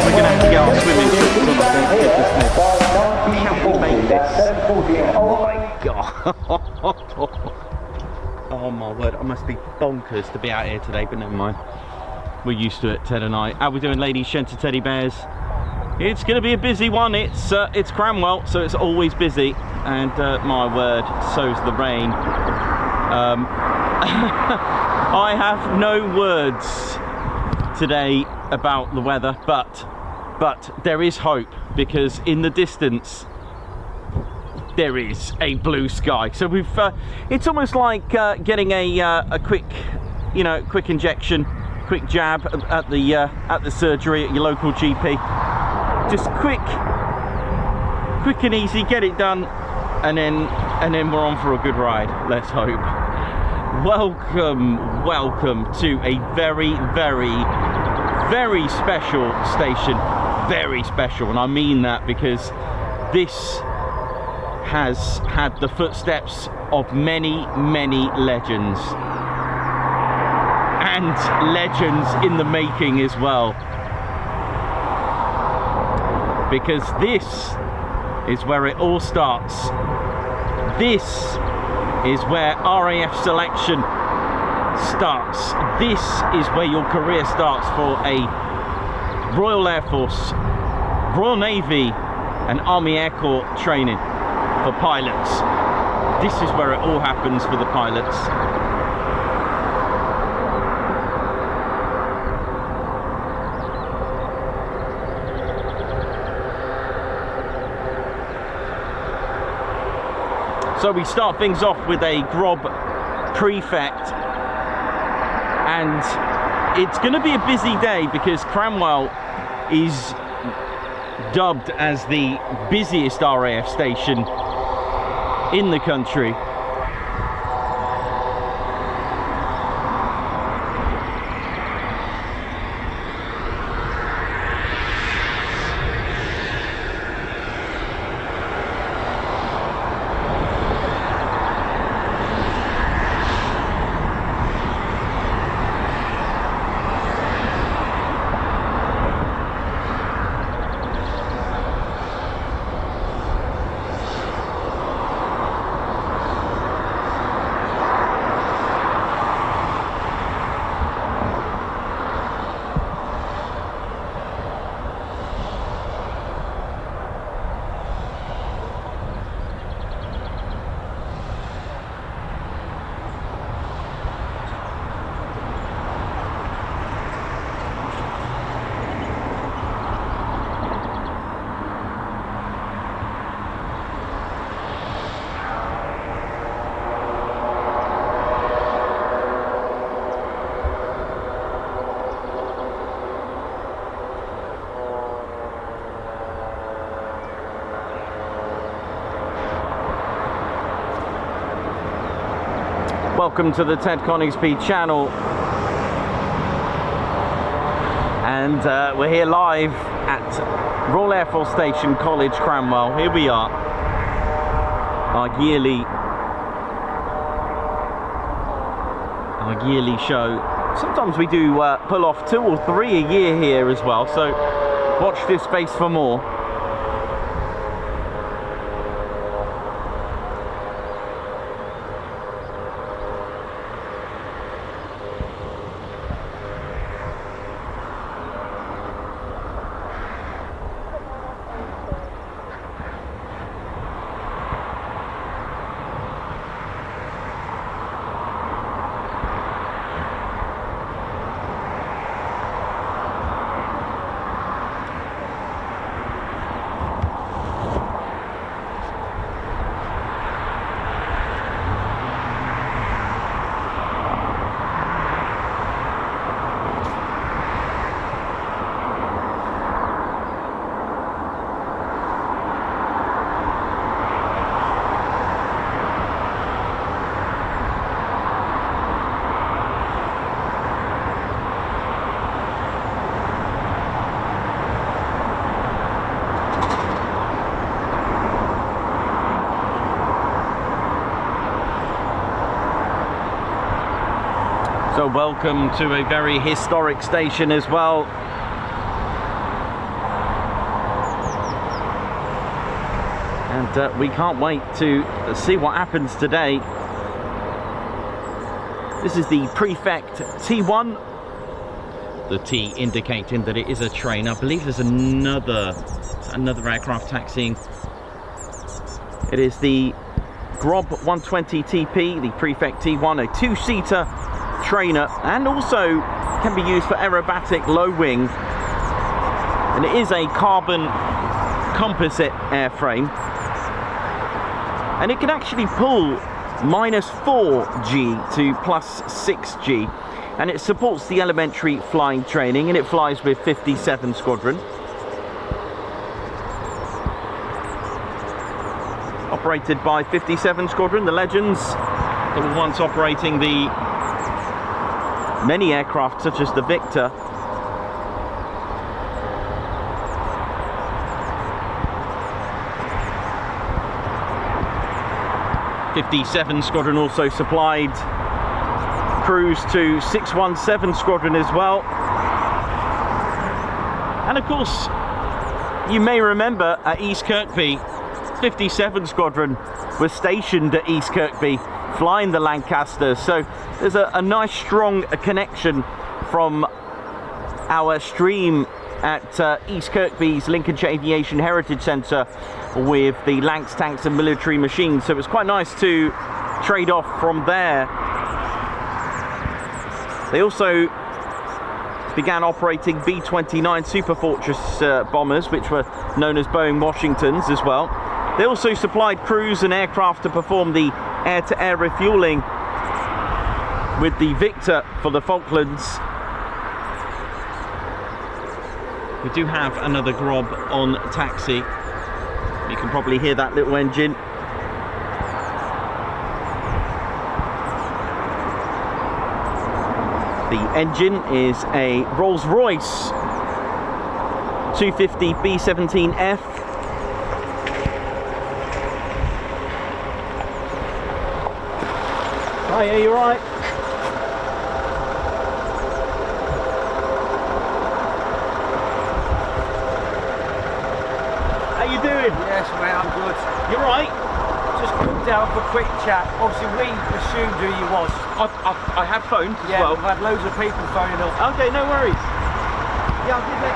we're going to have to get our swimming suits on, I think. Goodness me. Can we make this? Oh my god. Oh my word, I must be bonkers to be out here today, but never mind. We're used to it, Ted and I. How we doing, ladies, gents and teddy bears? It's going to be a busy one. It's Cranwell, so it's always busy. And my word, so's the rain. I have no words today about the weather, but there is hope, because in the distance there is a blue sky. So we've it's almost like getting a quick, you know, quick injection, quick jab at the surgery at your local GP. Just quick and easy, get it done, and then we're on for a good ride, let's hope. Welcome to a very, very, very special station. Very special, and I mean that, because this has had the footsteps of many, many legends, and legends in the making as well, because this is where it all starts. This is where RAF selection starts. This is where your career starts for a Royal Air Force, Royal Navy and Army Air Corps training for pilots. This is where it all happens for the pilots. So we start things off with a Grob Prefect, and it's going to be a busy day because Cranwell is dubbed as the busiest RAF station in the country. Welcome to the Ted Coningsby channel, and we're here live at Royal Air Force Station, College Cranwell. Here we are, our yearly show. Sometimes we do pull off 2 or 3 a year here as well, so watch this space for more. So welcome to a very historic station as well. and we can't wait to see what happens today. This is the Prefect T1, the T indicating that it is a train. I believe there's another aircraft taxiing. It is the Grob 120 TP, the Prefect T1, a two-seater trainer, and also can be used for aerobatic low wing. And it is a carbon composite airframe, and it can actually pull -4G to +6G, and it supports the elementary flying training, and it flies with 57 Squadron. Operated by 57 Squadron, the legends that were once operating the many aircraft such as the Victor. '57 Squadron also supplied crews to 617 Squadron as well. And of course, you may remember at East Kirkby, 57 Squadron was stationed at East Kirkby flying the Lancaster, so there's a nice strong connection from our stream at East Kirkby's Lincolnshire Aviation Heritage Centre with the Lancs tanks and military machines, so it was quite nice to trade off from there. They also began operating B-29 Super Fortress bombers, which were known as Boeing Washingtons as well. They also supplied crews and aircraft to perform the air-to-air refuelling with the Victor for the Falklands. We do have another Grob on taxi. You can probably hear that little engine. The engine is a Rolls-Royce 250 B17F. Hi, are you alright? How you doing? Yes, mate, I'm good. You alright? Just come down for a quick chat. Obviously, we assumed who you was. I have phoned as well. We've had loads of people phoning up. Okay, no worries. Yeah, I did let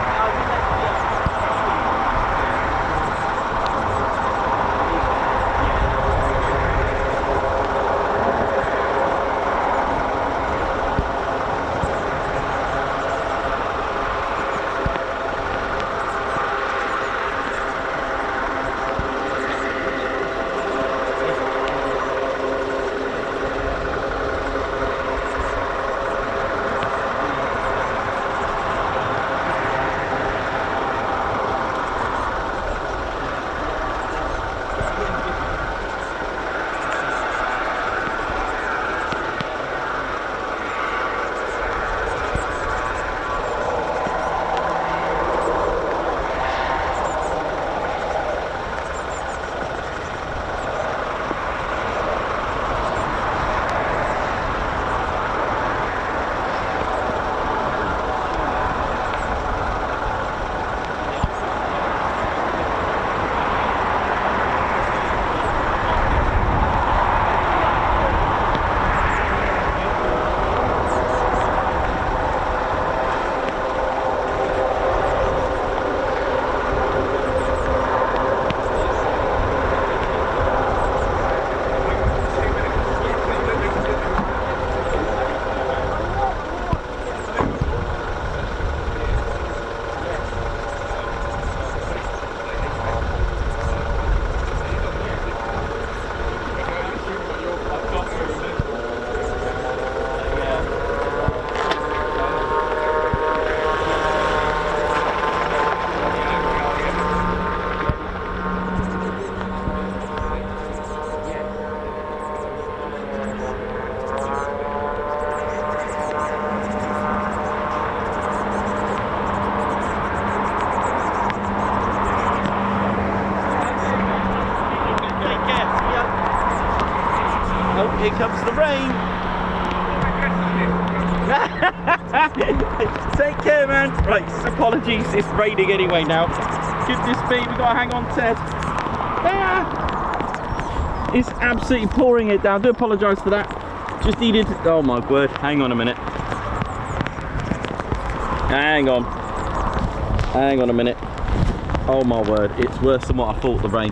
Here comes the rain. Take care, man. Right, apologies, it's raining anyway now. Goodness me, we've got to hang on, Ted. Ah! It's absolutely pouring it down. I do apologise for that. Just needed, oh my word, hang on a minute. Hang on a minute. Oh my word, it's worse than what I thought, the rain.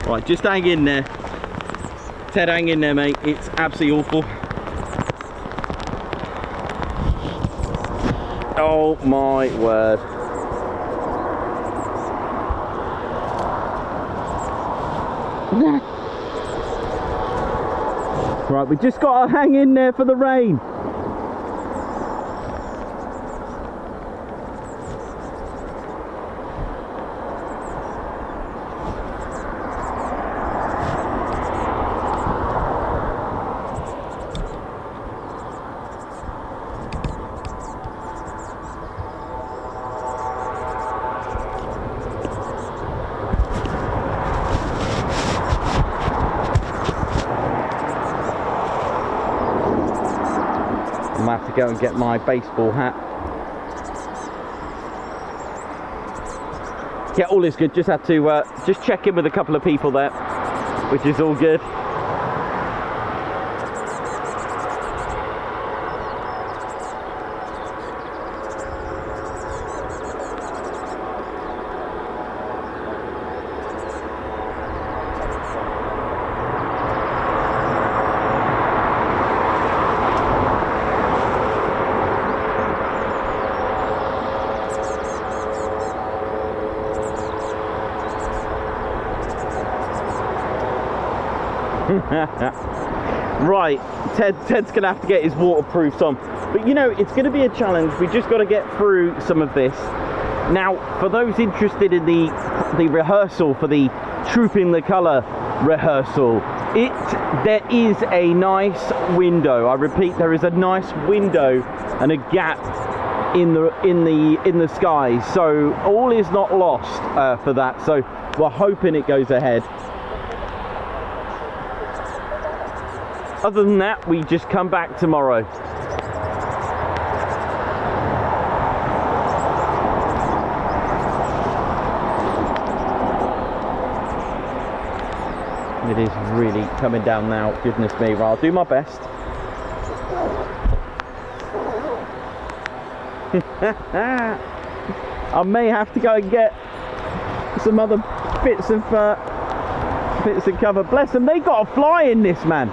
Right, just hang in there. Ted, hang in there, mate. It's absolutely awful. Oh my word. Right, we just got to hang in there for the rain. I'm gonna have to go and get my baseball hat. Yeah, all is good. Just had to just check in with a couple of people there, which is all good. Right, Ted's gonna have to get his waterproofs on, but you know, it's gonna be a challenge. We just got to get through some of this. Now, for those interested in the rehearsal for the Trooping the Colour rehearsal, there is a nice window. I repeat, there is a nice window and a gap in the skies, so all is not lost for that. So we're hoping it goes ahead. Other than that, we just come back tomorrow. It is really coming down now, goodness me. Well, I'll do my best. I may have to go and get some other bits of cover. Bless them, they got a fly in this, man.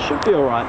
Should be all right.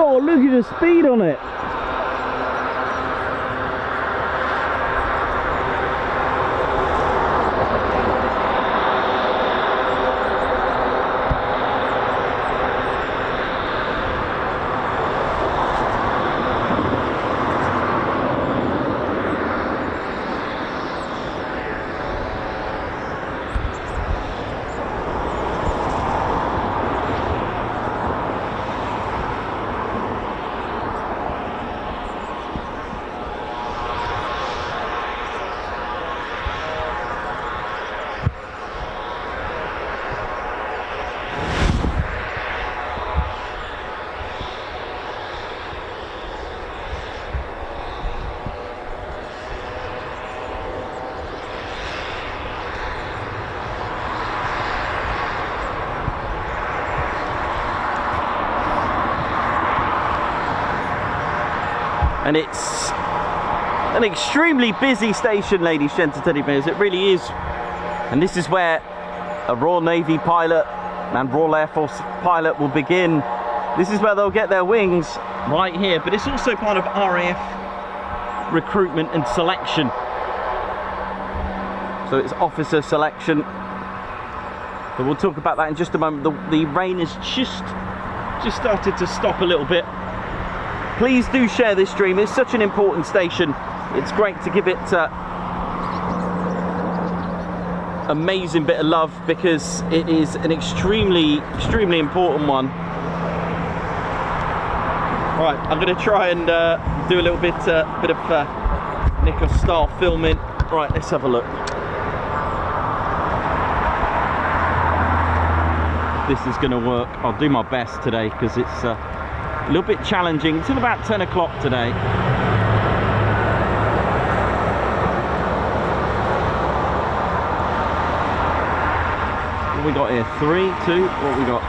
Oh, look at the speed on it. is an extremely busy station, ladies, gents and teddy bears. It really is. And this is where a Royal Navy pilot and Royal Air Force pilot will begin. This is where they'll get their wings, right here. But it's also part of RAF recruitment and selection. So it's officer selection. But we'll talk about that in just a moment. The rain has just started to stop a little bit. Please do share this stream. It's such an important station. It's great to give it amazing bit of love, because it is an extremely important one. Right, I'm going to try and do a little bit of Nikos style filming. Right, let's have a look. This is going to work. I'll do my best today, because it's a little bit challenging until about 10 o'clock today. What we got here? 3, 2, what we got?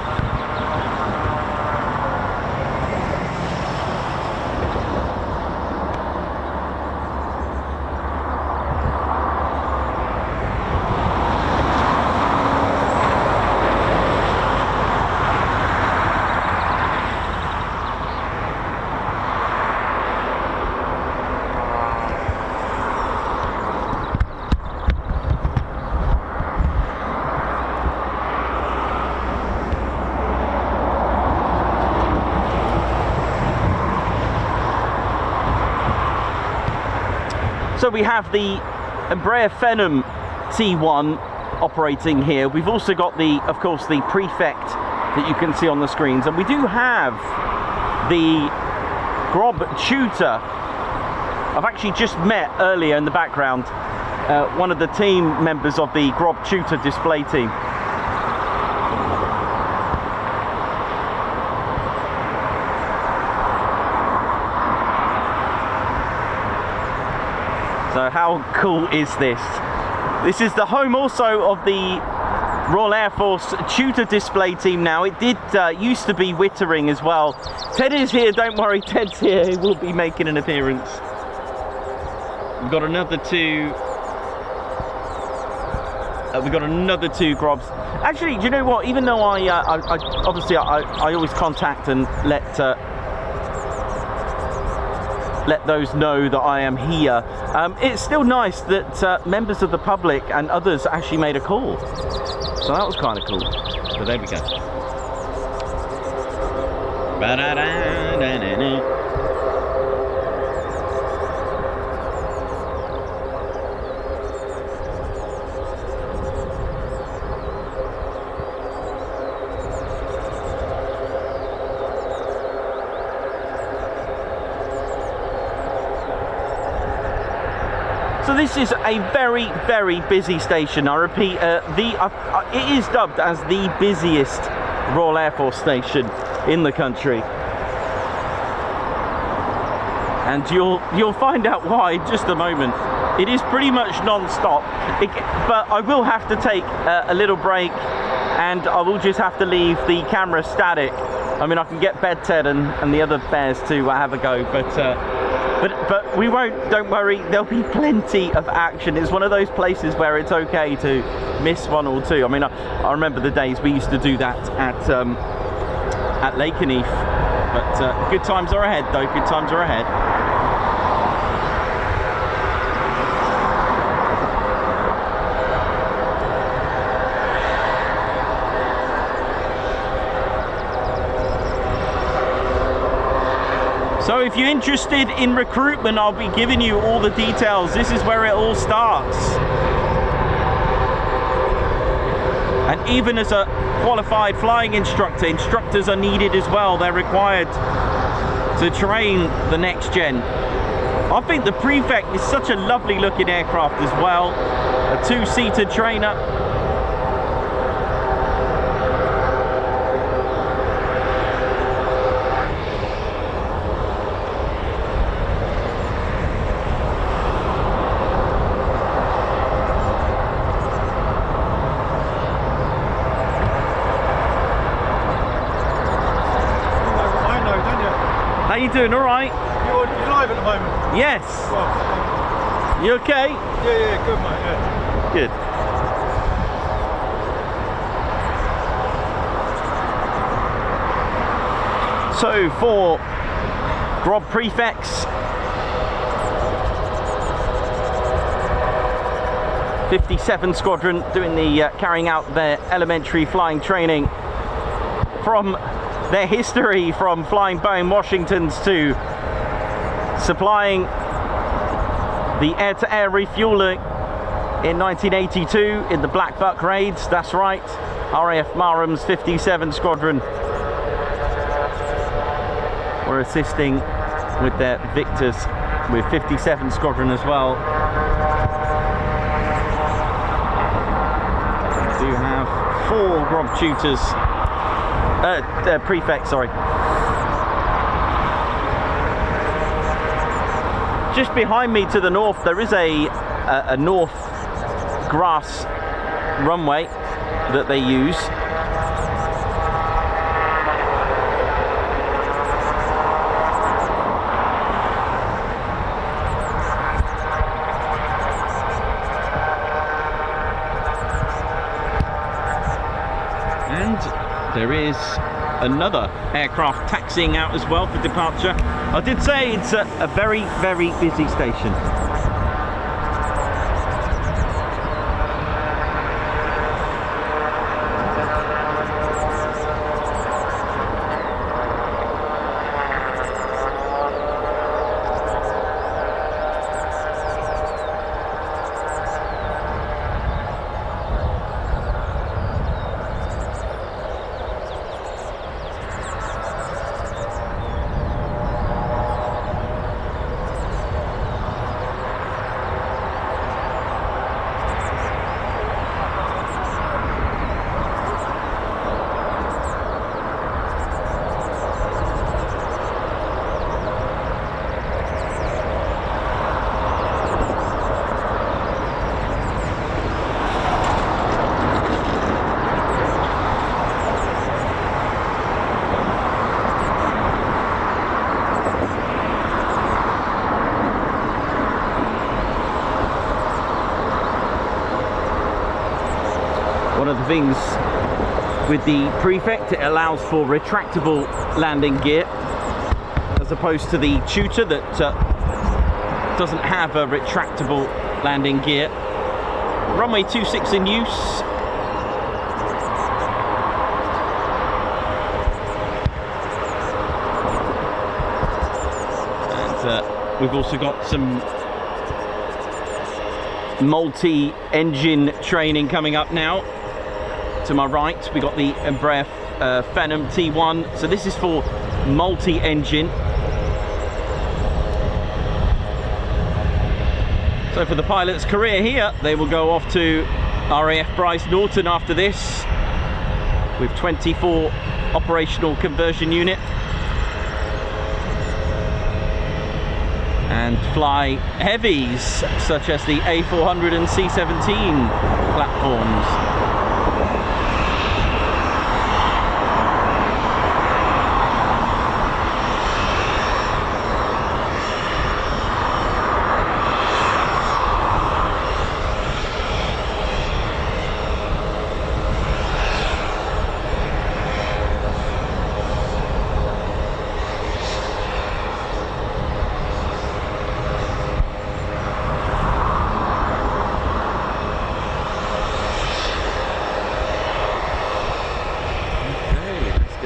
So we have the Embraer Phenom T1 operating here. We've also got of course, the Prefect that you can see on the screens, and we do have the Grob Tutor. I've actually just met earlier in the background one of the team members of the Grob Tutor display team. So how cool is this? This is the home also of the Royal Air Force Tutor display team now. It did used to be Wittering as well. Ted is here, don't worry, Ted's here. He will be making an appearance. We've got another two. We've got another 2 Grobs. Actually, do you know what? Even though I obviously I always contact and let those know that I am here. It's still nice that members of the public and others actually made a call. So that was kind of cool. So there we go. So this is a very busy station. I repeat, it is dubbed as the busiest Royal Air Force station in the country, and you'll find out why in just a moment. It is pretty much non-stop, but I will have to take a little break, and I will just have to leave the camera static. I mean, I can get Ted and the other bears to have a go, but we won't, don't worry, there'll be plenty of action. It's one of those places where it's okay to miss 1 or 2. I mean, I remember the days we used to do that at Lakenheath, but good times are ahead though, good times are ahead. So if you're interested in recruitment, I'll be giving you all the details. This is where it all starts. And even as a qualified flying instructor, instructors are needed as well. They're required to train the next gen. I think the Prefect is such a lovely looking aircraft as well. A 2-seater trainer. How you doing? All right? You're live at the moment. Yes. Well, You okay? yeah, good mate, yeah. Good. So for Grob Prefects, 57 Squadron doing the carrying out their elementary flying training from their history from flying Boeing Washingtons to supplying the air-to-air refueling in 1982 in the Black Buck raids. That's right, RAF Marham's 57 Squadron were assisting with their victors with 57 Squadron as well. We do have 4 Grob tutors, prefects, sorry. Just behind me to the north, there is a north grass runway that they use. And there is another aircraft taxiing out as well for departure. I did say it's a very, very busy station. One of the things with the Prefect, it allows for retractable landing gear as opposed to the Tutor that doesn't have a retractable landing gear. Runway 26 in use. And we've also got some multi-engine training coming up now. To my right, we got the RAF Phenom T1. So this is for multi-engine. So for the pilot's career here, they will go off to RAF Bryce Norton after this, with 24 operational conversion unit, and fly heavies such as the A400 and C17 platforms.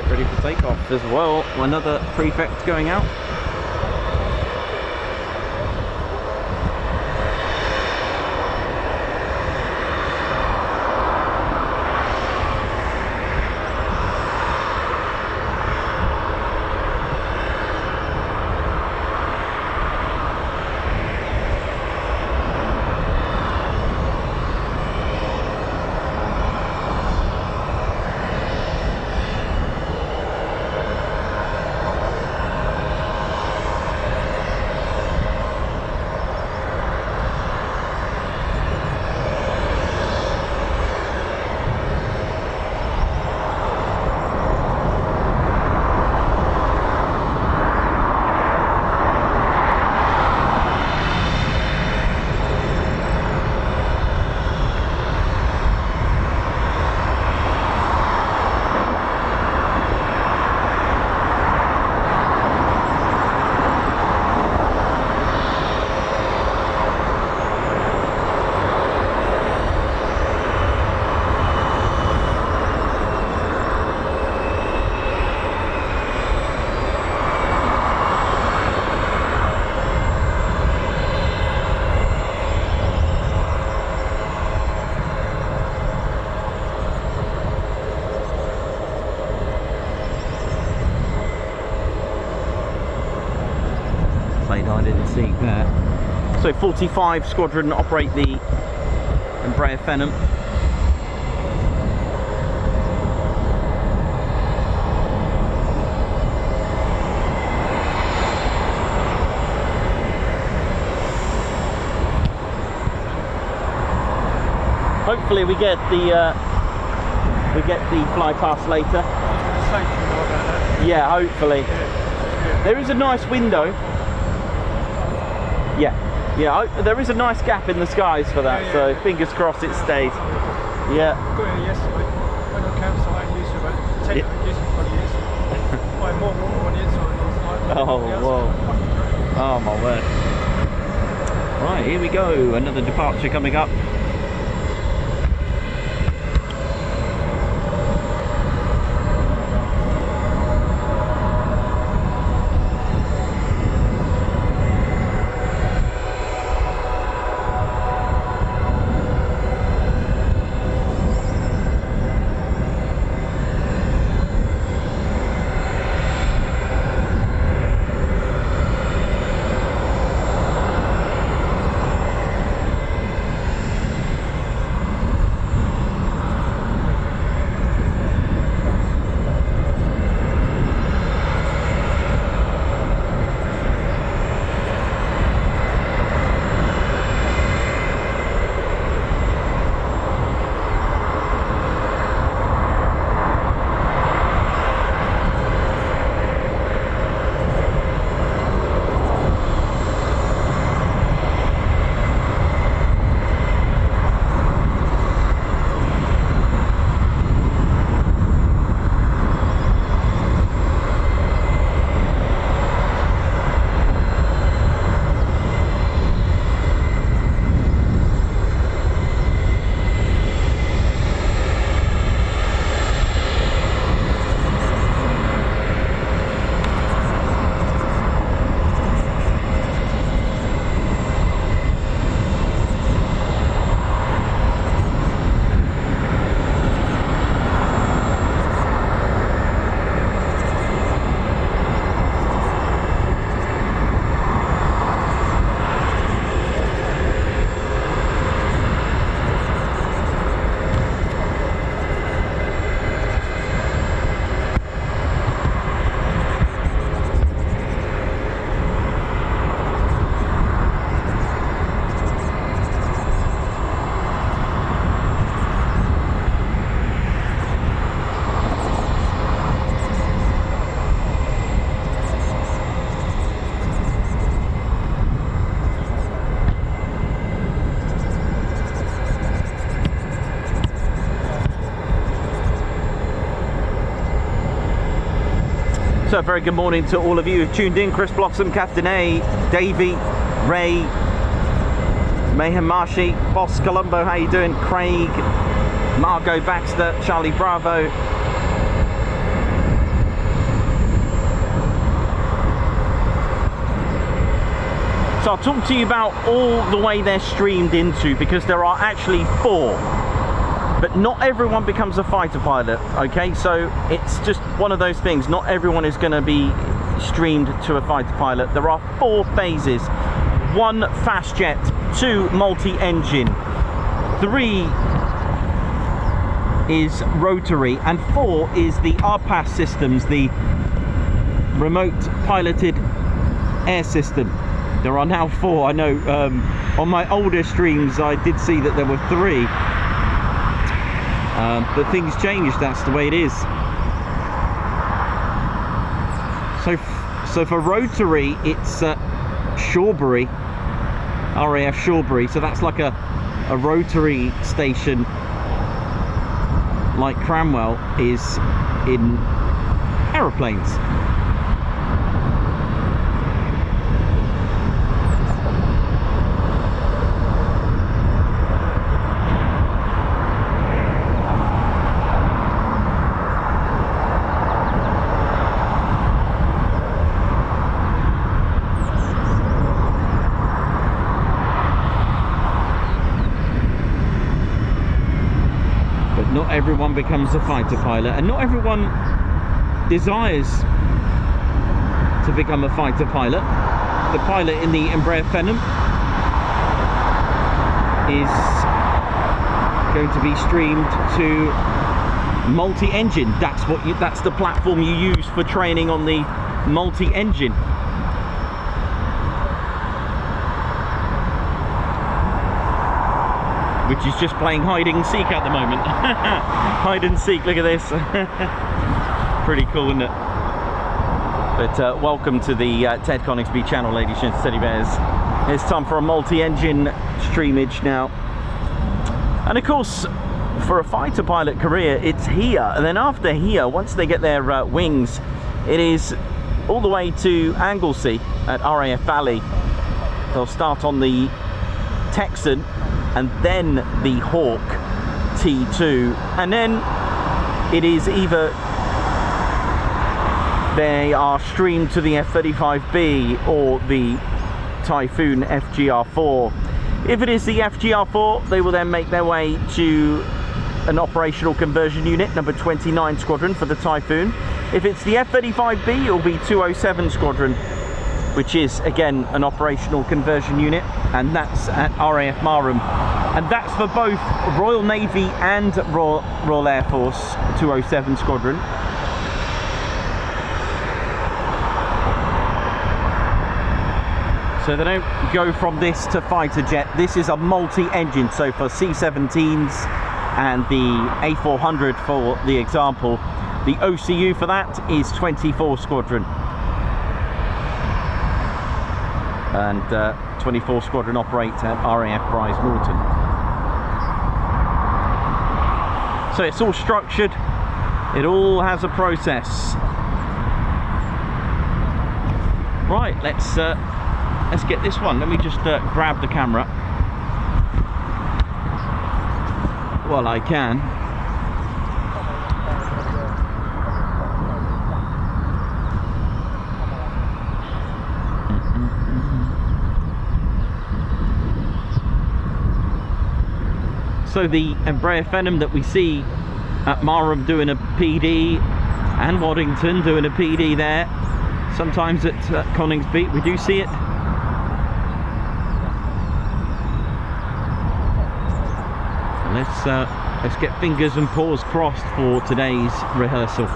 Ready for takeoff as well. Another Prefect going out. there. So 45 squadron operate the Embraer Phenom. Hopefully we get the Flypast later. Yeah, hopefully. There is a nice window. Yeah, there is a nice gap in the skies for that, so fingers crossed it stays. Yeah. Got here yesterday. Went on campsite and used it about 10 years, 20 years. I had more water on the inside last night. Oh, whoa. Oh my word. Right, here we go. Another departure coming up. So a very good morning to all of you who've tuned in. Chris Blossom, Captain A, Davey, Ray, Mayhem Marshy, Boss Colombo, how you doing? Craig, Margot Baxter, Charlie Bravo. So I'll talk to you about all the way they're streamed into, because there are actually 4. But not everyone becomes a fighter pilot, okay? So it's just one of those things. Not everyone is going to be streamed to a fighter pilot. There are 4 phases. 1 fast jet, 2 multi-engine, 3 is rotary, and 4 is the RPAS systems, the remote piloted air system. There are now 4. I know on my older streams I did see that there were 3. But things changed, that's the way it is. So for rotary, it's Shawbury, RAF Shawbury, so that's like a rotary station like Cranwell is in aeroplanes. Not everyone becomes a fighter pilot, and not everyone desires to become a fighter pilot. the pilot in the Embraer Phenom is going to be streamed to multi-engine. That's the platform you use for training on the multi-engine. Which is just playing hide and seek at the moment. Hide and seek, look at this. Pretty cool, isn't it? But welcome to the Ted Coningsby channel, ladies and teddy bears. It's time for a multi-engine streamage now. And of course, for a fighter pilot career, it's here. And then after here, once they get their wings, it is all the way to Anglesey at RAF Valley. They'll start on the Texan and then the Hawk T2. And then it is either they are streamed to the F-35B or the Typhoon FGR4. If it is the FGR4, they will then make their way to an operational conversion unit, number 29 Squadron for the Typhoon. If it's the F-35B, it will be 207 Squadron, which is again an operational conversion unit, and that's at RAF Marham. And that's for both Royal Navy and Royal Air Force 207 Squadron. So they don't go from this to fighter jet. This is a multi-engine, so for C-17s and the A400 for the example, the OCU for that is 24 Squadron. And 24 Squadron operate at RAF Bryce Norton. So it's all structured, it all has a process. Right, let's get this one. Let me just grab the camera while I can. So the Embraer Phenom that we see at Marham doing a PD, and Waddington doing a PD there, sometimes at Coningsby, we do see it. Let's get fingers and paws crossed for today's rehearsal.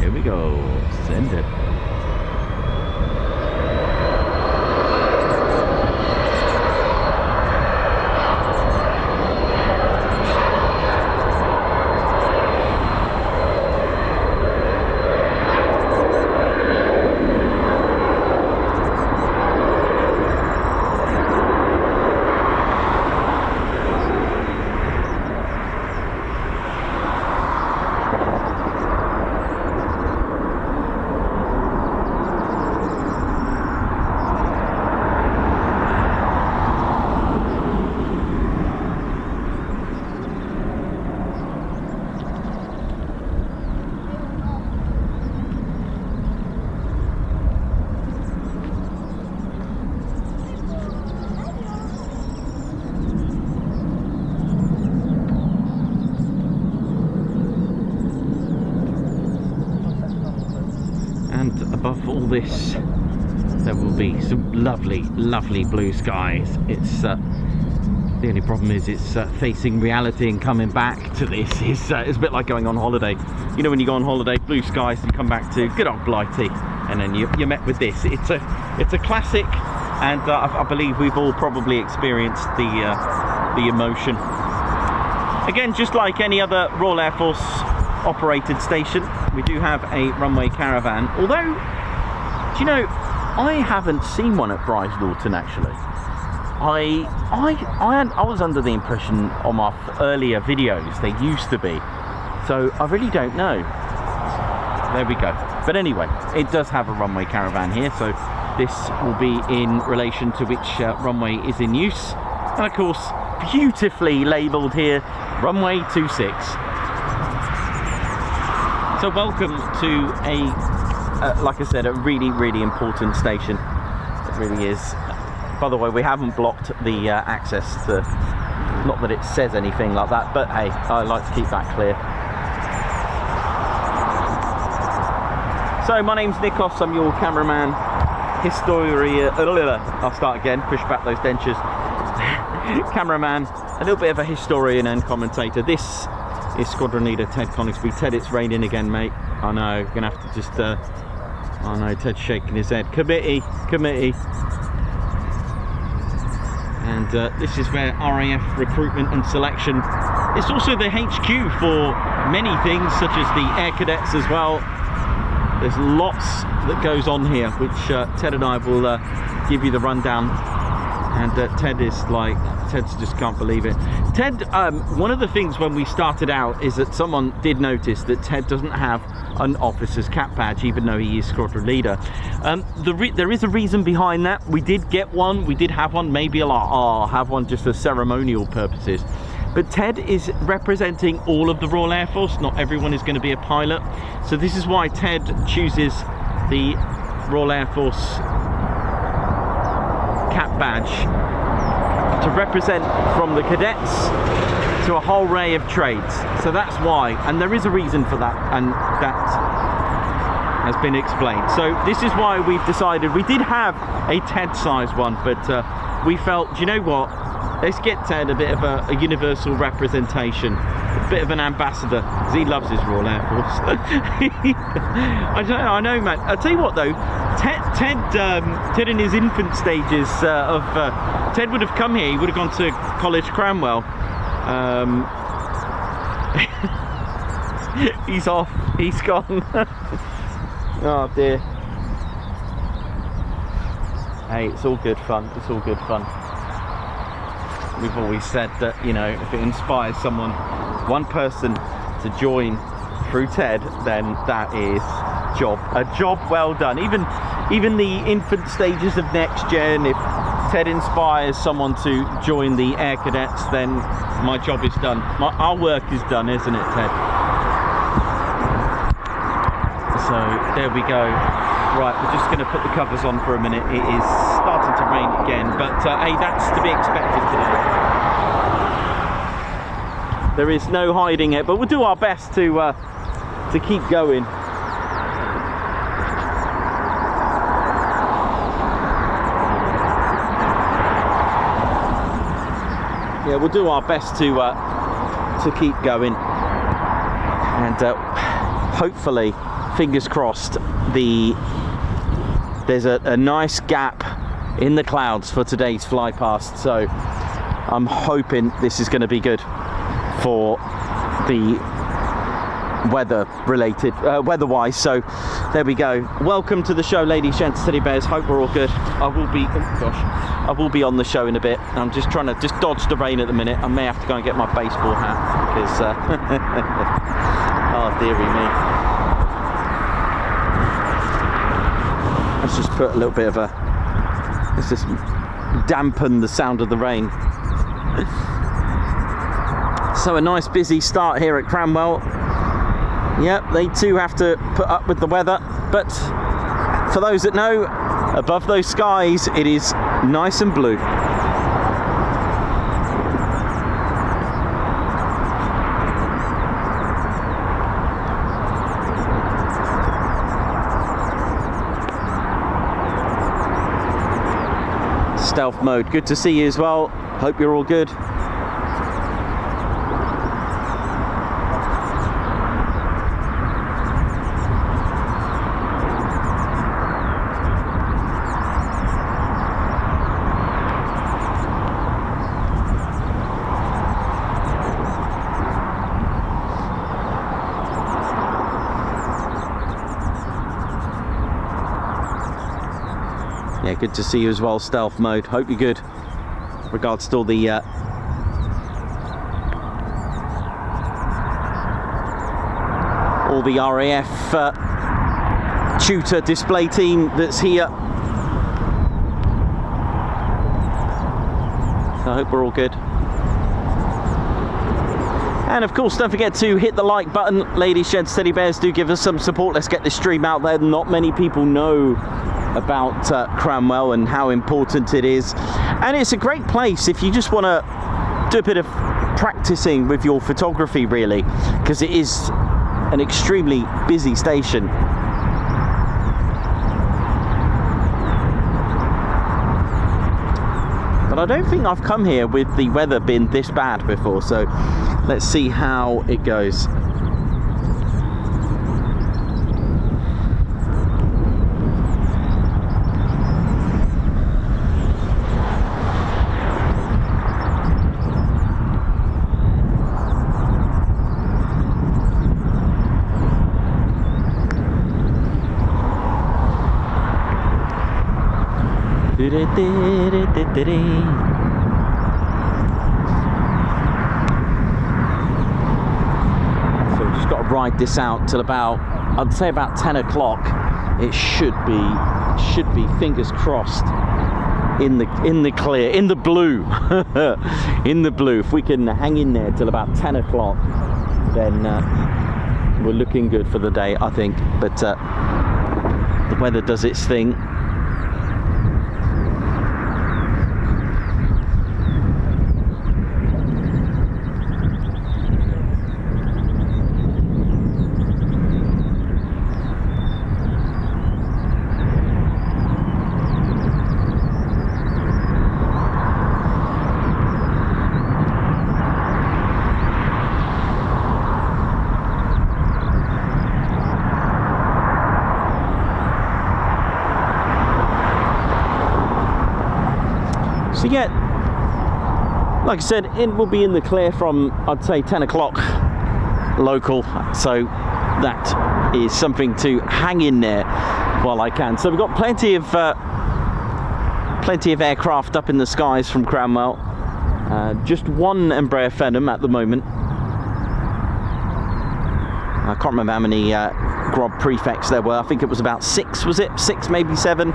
Here we go, send it. Above all this, there will be some lovely, lovely blue skies. It's the only problem is it's facing reality, and coming back to this is it's a bit like going on holiday. You know, when you go on holiday, blue skies, and come back to good old Blighty, and then you're met with this. It's a classic, and I believe we've all probably experienced the emotion. Again, just like any other Royal Air Force operated station, we do have a runway caravan, although, do you know, I haven't seen one at Bryce Norton actually. I was under the impression on my earlier videos they used to be, so I really don't know. There we go. But anyway, it does have a runway caravan here, so this will be in relation to which runway is in use, and of course beautifully labelled here, runway 26. So welcome to a, like I said, a really, really important station. It really is. By the way, we haven't blocked the access to Not that it says anything like that, but hey, I like to keep that clear. So my name's Nikos, I'm your cameraman, I'll start again, push back those dentures. Cameraman, a little bit of a historian and commentator. This is Squadron Leader Ted Coningsby. Ted, it's raining again, mate. I know, gonna have to just, I know, Ted's shaking his head. Committee. And this is where RAF recruitment and selection. It's also the HQ for many things, such as the Air Cadets as well. There's lots that goes on here, which Ted and I will give you the rundown. And Ted's just can't believe it. Ted, one of the things when we started out is that someone did notice that Ted doesn't have an officer's cap badge, even though he is squadron leader. There is a reason behind that. We did get one, we did have one, maybe I'll have one just for ceremonial purposes. But Ted is representing all of the Royal Air Force. Not everyone is going to be a pilot. So this is why Ted chooses the Royal Air Force cap badge to represent from the cadets to a whole array of trades. So that's why, and there is a reason for that, and that has been explained. So this is why we've decided, we did have a Ted size one, but we felt, do you know what, let's get Ted a bit of a universal representation, a bit of an ambassador, because he loves his Royal Air Force. I know, man. I'll tell you what though, Ted in his infant stages Ted would have come here, he would have gone to College Cranwell. He's off, he's gone. Oh dear. Hey, it's all good fun, it's all good fun. We've always said that, you know, if it inspires someone, one person to join through Ted, then that is a job well done. Even the infant stages of next gen, if Ted inspires someone to join the Air Cadets, then my job is done. Our work is done, isn't it, Ted? So there we go. Right, we're just going to put the covers on for a minute. It is starting to rain again, but hey, that's to be expected today. There is no hiding it, but we'll do our best to keep going. Yeah, we'll do our best to keep going, and hopefully, fingers crossed, there's a nice gap in the clouds for today's Flypast, so I'm hoping this is going to be good for the weather-wise. So there we go. Welcome to the show, ladies, gents, teddy bears. Hope we're all good. I will be on the show in a bit. I'm just trying to dodge the rain at the minute. I may have to go and get my baseball hat because oh dearie me. Let's just put a little bit of let's just dampen the sound of the rain. So a nice busy start here at Cranwell. Yep, they too have to put up with the weather, but for those that know, above those skies it is nice and blue. Stealth mode, good to see you as well. Hope you're all good. Yeah, good to see you as well, stealth mode. Hope you're good. Regards to all the RAF Tutor display team that's here. So I hope we're all good. And of course, don't forget to hit the like button. Ladies, gents, teddy bears, do give us some support. Let's get this stream out there. Not many people know about Cranwell and how important it is, and it's a great place if you just want to do a bit of practicing with your photography, really, because it is an extremely busy station. But I don't think I've come here with the weather being this bad before, so let's see how it goes. So we've just got to ride this out till about, I'd say about 10 o'clock. It should be fingers crossed in the clear, in the blue. In the blue. If we can hang in there till about 10 o'clock, then we're looking good for the day, I think. But the weather does its thing. So yeah, like I said, we'll be in the clear from, I'd say, 10 o'clock local, so that is something to hang in there while I can. So we've got plenty of aircraft up in the skies from Cranwell. Just one Embraer Phenom at the moment. I can't remember how many Grob prefects there were. I think it was about 6, was it? 6, maybe 7.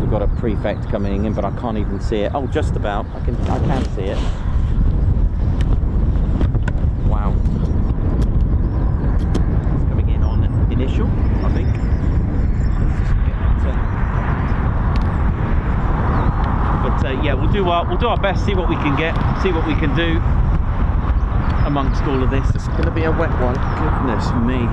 Got a prefect coming in, but I can't even see it. Oh, just about. I can see it. Wow. It's coming in on initial, I think. Let's just get but yeah, we'll do our best. See what we can get. See what we can do amongst all of this. It's going to be a wet one. Goodness me.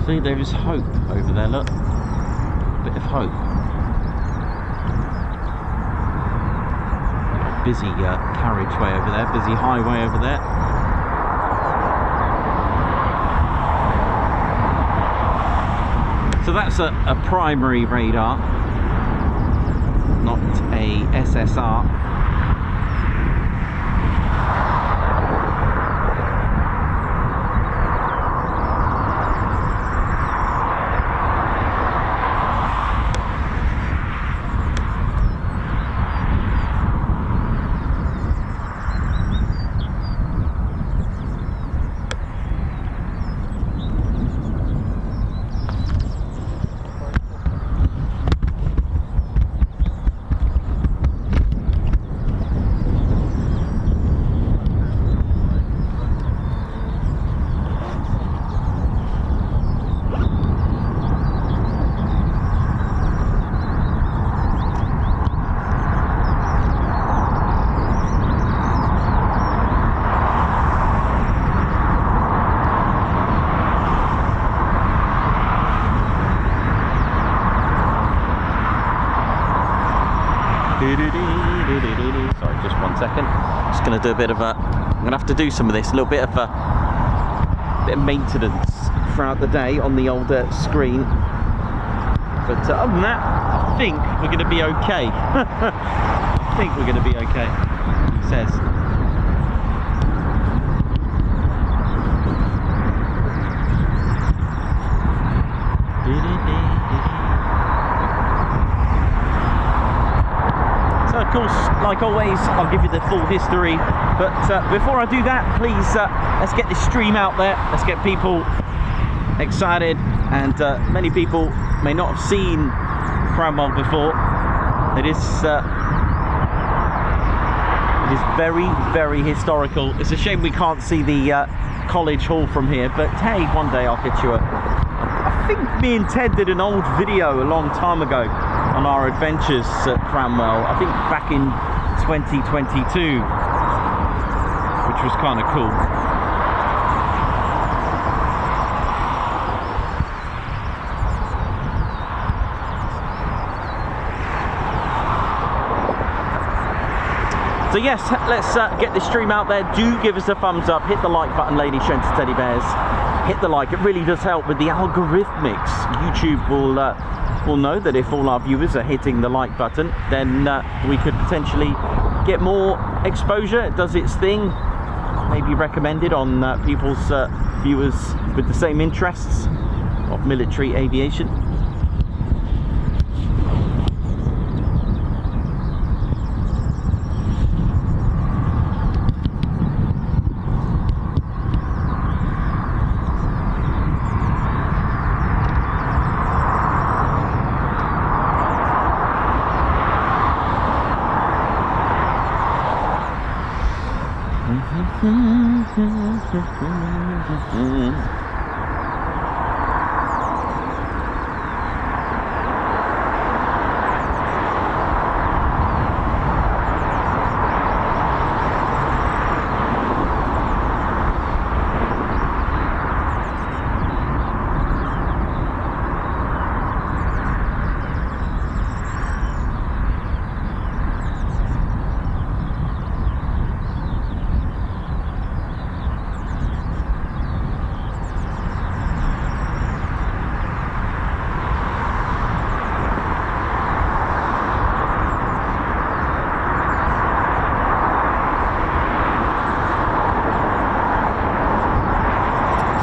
See, there is hope over there, look. A bit of hope. Busy carriageway over there, busy highway over there. So that's a primary radar, not a SSR. Sorry, just 1 second. Just going to do a bit of a... I'm going to have to do some of this, a little bit of maintenance throughout the day on the older screen. But other than that, I think we're going to be okay. I think we're going to be okay, he says. So of course, like always, I'll give you the full history, but before I do that, please let's get this stream out there. Let's get people excited, and many people may not have seen Cranwell before. It is very, very historical. It's a shame we can't see the college hall from here, but hey, one day I'll get you I think me and Ted did an old video a long time ago on our adventures at Cranwell, I think back in 2022, which was kind of cool. So yes, let's get this stream out there. Do give us a thumbs up, hit the like button, ladies, gents, teddy bears. Hit the like, it really does help with the algorithmics. YouTube will know that if all our viewers are hitting the like button, then we could potentially get more exposure. It does its thing, maybe recommended on people's viewers with the same interests of military aviation.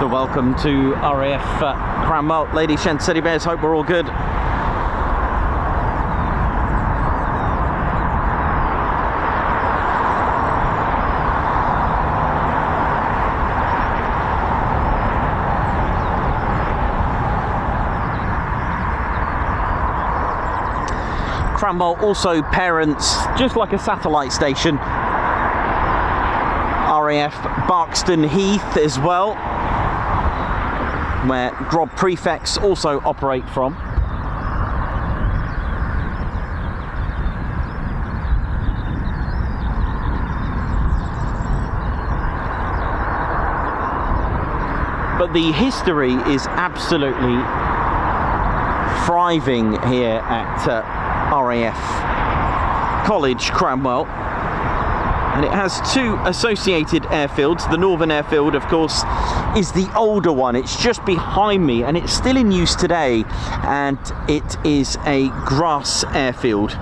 Welcome to RAF Cranwell, ladies, gents, teddy bears. Hope we're all good. Cranwell also parents, just like a satellite station, RAF Barkston Heath as well, where GROB prefects also operate from. But the history is absolutely thriving here at RAF College Cranwell. And it has two associated airfields. The Northern Airfield, of course, is the older one. It's just behind me, and it's still in use today. And it is a grass airfield.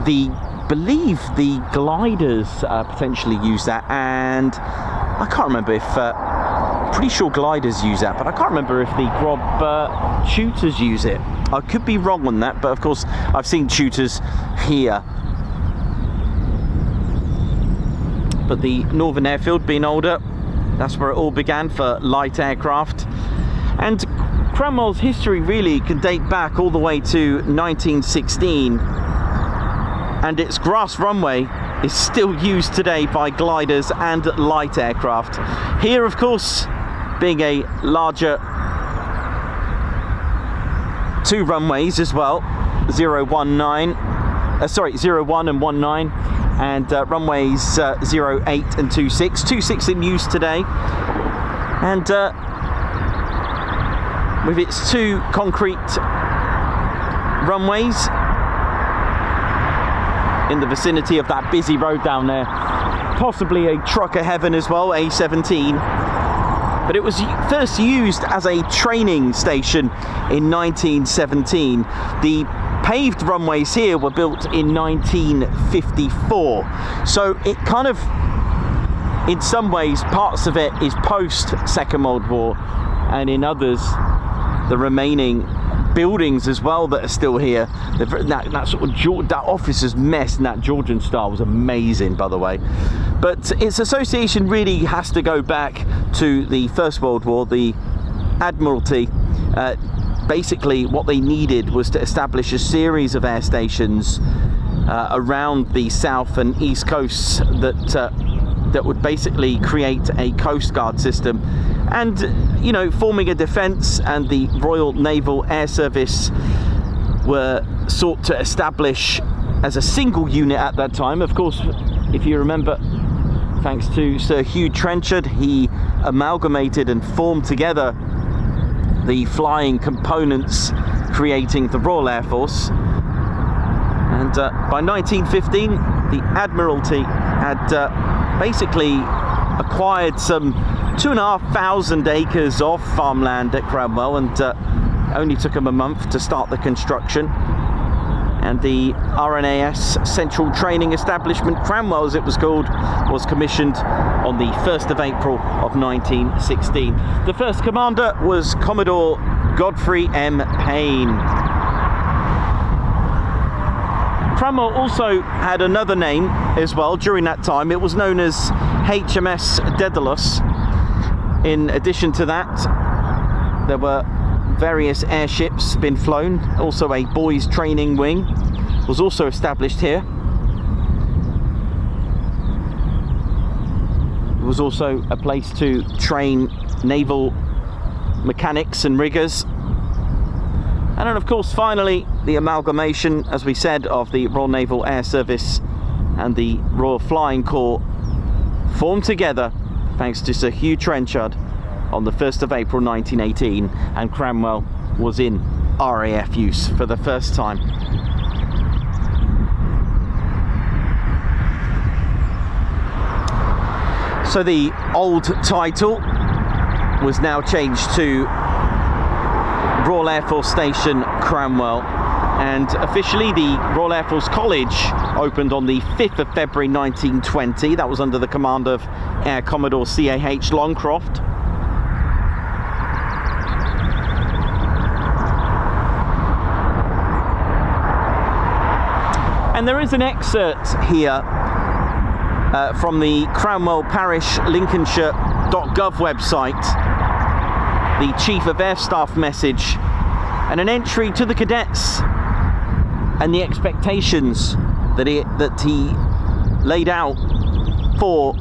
Believe the gliders potentially use that, and I can't remember if. Pretty sure gliders use that, but I can't remember if the GROB tutors use it. I could be wrong on that, but of course I've seen tutors here. But the Northern Airfield being older, that's where it all began for light aircraft. And Cranwell's history really can date back all the way to 1916, and its grass runway is still used today by gliders and light aircraft. Here, of course, being a larger two runways as well, 01 and 19, and runways 08 and 26. 26 in use today, and with its two concrete runways, in the vicinity of that busy road down there. Possibly a trucker heaven as well, A17. But it was first used as a training station in 1917. The paved runways here were built in 1954. So it kind of, in some ways, parts of it is post Second World War, and in others, the remaining buildings as well that are still here. That sort of that officer's mess in that Georgian style was amazing, by the way. But its association really has to go back to the First World War. The Admiralty, basically what they needed was to establish a series of air stations around the south and east coasts that would basically create a coast guard system, and you know, forming a defence, and the Royal Naval Air Service were sought to establish as a single unit at that time. Of course, if you remember, thanks to Sir Hugh Trenchard, he amalgamated and formed together the flying components, creating the Royal Air Force. And by 1915, the Admiralty had basically acquired some 2,500 acres of farmland at Cranwell, and only took them a month to start the construction. And the RNAS Central Training Establishment, Cranwell as it was called, was commissioned on the 1st of April of 1916. The first commander was Commodore Godfrey M. Payne. Cranwell also had another name as well during that time. It was known as HMS Daedalus. In addition to that, there were various airships been flown. Also a boys training wing was also established here. It was also a place to train naval mechanics and riggers. And then of course finally the amalgamation, as we said, of the Royal Naval Air Service and the Royal Flying Corps formed together thanks to Sir Hugh Trenchard on the 1st of April 1918, and Cranwell was in RAF use for the first time. So the old title was now changed to Royal Air Force Station Cranwell, and officially the Royal Air Force College opened on the 5th of February 1920. That was under the command of Air Commodore C.A.H. Longcroft. And there is an excerpt here from the Cranwell Parish Lincolnshire.gov website, the Chief of Air Staff message, and an entry to the cadets and the expectations that he laid out for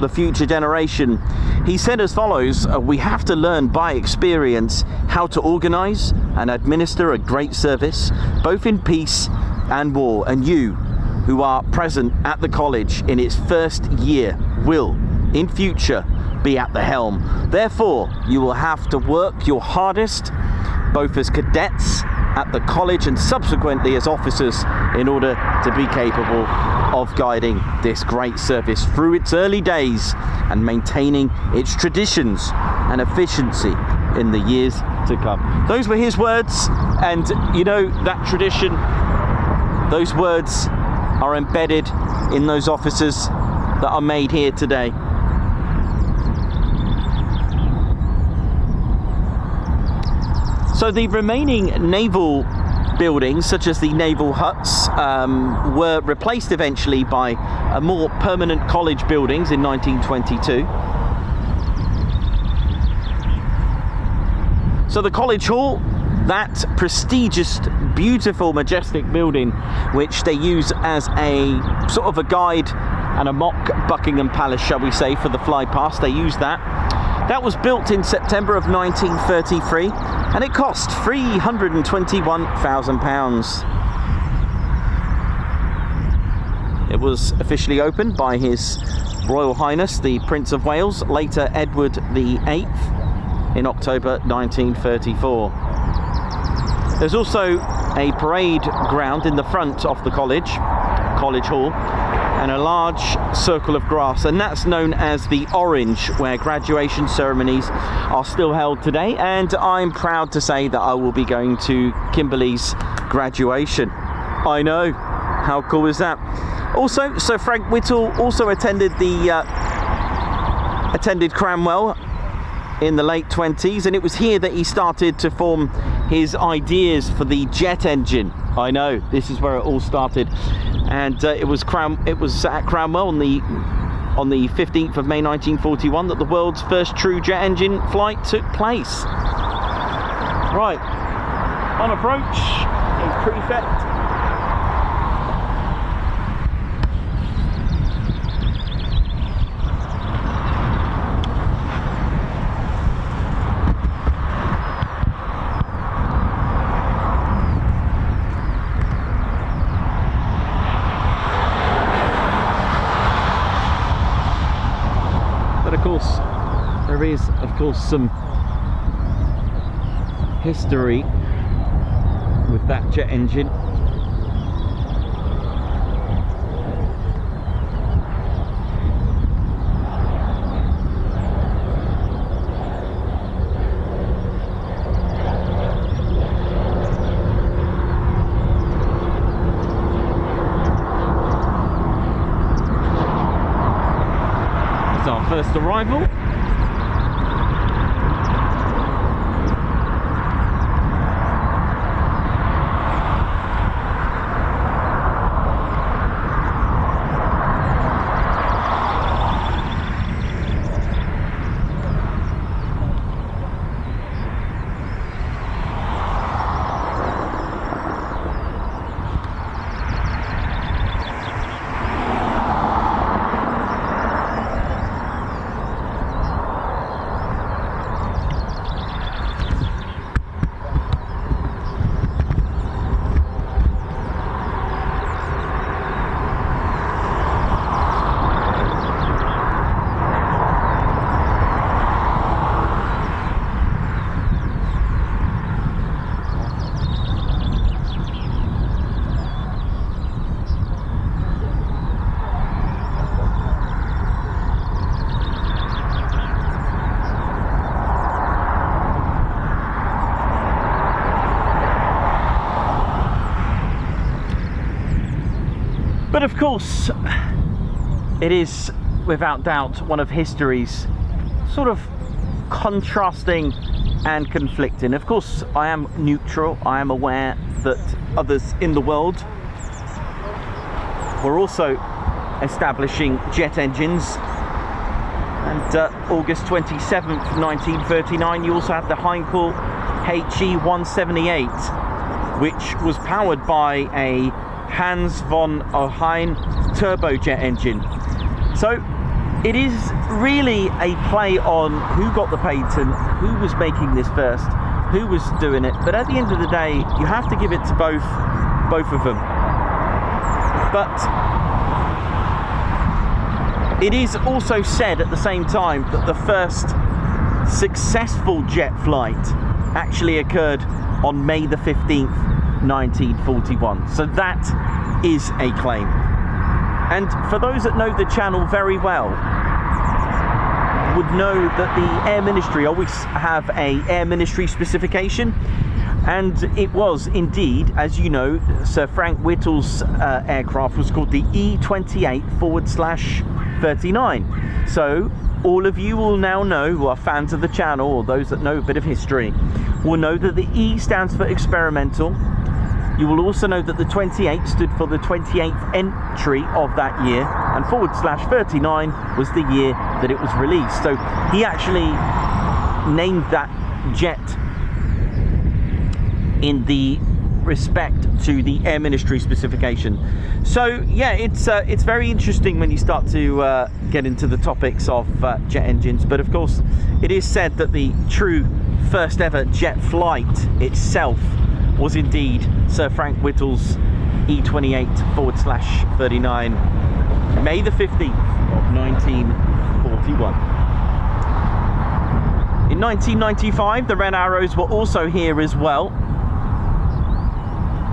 the future generation. He said as follows: we have to learn by experience how to organize and administer a great service, both in peace and war, and you who are present at the college in its first year will in future be at the helm. Therefore you will have to work your hardest, both as cadets at the college and subsequently as officers, in order to be capable of guiding this great service through its early days and maintaining its traditions and efficiency in the years to come. Those were his words, and you know, that tradition, those words are embedded in those officers that are made here today. So the remaining naval buildings, such as the naval huts, were replaced eventually by more permanent college buildings in 1922. So the College Hall, that prestigious, beautiful, majestic building, which they use as a sort of a guide and a mock Buckingham Palace, shall we say, for the Flypast. They use that. That was built in September of 1933, and it cost £321,000. It was officially opened by His Royal Highness the Prince of Wales, later Edward VIII, in October 1934. There's also a parade ground in the front of the college, College Hall, and a large circle of grass, and that's known as the Orange, where graduation ceremonies are still held today. And I'm proud to say that I will be going to Kimberly's graduation. I know, how cool is that? Also, Sir Frank Whittle also attended Cranwell in the late 20s, and it was here that he started to form his ideas for the jet engine. I know, this is where it all started. And it was at Cranwell on the 15th of May 1941 that the world's first true jet engine flight took place. Right, on approach is Prefect. There is, of course, some history with that jet engine. It's our first arrival. But of course, it is without doubt one of history's sort of contrasting and conflicting. Of course, I am neutral. I am aware that others in the world were also establishing jet engines. And August 27th, 1939, you also had the Heinkel HE-178, which was powered by a Hans von Ohain turbojet engine. So it is really a play on who got the patent, who was making this first, who was doing it. But at the end of the day, you have to give it to both of them. But it is also said at the same time that the first successful jet flight actually occurred on May the 15th, 1941. So that is a claim. And for those that know the channel very well, would know that the Air Ministry always have a Air Ministry specification, and it was indeed, as you know, Sir Frank Whittle's aircraft was called the E28/39. So all of you will now know, who are fans of the channel, or those that know a bit of history, will know that the E stands for experimental. You will also know that the 28 stood for the 28th entry of that year, and /39 was the year that it was released. So he actually named that jet in the respect to the Air Ministry specification. So yeah, it's very interesting when you start to get into the topics of jet engines. But of course, it is said that the true first ever jet flight itself was indeed Sir Frank Whittle's E28/39, May the 15th of 1941. In 1995, the Red Arrows were also here as well.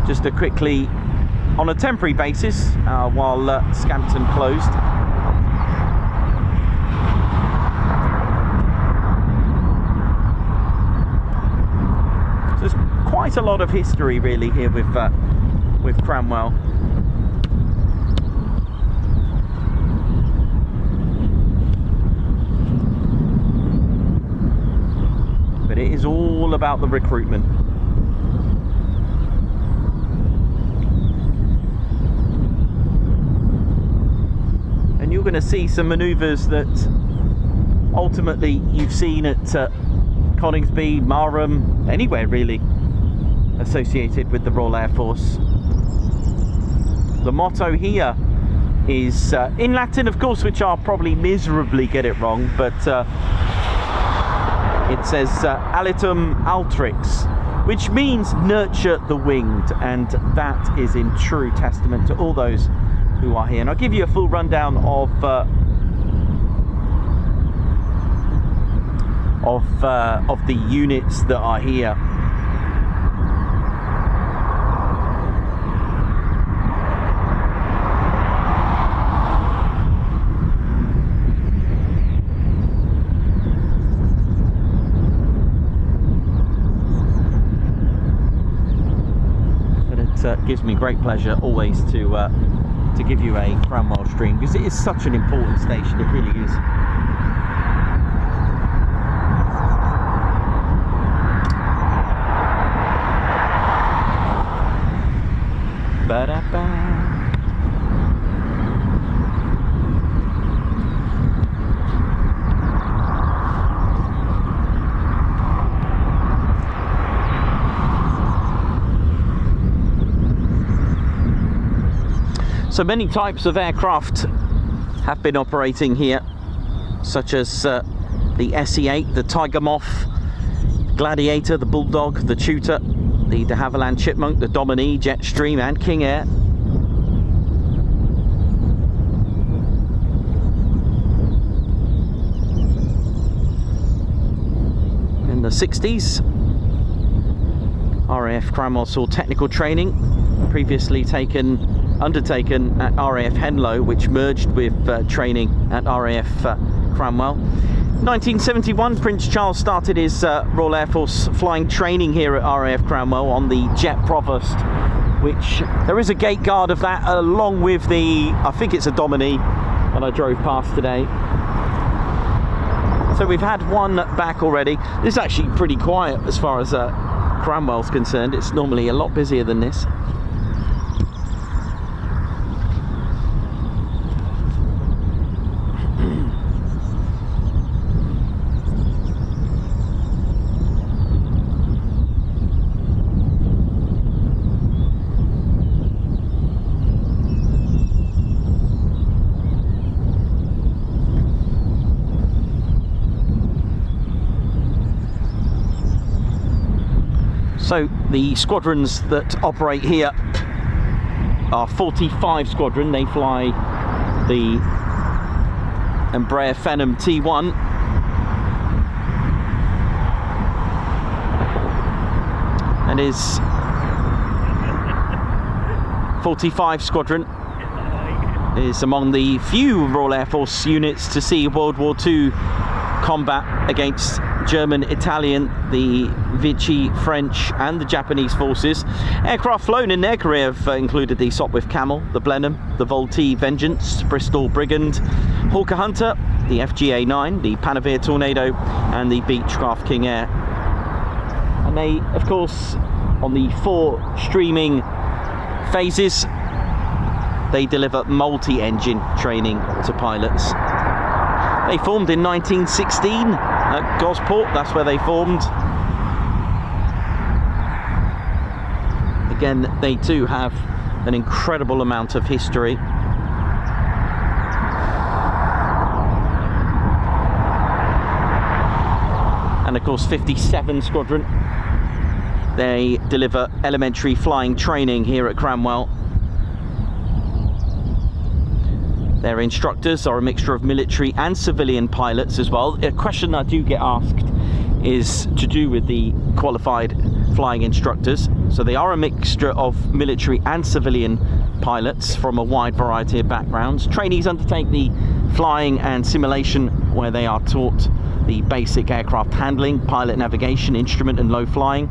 Just to quickly on a temporary basis while Scampton closed. So there's quite a lot of history really here with Cranwell. But it is all about the recruitment. And you're going to see some manoeuvres that ultimately you've seen at Coningsby, Marham, anywhere really associated with the Royal Air Force. The motto here is in Latin, of course, which I'll probably miserably get it wrong, but it says Alitum Altrix, which means nurture the winged, and that is in true testament to all those who are here. And I'll give you a full rundown of the units that are here. Gives me great pleasure always to give you a Cranwell stream, because it is such an important station. It really is. Ba-da-ba. So many types of aircraft have been operating here, such as the SE-8, the Tiger Moth, Gladiator, the Bulldog, the Tutor, the de Havilland Chipmunk, the Dominie, Jetstream and King Air. In the 60s, RAF Cranwell saw technical training, previously undertaken at RAF Henlow, which merged with training at RAF Cranwell. 1971, Prince Charles started his Royal Air Force flying training here at RAF Cranwell on the Jet Provost, which there is a gate guard of that, along with the, I think it's a Dominie that I drove past today. So we've had one back already. This is actually pretty quiet as far as Cranwell's concerned. It's normally a lot busier than this. So the squadrons that operate here are 45 Squadron. They fly the Embraer Phenom T1, and is 45 Squadron is among the few Royal Air Force units to see World War II combat against German, Italian, the Vichy, French and the Japanese forces. Aircraft flown in their career have included the Sopwith Camel, the Blenheim, the Vultee Vengeance, Bristol Brigand, Hawker Hunter, the FGA-9, the Panavere Tornado and the Beechcraft King Air. And they, of course, on the 4 streaming phases, they deliver multi-engine training to pilots. They formed in 1916 at Gosport, that's where they formed. Again, they too have an incredible amount of history. And of course 57 Squadron, they deliver elementary flying training here at Cranwell. Their instructors are a mixture of military and civilian pilots as well. A question I do get asked is to do with the qualified flying instructors. So they are a mixture of military and civilian pilots from a wide variety of backgrounds. Trainees undertake the flying and simulation where they are taught the basic aircraft handling, pilot navigation, instrument and low flying.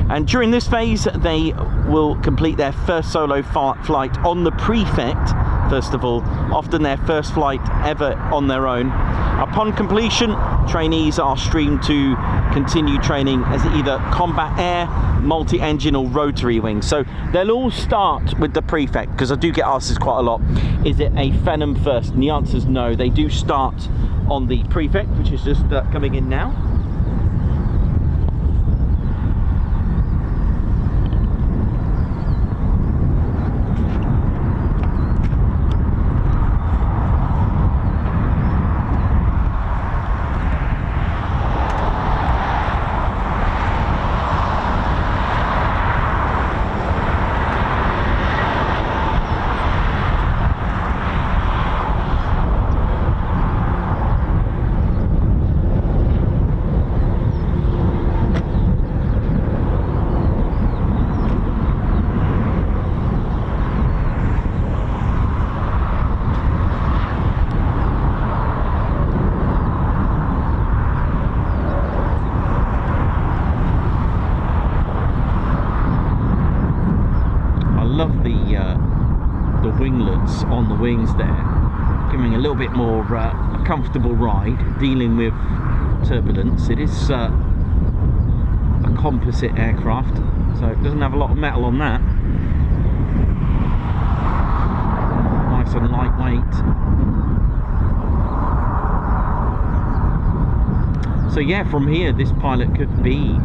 And during this phase they will complete their first solo flight on the Prefect, first of all, often their first flight ever on their own. Upon completion, trainees are streamed to continue training as either combat air, multi-engine or rotary wing. So they'll all start with the Prefect, because I do get asked this quite a lot, is it a Phenom first? And the answer is no, they do start on the Prefect, which is just coming in now. The winglets on the wings there, giving a little bit more a comfortable ride, dealing with turbulence. It is a composite aircraft, so it doesn't have a lot of metal on that. Nice and lightweight. So yeah, from here this pilot could be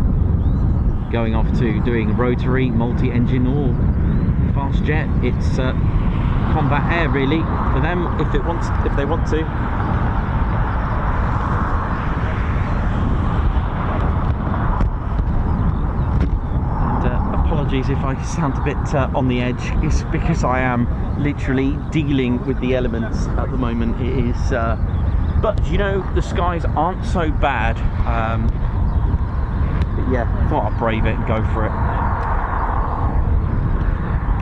going off to doing rotary, multi-engine or fast jet. It's combat air really for them if they want to. And apologies if I sound a bit on the edge. It's because I am literally dealing with the elements at the moment. It is but you know, the skies aren't so bad. But yeah, thought I'd brave it and go for it.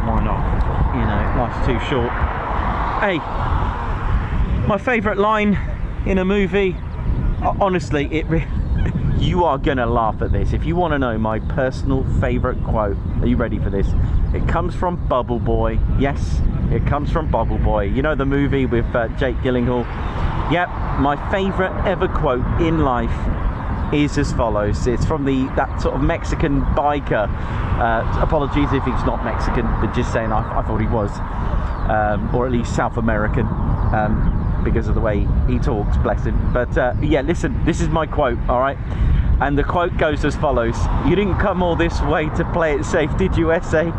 Why not? You know, life's too short. Hey, my favourite line in a movie, honestly, you are gonna laugh at this. If you want to know my personal favourite quote, are you ready for this? It comes from Bubble Boy. Yes, it comes from Bubble Boy. You know the movie with Jake Gyllenhaal? Yep, my favourite ever quote in life is as follows. It's from that sort of Mexican biker. Apologies if he's not Mexican, but just saying I thought he was, or at least South American, because of the way he talks, bless him. But yeah, listen, this is my quote, all right? And the quote goes as follows: "You didn't come all this way to play it safe, did you, SA?"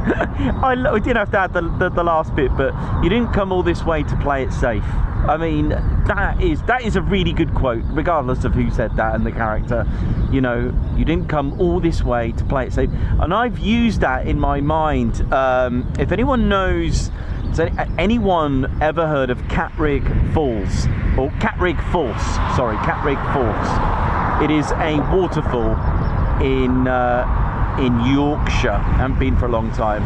I didn't have to add the last bit, but you didn't come all this way to play it safe. I mean, that is a really good quote, regardless of who said that and the character. You know, you didn't come all this way to play it safe. And I've used that in my mind. If anyone knows, has anyone ever heard of Catrig Falls? Or Catrig Falls, sorry, Catrig Falls. It is a waterfall in Yorkshire. I haven't been for a long time.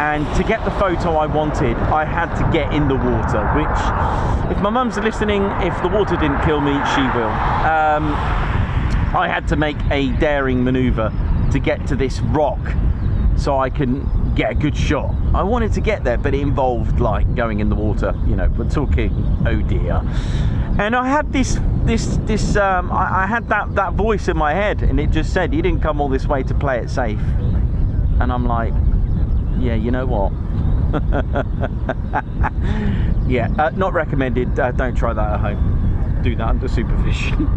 And to get the photo I wanted, I had to get in the water, which, if my mum's listening, if the water didn't kill me, she will. I had to make a daring maneuver to get to this rock so I can get a good shot. I wanted to get there, but it involved like going in the water, you know, we're talking, oh dear. And I had I had that voice in my head, and it just said, you didn't come all this way to play it safe. And I'm like, yeah, you know what? Yeah, not recommended. Don't try that at home. Do that under supervision.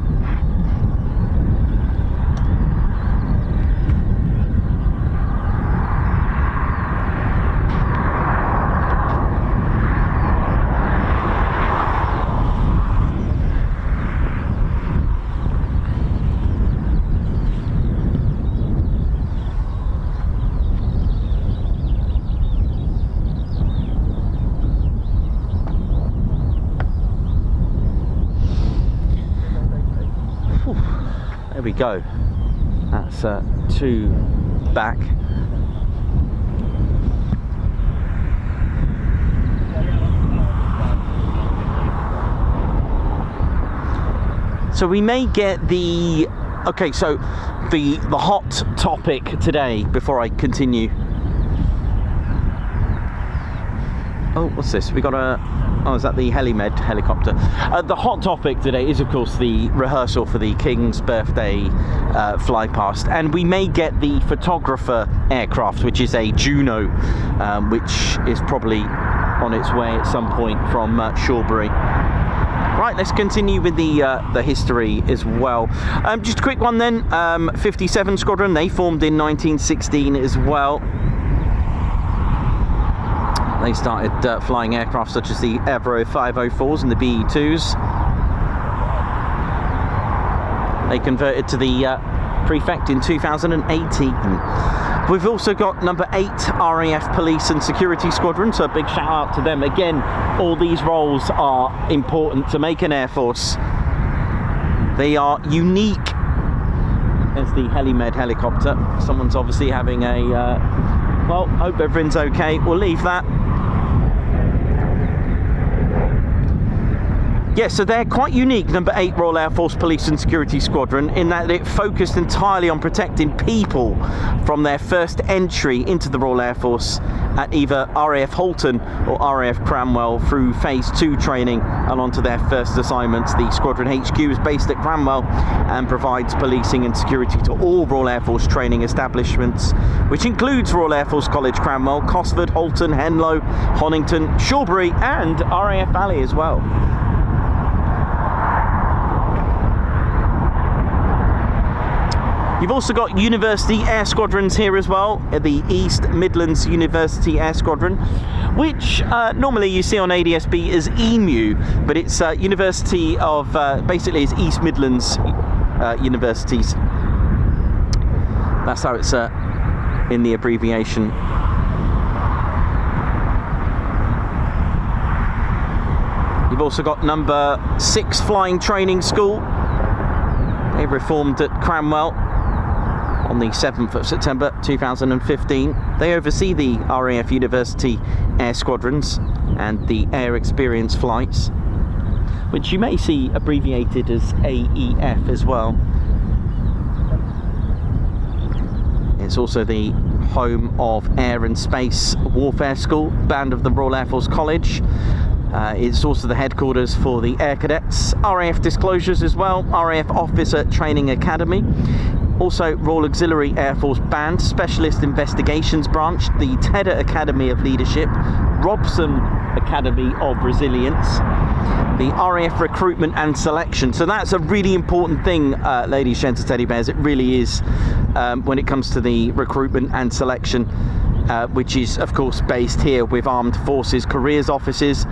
There we go. That's 2 back. So we may get the... Okay, so the hot topic today, before I continue... Oh, what's this? We got a... Oh, is that the Helimed helicopter? The hot topic today is, of course, the rehearsal for the King's Birthday Flypast, and we may get the photographer aircraft, which is a Juno, which is probably on its way at some point from Shawbury. Right, let's continue with the history as well. Just a quick one then. 57 Squadron, they formed in 1916 as well. They started flying aircraft such as the Avro 504s and the BE2s. They converted to the Prefect in 2018. We've also got number 8 RAF Police and Security Squadron, so a big shout out to them. Again, all these roles are important to make an Air Force. They are unique as the Helimed helicopter. Someone's obviously having a, well, hope everything's okay. We'll leave that. Yeah, so they're quite unique, number 8 Royal Air Force Police and Security Squadron, in that it focused entirely on protecting people from their first entry into the Royal Air Force at either RAF Halton or RAF Cranwell through Phase 2 training and onto their first assignments. The Squadron HQ is based at Cranwell and provides policing and security to all Royal Air Force training establishments, which includes Royal Air Force College Cranwell, Cosford, Halton, Henlow, Honington, Shawbury and RAF Valley as well. You've also got University Air Squadrons here as well, the East Midlands University Air Squadron, which normally you see on ADSB as EMU, but it's University of, basically it's East Midlands Universities. That's how it's in the abbreviation. You've also got number 6 Flying Training School. They reformed at Cranwell on the 7th of September 2015. They oversee the RAF University Air Squadrons and the Air Experience flights, which you may see abbreviated as AEF as well. It's also the home of Air and Space Warfare School, band of the Royal Air Force College. It's also the headquarters for the Air Cadets, RAF Disclosures as well, RAF Officer Training Academy. Also, Royal Auxiliary Air Force Band, Specialist Investigations Branch, the Tedder Academy of Leadership, Robson Academy of Resilience, the RAF Recruitment and Selection. So that's a really important thing, ladies, gents and teddy bears. It really is when it comes to the recruitment and selection. Which is of course based here with Armed Forces Careers Offices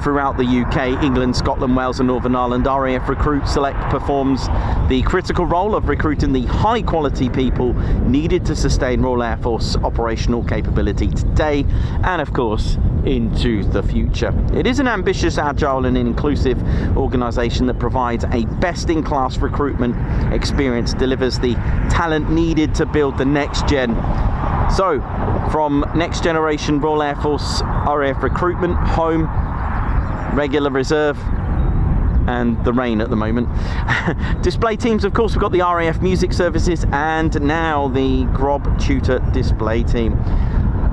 throughout the UK, England, Scotland, Wales and Northern Ireland. RAF Recruit Select performs the critical role of recruiting the high quality people needed to sustain Royal Air Force operational capability today and of course into the future. It is an ambitious, agile and inclusive organisation that provides a best-in-class recruitment experience, delivers the talent needed to build the next gen. So, from next generation Royal Air Force RAF recruitment, home, regular reserve, and the rain at the moment. Display teams, of course, we've got the RAF Music Services and now the Grob Tutor display team.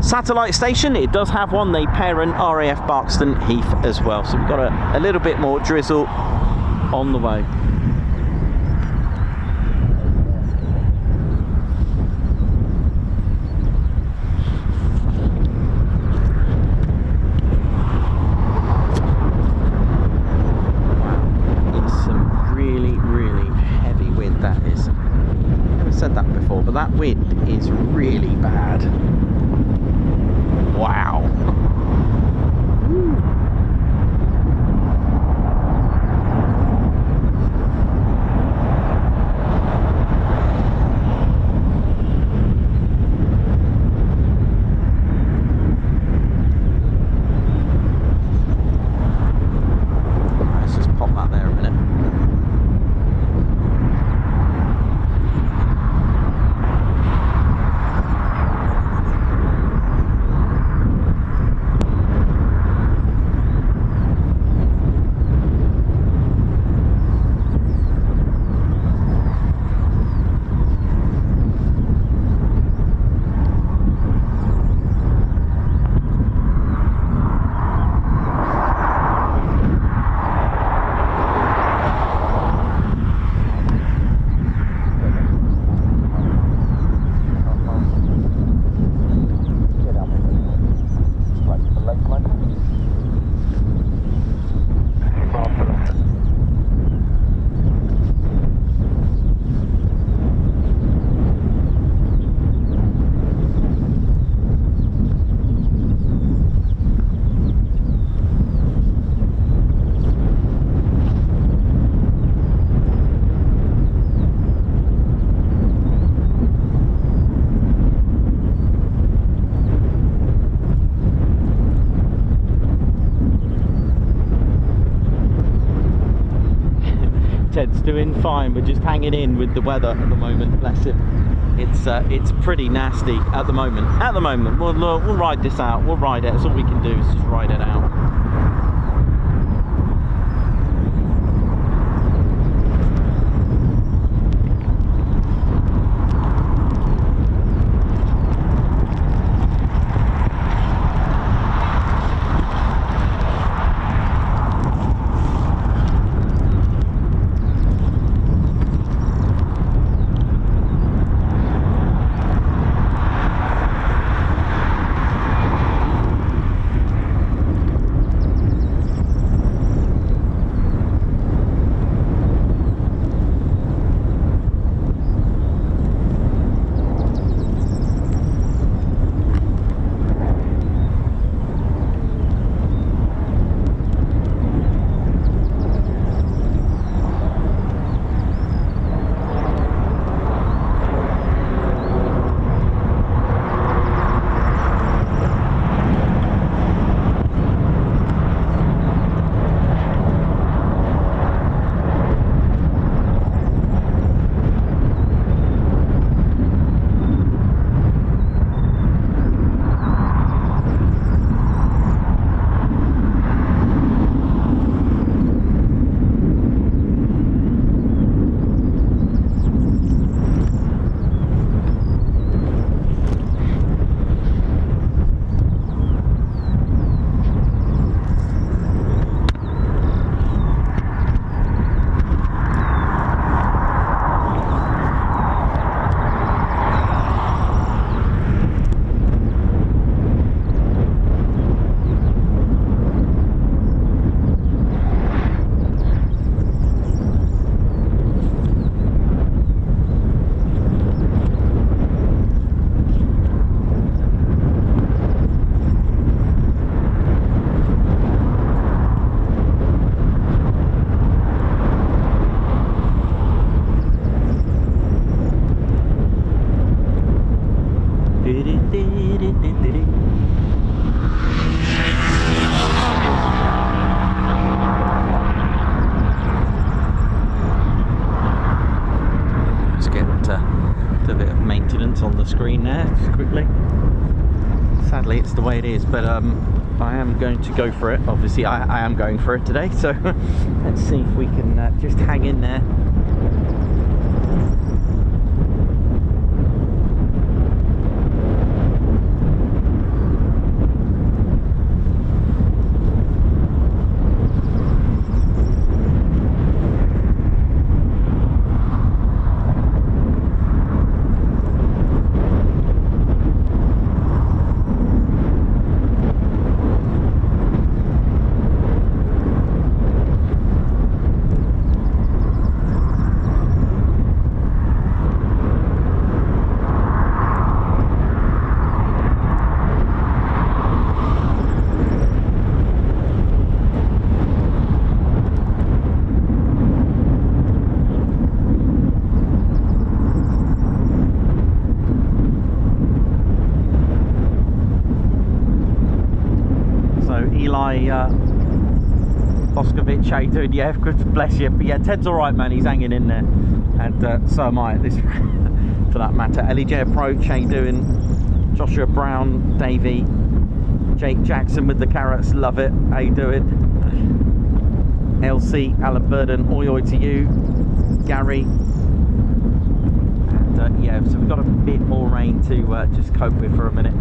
Satellite station, it does have one, the parent RAF Barkston Heath as well. So we've got a little bit more drizzle on the way. But that wind is really bad. Wow. Ted's doing fine. We're just hanging in with the weather at the moment, bless him. It's pretty nasty at the moment. We'll ride this out. We'll ride it. That's all we can do is just ride it out. On the screen there, just quickly. Sadly, it's the way it is, but I am going to go for it. Obviously, I am going for it today, so let's see if we can just hang in there. Boscovich, how you doing? Yeah, good, bless you. But yeah, Ted's alright, man, he's hanging in there, and so am I at this for that matter. LEJ Approach, how you doing? Joshua Brown, Davey, Jake Jackson with the carrots, love it, how you doing? LC, Alan Burden, oi to you. Gary, and yeah, so we've got a bit more rain to just cope with for a minute.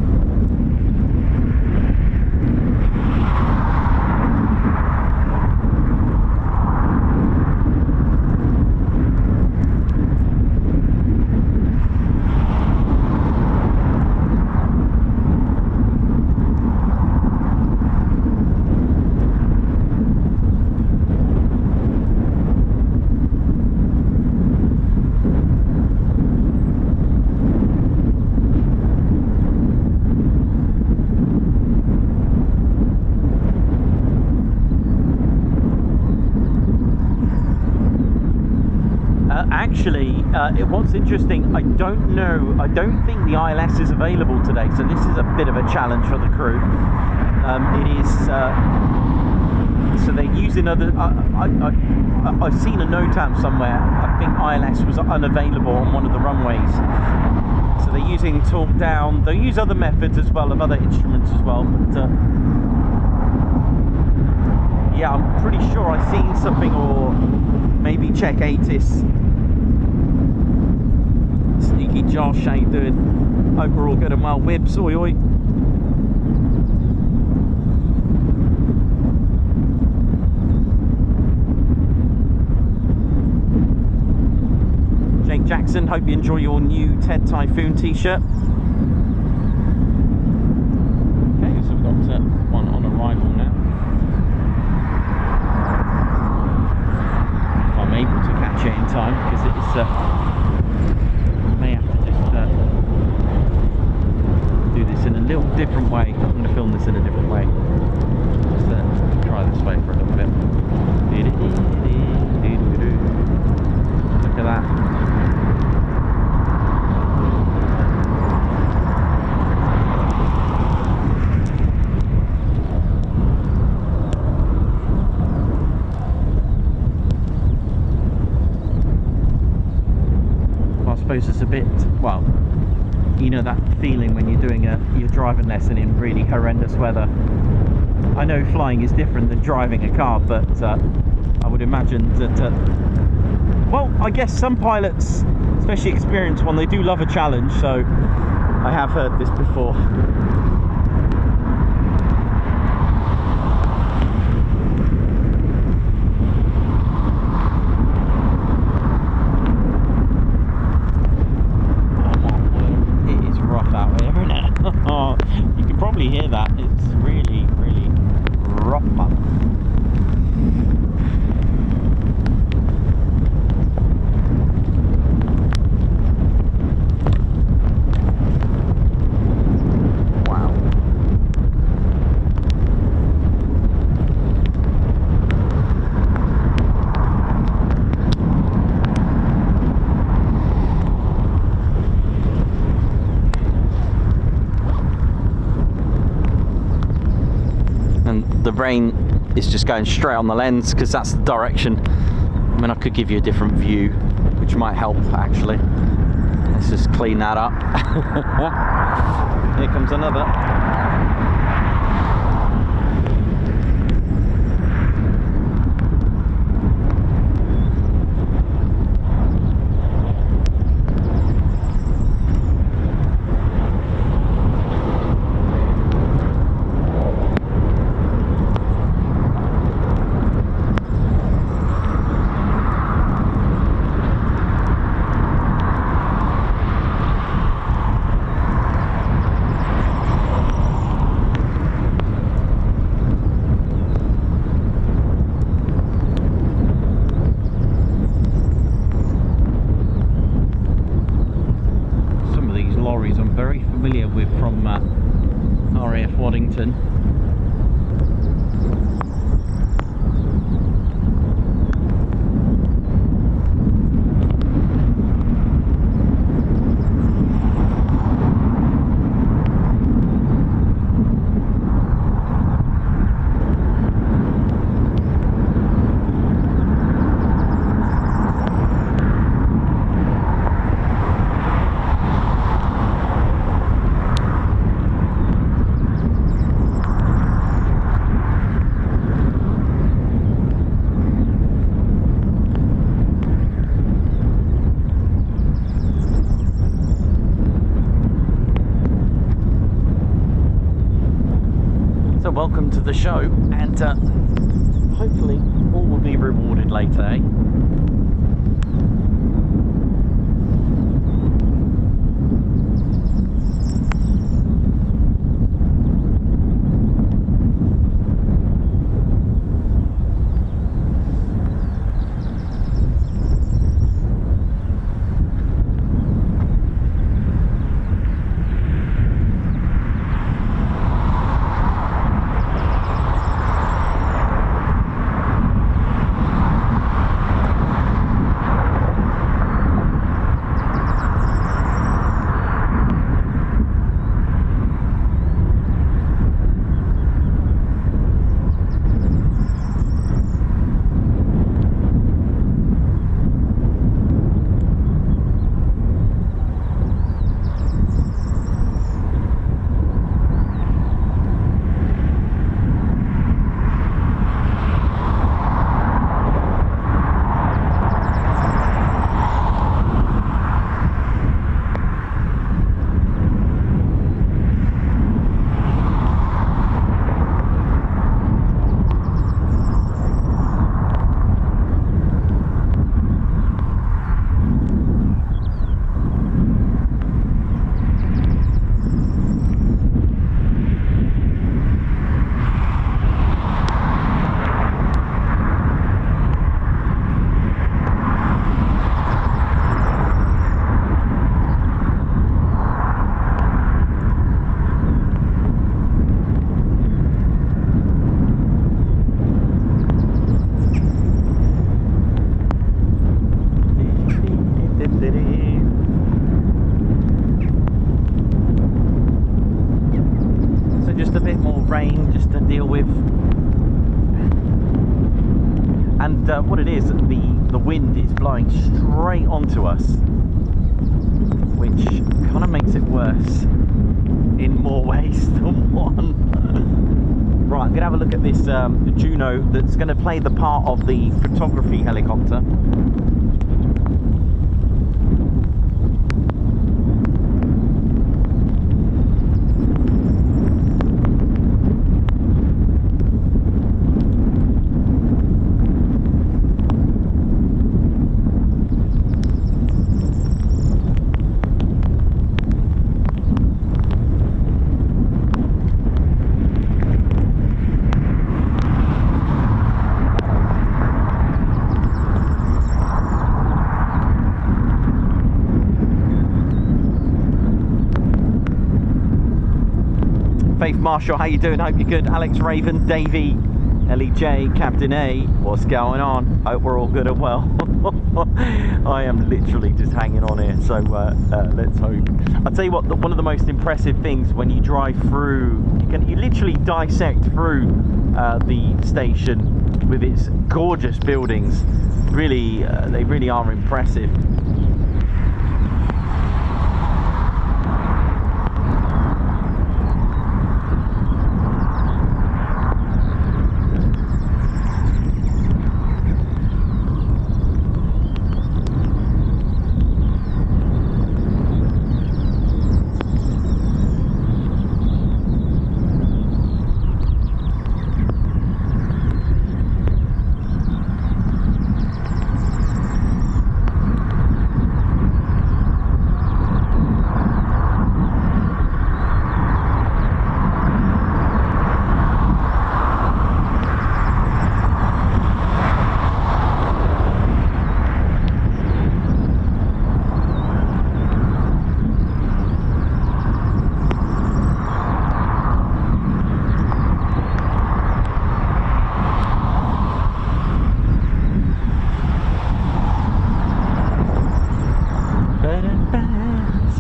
Actually, what's interesting, I don't think the ILS is available today, so this is a bit of a challenge for the crew. It is, so they're using other. I've seen a NOTAM somewhere. I think ILS was unavailable on one of the runways, so they're using talk down. They'll use other methods as well, of other instruments as well. But yeah, I'm pretty sure I've seen something, or maybe check ATIS. Sneaky Josh, how you doing? Hope we're all good and well. Wibs, oi oi. Jake Jackson, hope you enjoy your new Ted Typhoon t-shirt. Okay, so we've got one on arrival now. If I'm able to catch it in time, because it's may have to just do this in a little different way. I'm going to film this in a different way. Just try this way for a little bit. Look at that. I suppose it's a bit, well, you know that feeling when you're doing your driving lesson in really horrendous weather. I know flying is different than driving a car, but I would imagine that well, I guess some pilots, especially experienced one, they do love a challenge, so I have heard this before. You can probably hear that. It's really, really rough, man. Wow. The rain is just going straight on the lens because that's the direction. I mean, I could give you a different view, which might help actually. Let's just clean that up. Here comes another. I'm very familiar with from RAF Waddington. Welcome to the show, and hopefully all will be rewarded later, eh? And what it is, the wind is blowing straight onto us, which kind of makes it worse in more ways than one. Right, I'm going to have a look at this Juno that's going to play the part of the photography helicopter. Faith Marshall, how you doing? Hope you're good. Alex Raven, Davey, Ellie J, Captain A, what's going on? Hope we're all good and well. I am literally just hanging on here, so let's hope. I'll tell you what, one of the most impressive things when you drive through, you literally dissect through the station with its gorgeous buildings. Really, they really are impressive.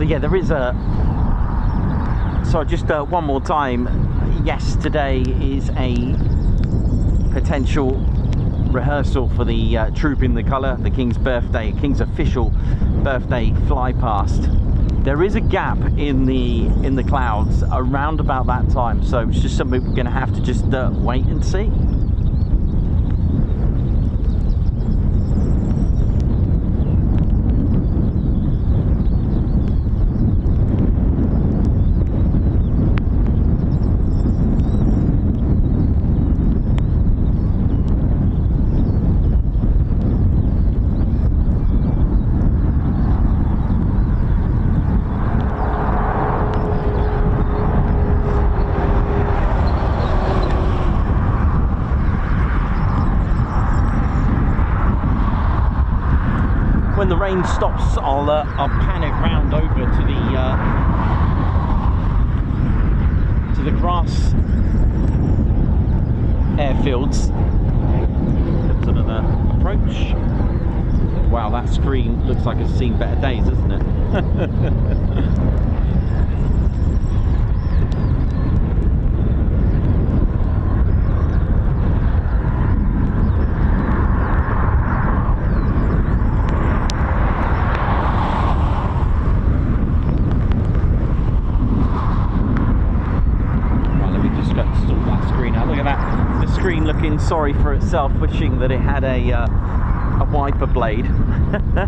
Yeah, there is a... So just one more time, yes, today is a potential rehearsal for the Troop in the Colour, the King's birthday, King's official birthday flypast. There is a gap in the clouds around about that time, so it's just something we're going to have to just wait and see. When the rain stops, I'll pan it round over to the grass airfields. That's another approach. Wow, that screen looks like it's seen better days, doesn't it? Looking sorry for itself, wishing that it had a wiper blade. Let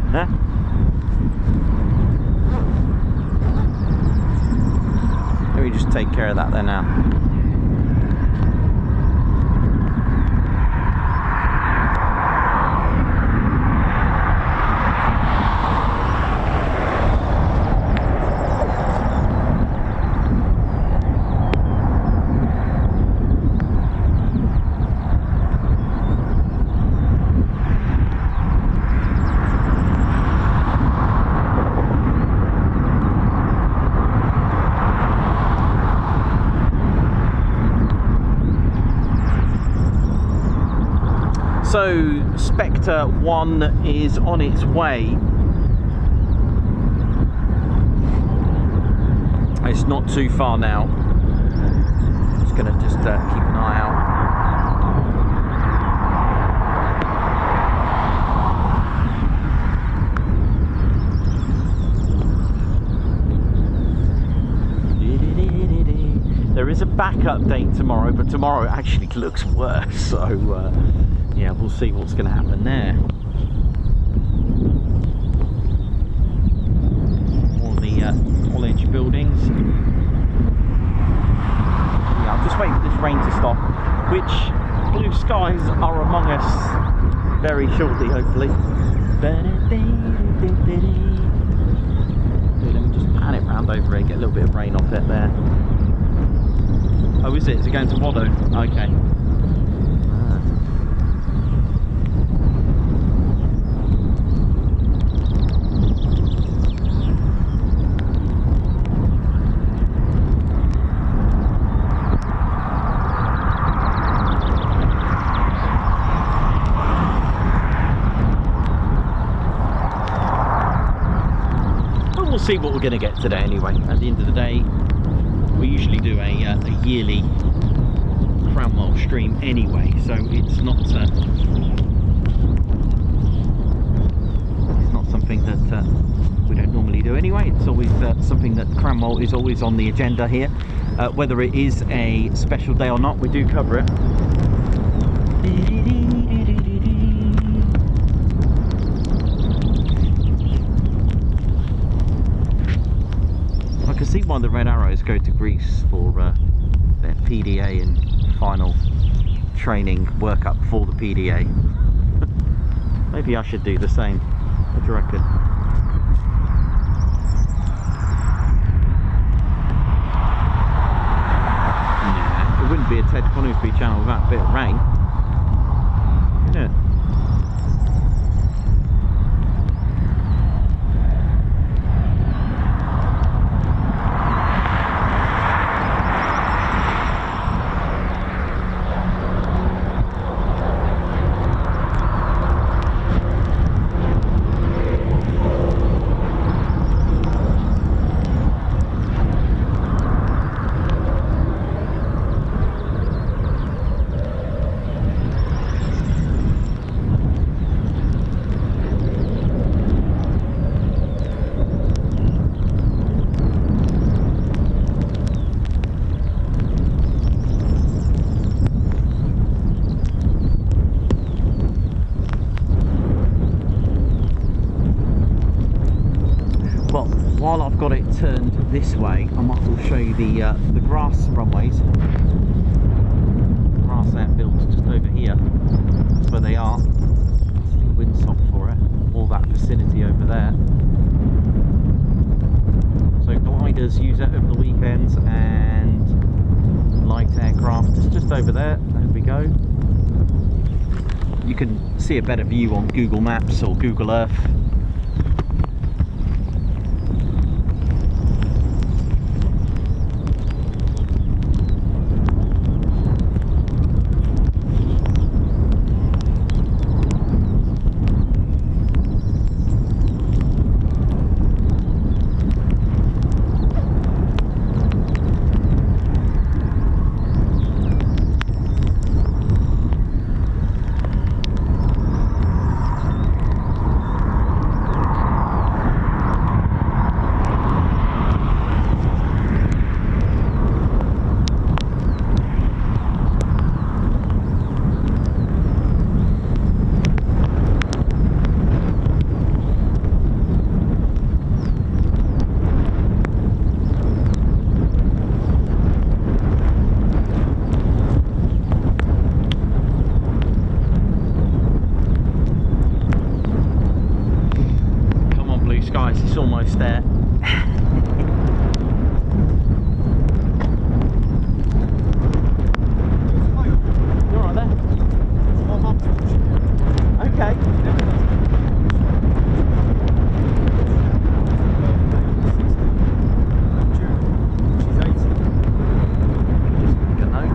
me just take care of that there now. So Spectre 1 is on its way. It's not too far now. Just gonna keep an eye out. back update tomorrow, but tomorrow it actually looks worse. So yeah, we'll see what's going to happen there. All the college buildings. Yeah, I'm just waiting for this rain to stop, which blue skies are among us very shortly, hopefully. Let me just pan it round over here, get a little bit of rain off it there. Oh, is it? Is it going to Waddo? Okay. See what we're going to get today anyway. At the end of the day, we usually do a yearly Cranwell stream anyway, so it's not something that we don't normally do anyway. It's always something that Cranwell is always on the agenda here, whether it is a special day or not. We do cover it. I can see why the Red Arrows go to Greece for their PDA and final training workup for the PDA. Maybe I should do the same. What do you reckon? Nah, it wouldn't be a Ted Coningsby channel without a bit of rain. Isn't it? While I've got it turned this way, I might as well show you the grass runways. Grass airfields just over here. That's where they are. That's the windsock for it. All that vicinity over there. So gliders use it over the weekends, and light aircraft just over there. There we go. You can see a better view on Google Maps or Google Earth. It's almost there. You're right there? Okay. She's 80. Just get note.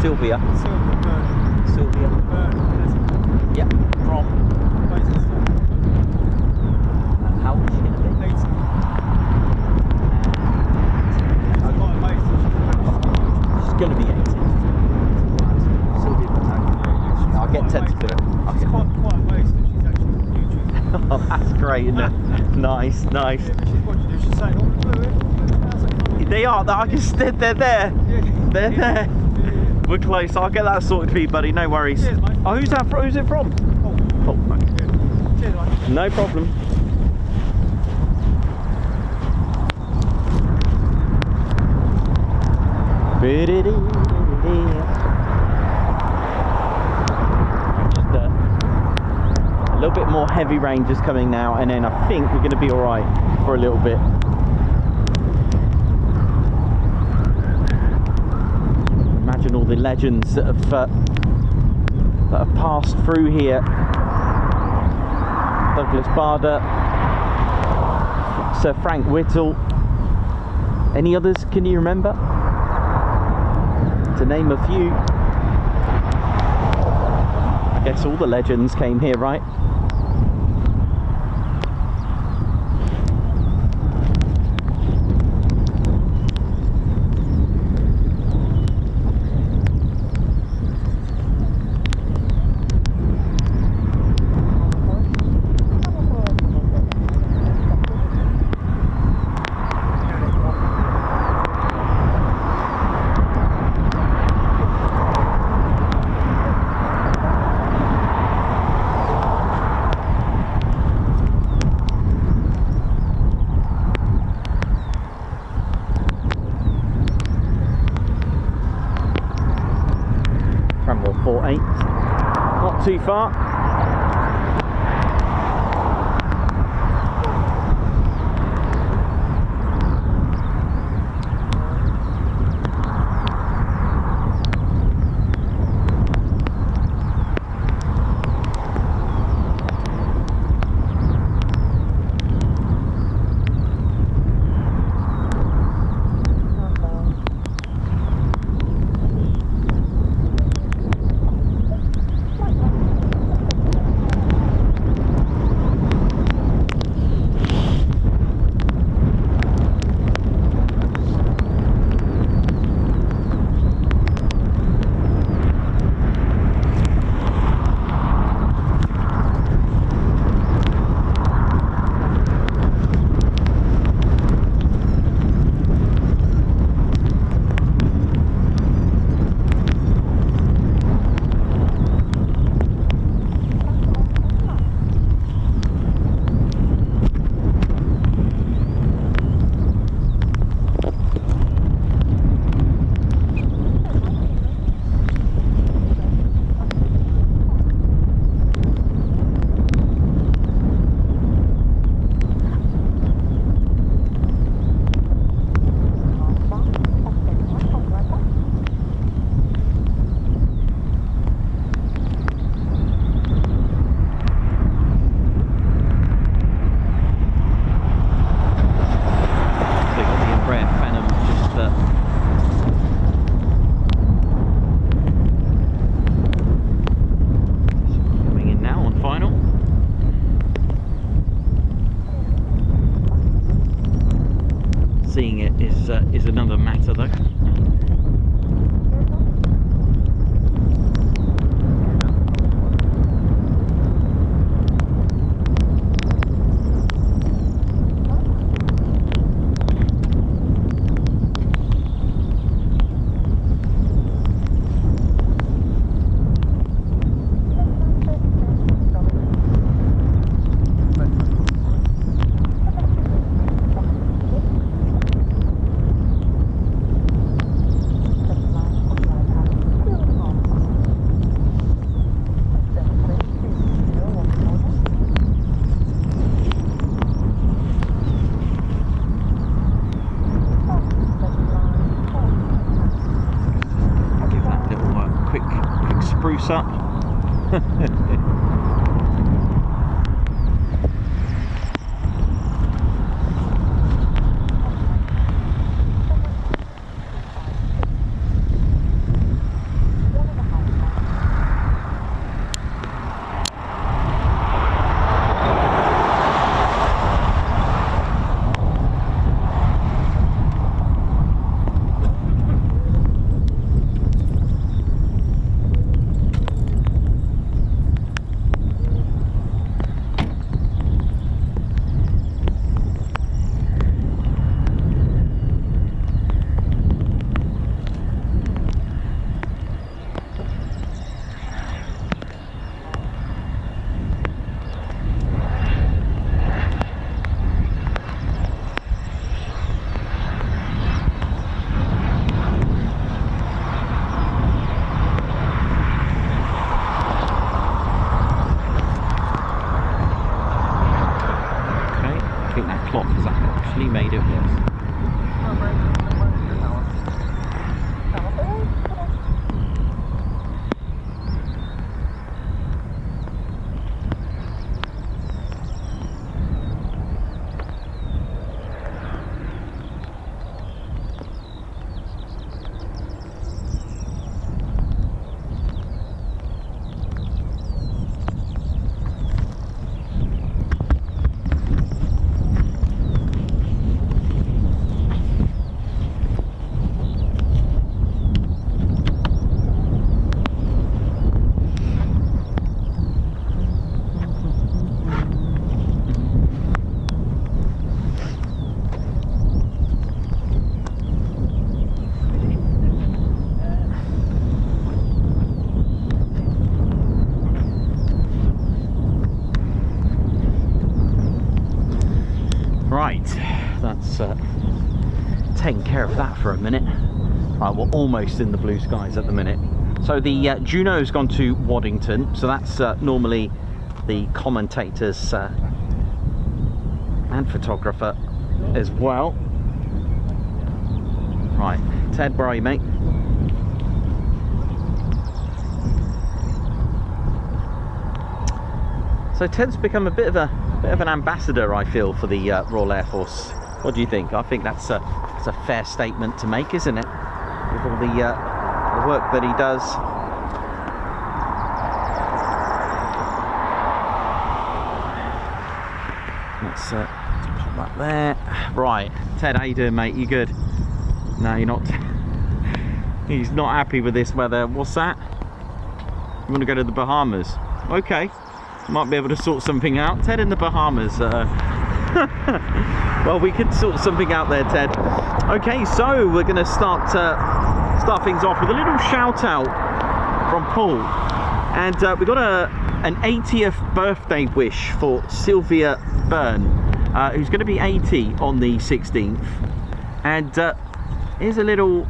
Sylvia. Sylvia. Yeah, from. How old is she going to be? 80. She's going to be 80. Sylvia, no. I'll get Ted to do it. She's quite amazed that she's actually Nice, nice. Yeah, but she's watching you. She's saying, "Oh, blue, how's it coming?" They are. I can. They're there. Yeah. They're there. Yeah. We're close. I'll get that sorted for you, buddy. No worries. Cheers, mate. Oh, who's that from? Who's it from? Oh, Oh, right. yeah. Cheers, mate. No problem. Just a little bit more heavy rain just coming now, and then I think we're going to be all right for a little bit. Imagine all the legends that have passed through here. Douglas Bader, Sir Frank Whittle. Any others can you remember? To name a few. I guess all the legends came here, right? Cranwell 48, not too far. Is another matter though. Spruce up. Actually made it worse. Right, that's taken care of that for a minute. Right, we're almost in the blue skies at the minute. So the Juno's gone to Waddington, so that's normally the commentators and photographer as well. Right, Ted, where are you, mate? So Ted's become a bit of an ambassador, I feel, for the Royal Air Force. What do you think? I think that's a fair statement to make, isn't it? With all the work that he does. Let's pop that there. Right, Ted, how you doing, mate? You good? No, you're not. He's not happy with this weather. What's that? You want to go to the Bahamas? Okay. Might be able to sort something out. Ted in the Bahamas. Well, we could sort something out there, Ted. Okay, so we're going to start things off with a little shout out from Paul, and we got an 80th birthday wish for Sylvia Byrne, who's going to be 80 on the 16th. And here's a little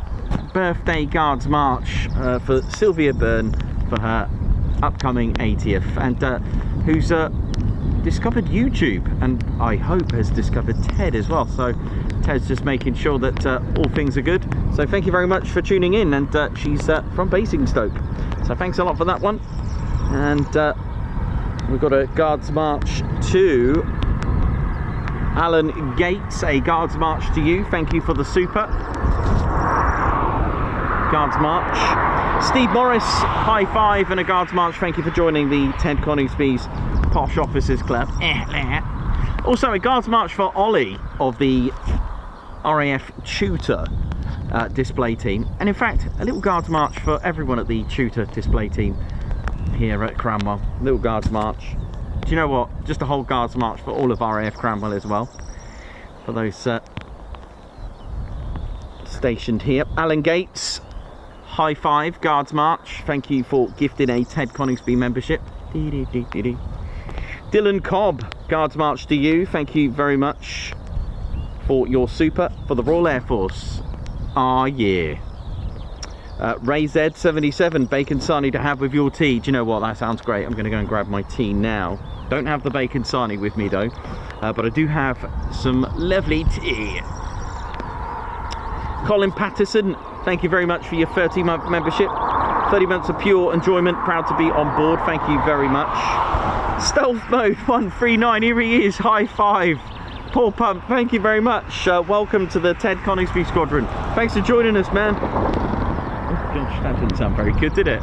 birthday Guards March for Sylvia Byrne for her upcoming 80th, and who's discovered YouTube, and I hope has discovered Ted as well. So Ted's just making sure that all things are good. So thank you very much for tuning in, and she's from Basingstoke, so thanks a lot for that one. And we've got a Guards March to Alan Gates, a Guards March to you. Thank you for the super Guards March. Steve Morris, high five and a Guards March. Thank you for joining the Ted Coningsby's Posh Officers Club. Also a Guards March for Ollie of the RAF Tutor display team, and in fact a little Guards March for everyone at the Tutor display team here at Cranwell. Little Guards March. Do you know what? Just a whole Guards March for all of RAF Cranwell as well, for those stationed here. Alan Gates, high five, Guards March. Thank you for gifting a Ted Coningsby membership. Dylan Cobb, Guards March to you. Thank you very much for your super for the Royal Air Force. Ah, yeah. Ray Z77, bacon sarnie to have with your tea. Do you know what? That sounds great. I'm going to go and grab my tea now. Don't have the bacon sarnie with me though, but I do have some lovely tea. Colin Patterson, thank you very much for your 30-month membership. 30 months of pure enjoyment. Proud to be on board. Thank you very much. Stealth Mode 139, here he is. High five. Paul Pump, thank you very much. Welcome to the Ted Coningsby Squadron. Thanks for joining us, man. Oh gosh, that didn't sound very good, did it?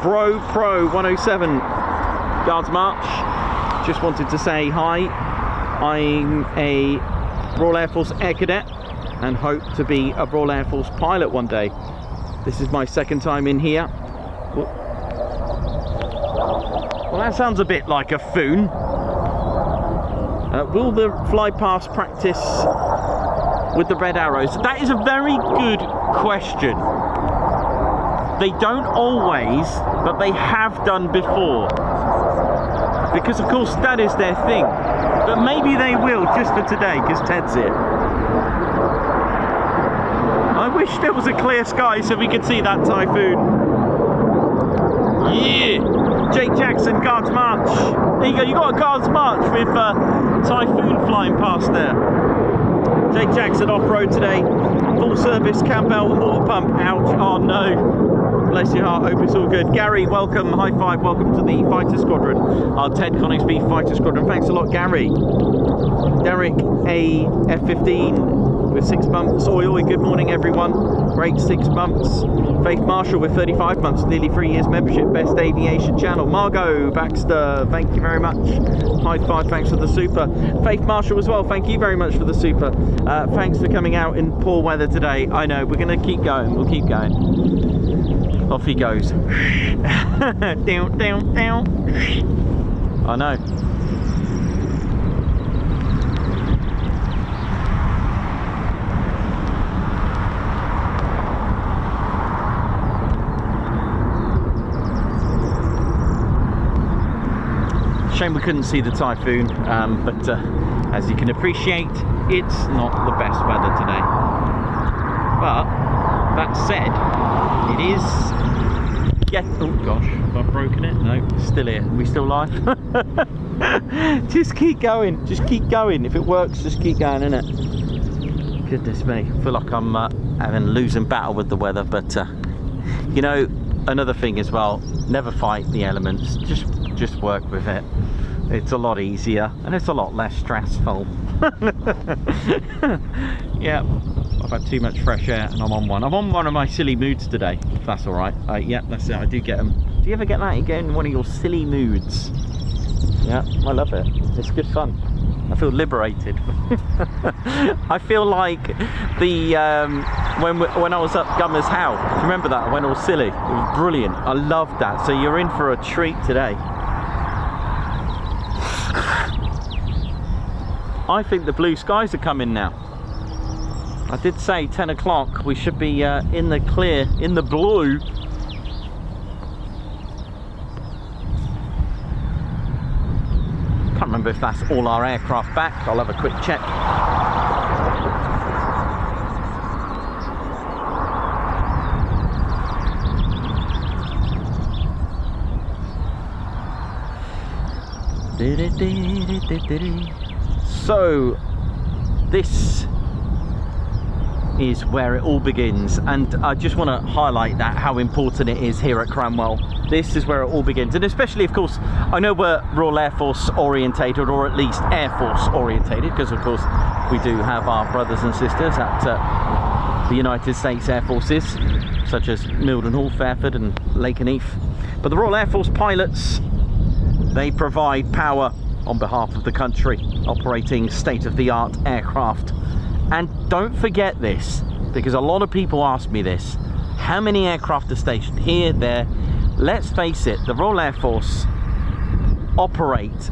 Bro Pro 107, Guards March. Just wanted to say hi. I'm a Royal Air Force Air Cadet and hope to be a Royal Air Force pilot one day. This is my second time in here. Well, that sounds a bit like a foon. Will the Flypast practice with the red arrows? That is a very good question. They don't always, but they have done before. Because of course that is their thing. But maybe they will just for today, because Ted's here. I wish there was a clear sky so we could see that Typhoon. Yeah! Jake Jackson, Guards March. There you go, you got a Guards March with Typhoon flying past there. Jake Jackson off-road today. Full service Campbell water pump. Ouch. Oh no. Bless your heart. Hope it's all good. Gary, welcome. High five. Welcome to the Fighter Squadron. Our Ted Coningsby Fighter Squadron. Thanks a lot, Gary. Derek, a F15 with 6 months. Oi, oi. Good morning, everyone. Great 6 months. Faith Marshall with 35 months, nearly 3 years membership, Best Aviation Channel. Margot Baxter, thank you very much. High five, thanks for the super. Faith Marshall as well, thank you very much for the super. Thanks for coming out in poor weather today. I know, we're going to keep going, we'll keep going. Off he goes. Down, down, down. I know. Shame we couldn't see the Typhoon, but as you can appreciate, it's not the best weather today. But that said, it is oh gosh, have I broken it? No, it's still here. Are we still live? Just keep going, just keep going. If it works, just keep going, innit? Goodness me, I feel like I'm having a losing battle with the weather, but you know, another thing as well, never fight the elements, just work with it. It's a lot easier and it's a lot less stressful. Yeah, I've had too much fresh air and I'm on one of my silly moods today, if that's all right. Yeah, that's it, I do get them. Do you ever get that? You get in one of your silly moods? Yeah, I love it. It's good fun. I feel liberated. I feel like the when I was up Gummer's How, do you remember that? I went all silly. It was brilliant. I loved that. So you're in for a treat today. I think the blue skies are coming now. I did say 10 o'clock we should be in the clear, in the blue. Can't remember if that's all our aircraft back. I'll have a quick check. So this is where it all begins, and I just want to highlight that, how important it is here at Cranwell. This is where it all begins, and especially, of course, I know we're Royal Air Force orientated, or at least Air Force orientated, because of course we do have our brothers and sisters at the United States Air Forces, such as Mildenhall, Fairford and Lakenheath. But the Royal Air Force pilots, they provide power on behalf of the country, operating state-of-the-art aircraft. And don't forget this, because a lot of people ask me this: how many aircraft are stationed here, there? Let's face it, the Royal Air Force operate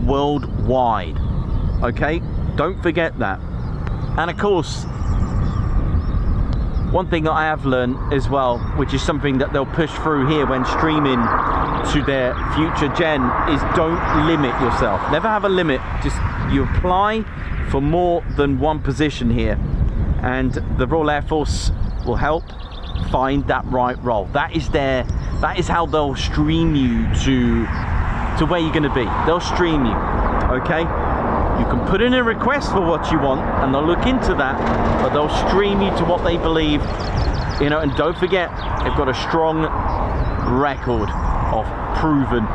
worldwide, okay? Don't forget that. And of course, one thing that I have learned as well, which is something that they'll push through here when streaming to their future gen, is don't limit yourself. Never have a limit. Just you apply for more than one position here, and the Royal Air Force will help find that right role. That is how they'll stream you to where you're going to be. They'll stream you, okay? You can put in a request for what you want and they'll look into that, but they'll stream you to what they believe, you know. And don't forget, they've got a strong record of proven.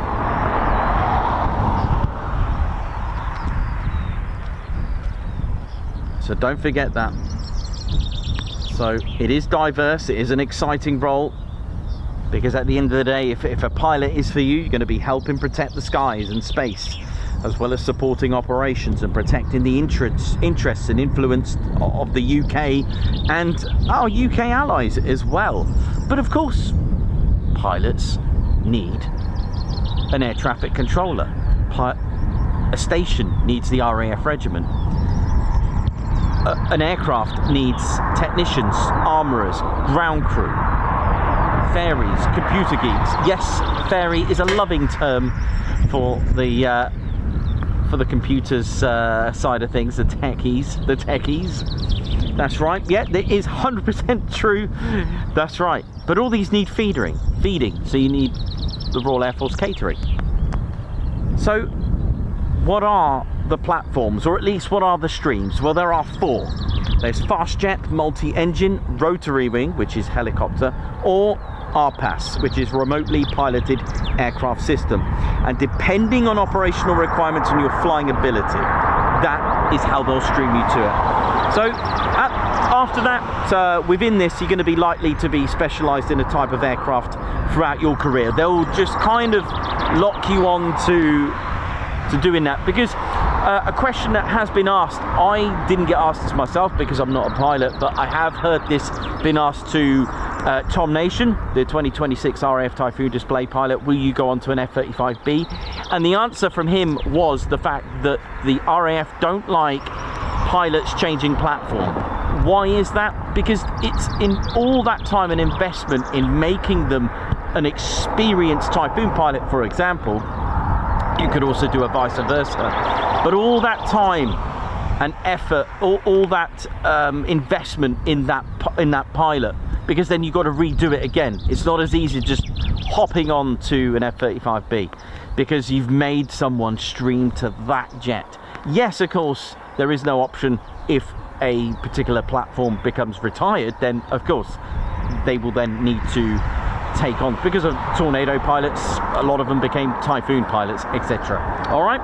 So don't forget that. So it is diverse, it is an exciting role, because at the end of the day, if a pilot is for you, you're going to be helping protect the skies and space, as well as supporting operations and protecting the interests and influence of the UK and our UK allies as well. But of course, pilots need an air traffic controller. A station needs the RAF regiment. An aircraft needs technicians, armourers, ground crew, fairies, computer geeks. Yes, fairy is a loving term for the computers side of things, the techies. That's right. Yeah, it is 100% true. That's right. But all these need feeding. So you need the Royal Air Force catering. So what are the platforms, or at least what are the streams? Well, there are 4. There's fast jet, multi-engine, rotary wing, which is helicopter, or RPAS, which is remotely piloted aircraft system. And depending on operational requirements and your flying ability, that is how they'll stream you to it. So after that, within this, you're going to be likely to be specialized in a type of aircraft throughout your career. They'll just kind of lock you on to doing that, because a question that has been asked, I didn't get asked this myself because I'm not a pilot, but I have heard this been asked to Tom Nation, the 2026 RAF Typhoon display pilot, will you go on to an F-35B? And the answer from him was the fact that the RAF don't like pilots changing platform. Why is that? Because it's in all that time and investment in making them an experienced Typhoon pilot, for example. You could also do a vice versa, but all that time and effort, all that investment in that pilot, because then you've got to redo it again. It's not as easy just hopping on to an F-35B, because you've made someone stream to that jet. Yes, of course, there is no option if a particular platform becomes retired, then of course they will then need to take on, because of Tornado pilots, a lot of them became Typhoon pilots, etc. All right,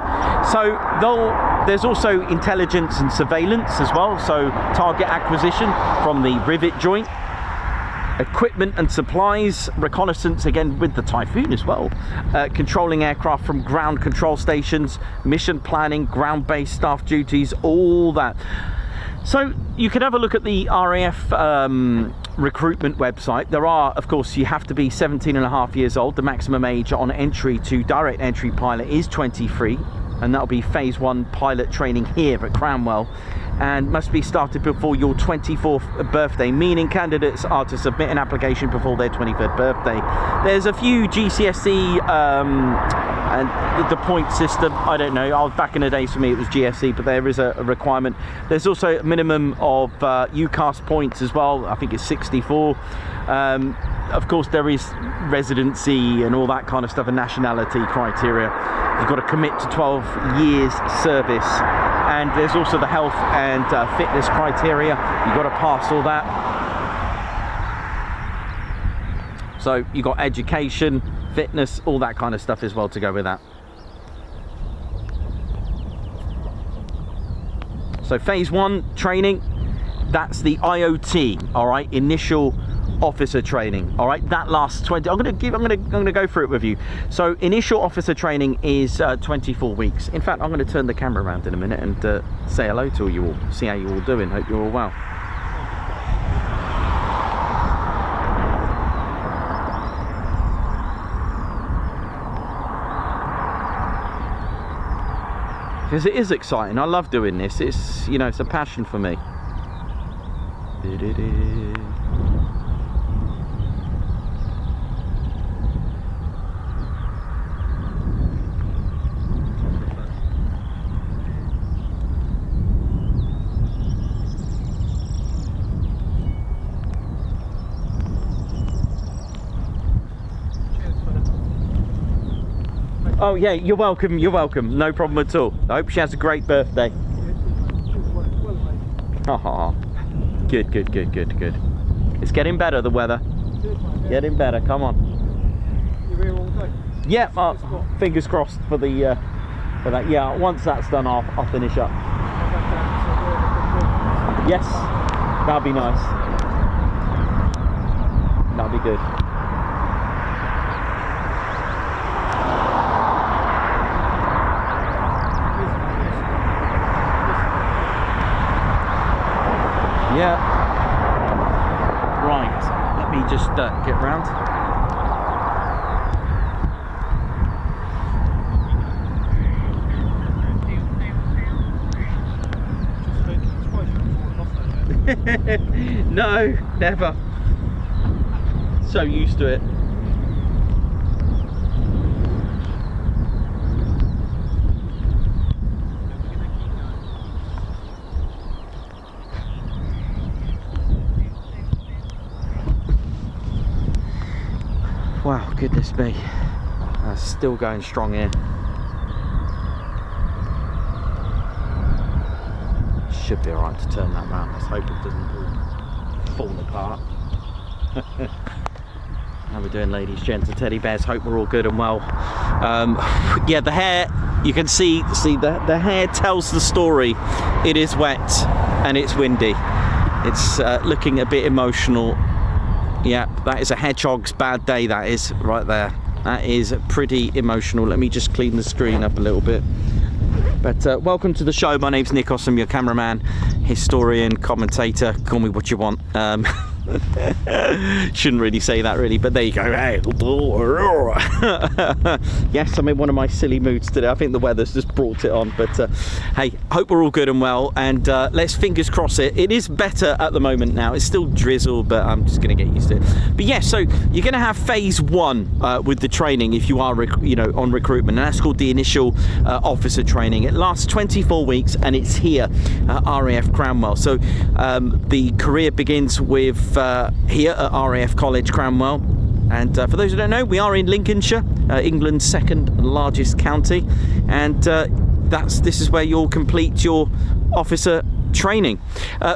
so there's also intelligence and surveillance as well, so target acquisition from the Rivet Joint, equipment and supplies, reconnaissance again with the Typhoon as well, controlling aircraft from ground control stations, mission planning, ground-based staff duties, all that. So you can have a look at the RAF recruitment website. There are, of course, you have to be 17.5 years old. The maximum age on entry to direct entry pilot is 23, and that'll be phase 1 pilot training here at Cranwell, and must be started before your 24th birthday, meaning candidates are to submit an application before their 23rd birthday. There's a few GCSE and the point system, I don't know, back in the days for me it was GSE, but there is a requirement. There's also a minimum of UCAS points as well, I think it's 64. Of course there is residency and all that kind of stuff, and nationality criteria. You've got to commit to 12 years service, and there's also the health and fitness criteria. You've got to pass all that. So you've got education, fitness, all that kind of stuff as well to go with that. So phase 1 training, that's the IOT, all right, initial officer training, all right, that lasts 20. I'm gonna go through it with you. So initial officer training is 24 weeks. In fact, I'm going to turn the camera around in a minute and say hello to you all, see how you're all doing. Hope you're all well. Because it is exciting. I love doing this. It's, you know, it's a passion for me. Oh yeah, you're welcome, no problem at all. I hope she has a great birthday. Oh, good. It's getting better, the weather. Getting better, come on. You're here all day? Yeah, fingers crossed for the for that. Yeah, once that's done, I'll finish up. Yes, that'll be nice. That'll be good. Yeah. Right. Let me just get round. No, never. So used to it. Wow, goodness me. That's still going strong here. should be alright to turn that round. Let's hope it doesn't all fall apart. How we doing, ladies, gents and teddy bears? Hope we're all good and well. Yeah, the hair, you can see the hair tells the story. It is wet and it's windy. It's looking a bit emotional. Yeah, that is a hedgehog's bad day, that is, right there. That is pretty emotional. Let me just clean the screen up a little bit. But welcome to the show. My name's Nikos. I'm your cameraman, historian, commentator. Call me what you want. Shouldn't really say that, really, but there you go. Hey. Yes, I'm in one of my silly moods today. I think the weather's just brought it on. But hey, hope we're all good and well, and let's fingers cross it. It is better at the moment now. It's still drizzle, but I'm just going to get used to it. But yeah, so you're going to have phase 1 with the training if you are, on recruitment, and that's called the initial officer training. It lasts 24 weeks, and it's here at RAF Cranwell. So the career begins with here at RAF College Cranwell, and for those who don't know, we are in Lincolnshire, England's second largest county, and this is where you'll complete your officer training.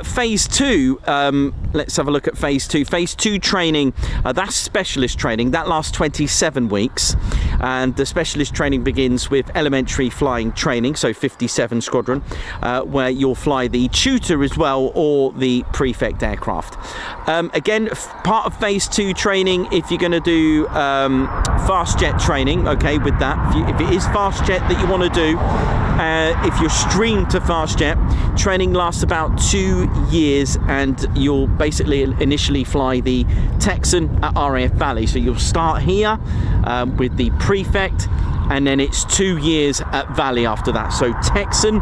Phase 2, let's have a look at phase 2. Phase 2 training, that's specialist training. That lasts 27 weeks, and the specialist training begins with elementary flying training, so 57 Squadron, where you'll fly the Tutor as well, or the Prefect aircraft. Again, part of phase 2 training, if you're going to do fast jet training, okay, with that, if it is fast jet that you want to do, if you're streamed to fast jet, training lasts about 2 years, and you'll basically initially fly the Texan at RAF Valley. So you'll start here with the Prefect, and then it's 2 years at Valley after that. So Texan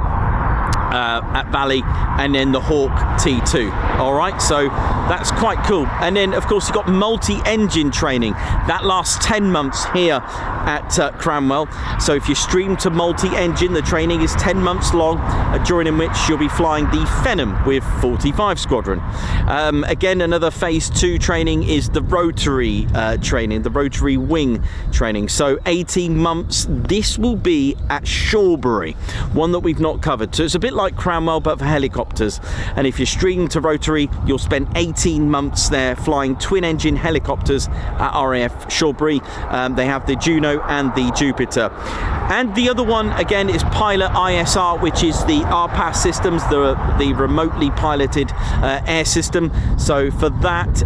at Valley, and then the Hawk T2. All right, so that's quite cool. And then of course you've got multi-engine training that lasts 10 months here at Cranwell. So if you stream to multi-engine, the training is 10 months long, during which you'll be flying the Phenom with 45 Squadron. Again, another phase 2 training is the rotary training, the rotary wing training. So 18 months. This will be at Shawbury, one that we've not covered. So it's a bit like Cranwell, but for helicopters. And if you're streaming to rotary, you'll spend 18 months there flying twin engine helicopters at RAF Shawbury. They have the Juno and the Jupiter. And the other one again is pilot ISR, which is the RPAS systems, the remotely piloted air system. So for that,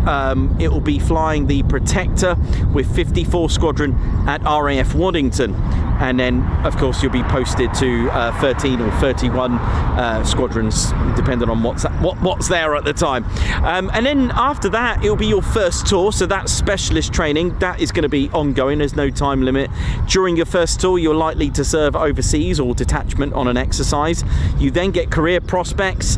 it will be flying the Protector with 54 Squadron at RAF Waddington. And then, of course, you'll be posted to 13 or 31 squadrons, depending on what's there at the time. And then after that, it'll be your first tour. So that's specialist training. That is going to be ongoing. There's no time limit. During your first tour, you're likely to serve overseas or detachment on an exercise. You then get career prospects,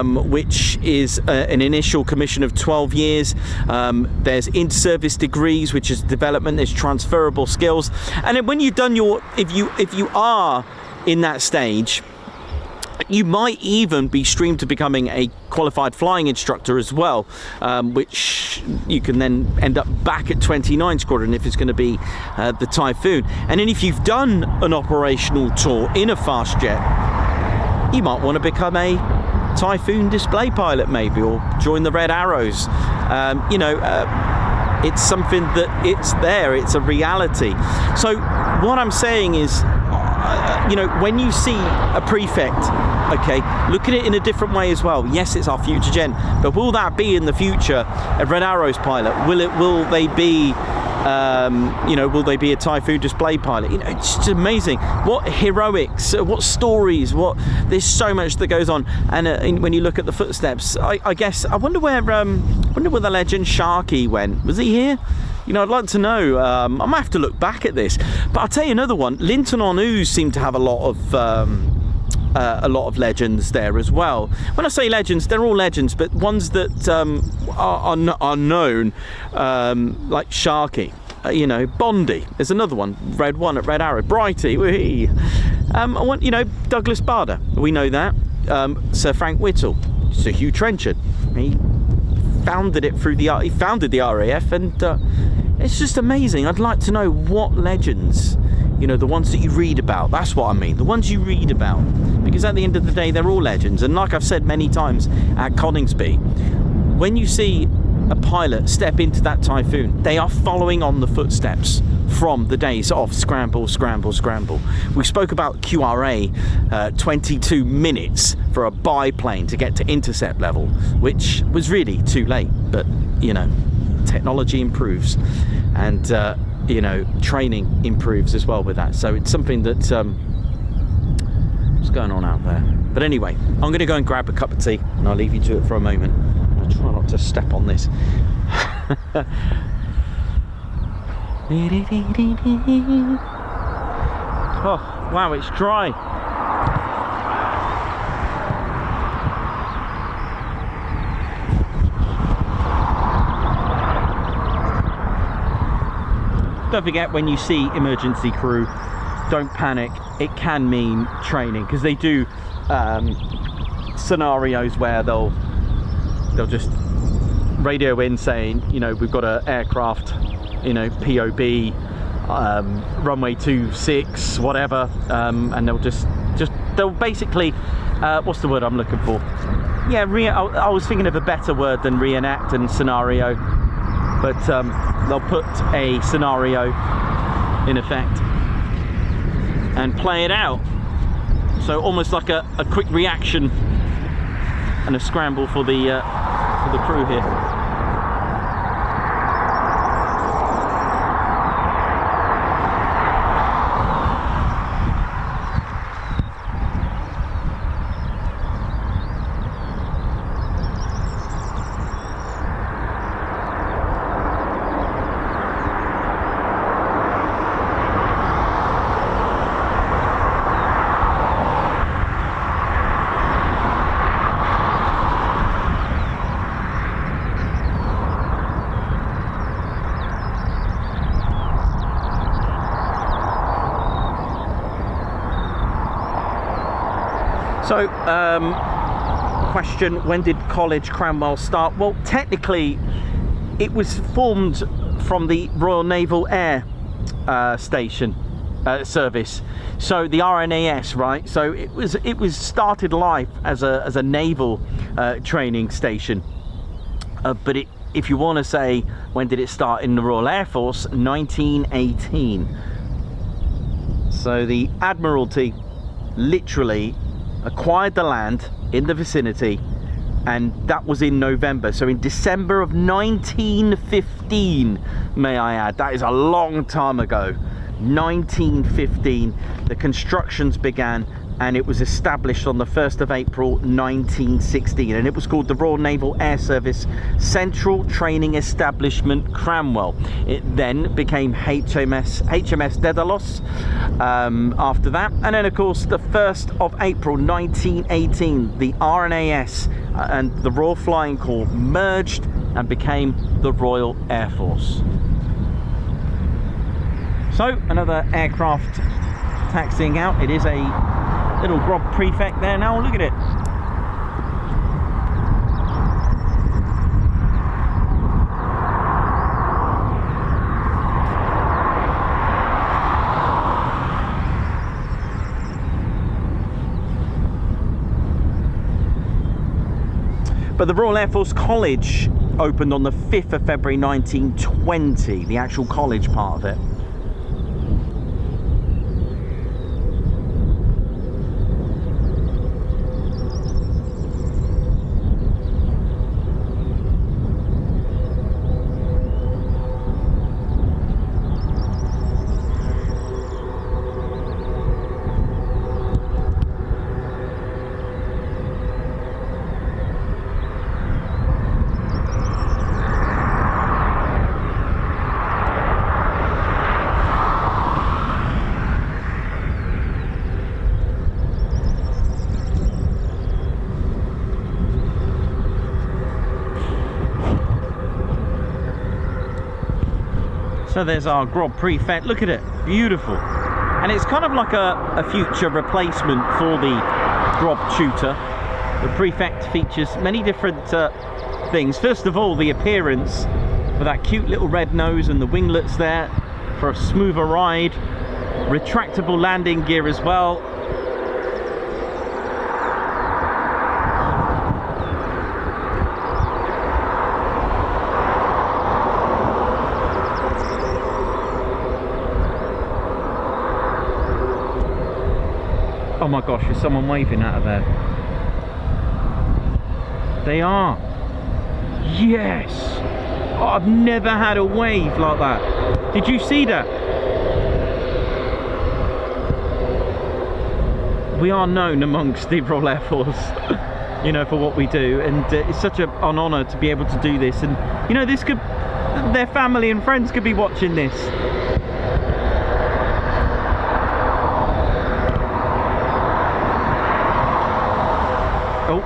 which is an initial commission of 12 years. There's in-service degrees, which is development. There's transferable skills. And then when you've done if you are in that stage, you might even be streamed to becoming a qualified flying instructor as well, which you can then end up back at 29 Squadron if it's going to be the Typhoon. And then if you've done an operational tour in a fast jet, you might want to become a Typhoon display pilot maybe, or join the Red Arrows. It's something that it's there, it's a reality. So what I'm saying is, when you see a prefect, okay, look at it in a different way as well. Yes, it's our future gen, but will that be in the future a Red Arrows pilot? Will they be will they be a Typhoon display pilot? It's just amazing. What heroics, what stories, there's so much that goes on. And when you look at the footsteps, I guess, I wonder where the legend Sharky went. Was he here? I'd like to know. I might have to look back at this. But I'll tell you another one. Linton-on-Ouse seem to have a lot of legends there as well. When I say legends, they're all legends, but ones that are known, like Sharky, Bondy. There's another one, Red One at Red Arrow, Brighty. I want, Douglas Bader. We know that. Sir Frank Whittle, Sir Hugh Trenchard. He founded the RAF, and it's just amazing. I'd like to know what legends You know, the ones that you read about. That's what I mean, the ones you read about. Because at the end of the day, they're all legends. And like I've said many times at Coningsby, when you see a pilot step into that Typhoon, they are following on the footsteps from the days of scramble, scramble, scramble. We spoke about QRA, 22 minutes for a biplane to get to intercept level, which was really too late. But, you know, technology improves, and, you know, training improves as well with that. So it's something that, what's going on out there? But anyway, I'm going to go and grab a cup of tea, and I'll leave you to it for a moment. I'll try not to step on this. Oh, wow, it's dry. Don't forget, when you see emergency crew, don't panic. It can mean training, because they do scenarios where they'll just radio in saying, you know, we've got an aircraft, you know, POB, runway 26, whatever, and they'll basically, what's the word I'm looking for? Yeah, I was thinking of a better word than reenact and scenario, but they'll put a scenario in effect and play it out. So almost like a quick reaction and a scramble for the crew here. So, question, when did College Cranwell start? Well, technically, it was formed from the Royal Naval Air Station service. So the RNAS, right? So it was started life as a naval training station. But if you want to say, when did it start in the Royal Air Force? 1918. So the Admiralty literally acquired the land in the vicinity, and that was in November. So in December of 1915, may I add, that is a long time ago. 1915, the constructions began, and it was established on the 1st of April 1916, and it was called the Royal Naval Air Service Central Training Establishment Cranwell. It then became HMS Daedalus after that, and then of course the 1st of April 1918, the RNAS and the Royal Flying Corps merged and became the Royal Air Force. So another aircraft taxiing out. It is a little grog Prefect there now, look at it. But the Royal Air Force College opened on the 5th of February 1920, the actual college part of it. So there's our Grob Prefect, look at it, beautiful. And it's kind of like a future replacement for the Grob Tutor. The Prefect features many different things. First of all, the appearance with that cute little red nose and the winglets there for a smoother ride. retractable landing gear as well. Oh my gosh, is someone waving out of there? They are. Yes! Oh, I've never had a wave like that. Did you see that? We are known amongst the Royal Air Force, you know, for what we do, and it's such an honour to be able to do this. And you know, this could, their family and friends could be watching this. Oh.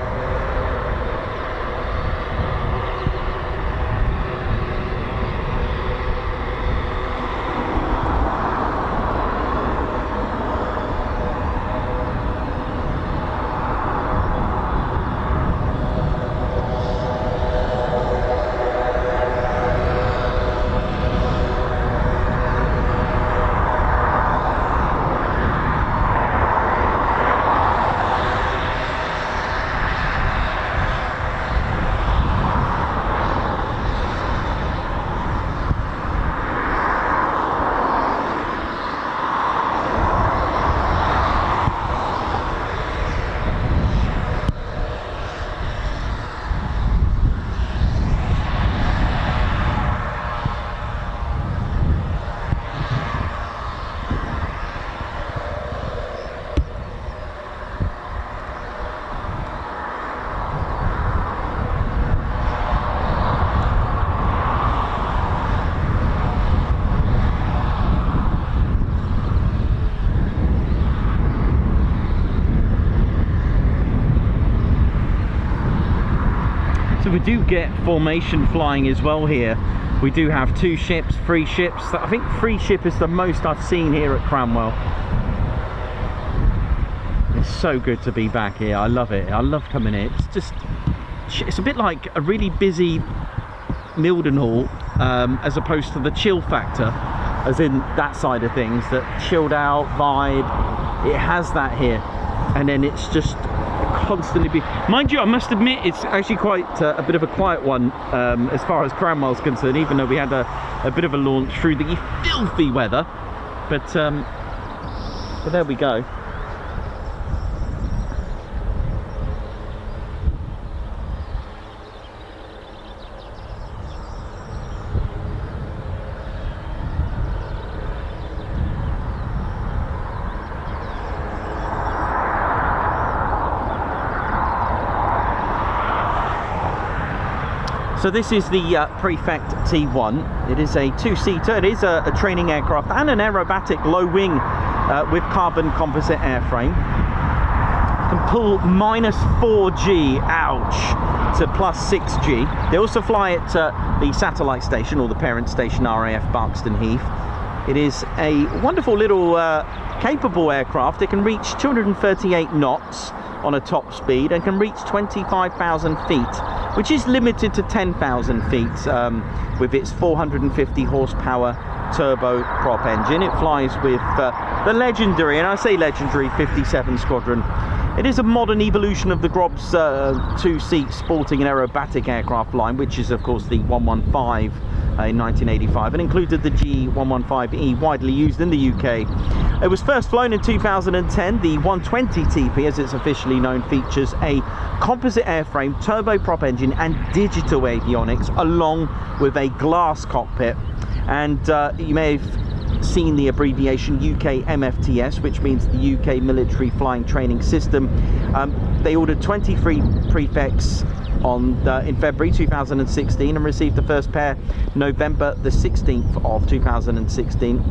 So we do get formation flying as well here. We do have 2 ships, 3 ships. I think 3 ship is the most I've seen here at Cranwell. It's so good to be back here. I love it. I love coming here. It's just, it's a bit like a really busy Mildenhall, as opposed to the chill factor, as in that side of things, that chilled out vibe. It has that here, and then it's just constantly be, mind you, I must admit it's actually quite a bit of a quiet one as far as Cranwell's concerned, even though we had a bit of a launch through the filthy weather, but there we go. So this is the Prefect T1. It is a 2-seater. It is a training aircraft and an aerobatic low wing with carbon composite airframe. Can pull -4G, ouch, to +6G. They also fly at the satellite station, or the parent station, RAF Barkston Heath. It is a wonderful little capable aircraft. It can reach 238 knots on a top speed and can reach 25,000 feet, which is limited to 10,000 feet with its 450 horsepower turboprop engine. It flies with the legendary, and I say legendary, 57 Squadron. It is a modern evolution of the Grob's 2-seat sporting and aerobatic aircraft line, which is of course the 115 in 1985, and included the G115E, widely used in the UK. It was first flown in 2010. The 120 TP, as it's officially known, features a composite airframe, turboprop engine and digital avionics, along with a glass cockpit. And you may have seen the abbreviation UK MFTS, which means the UK Military Flying Training System. They ordered 23 prefects in February 2016 and received the first pair November the 16th of 2016.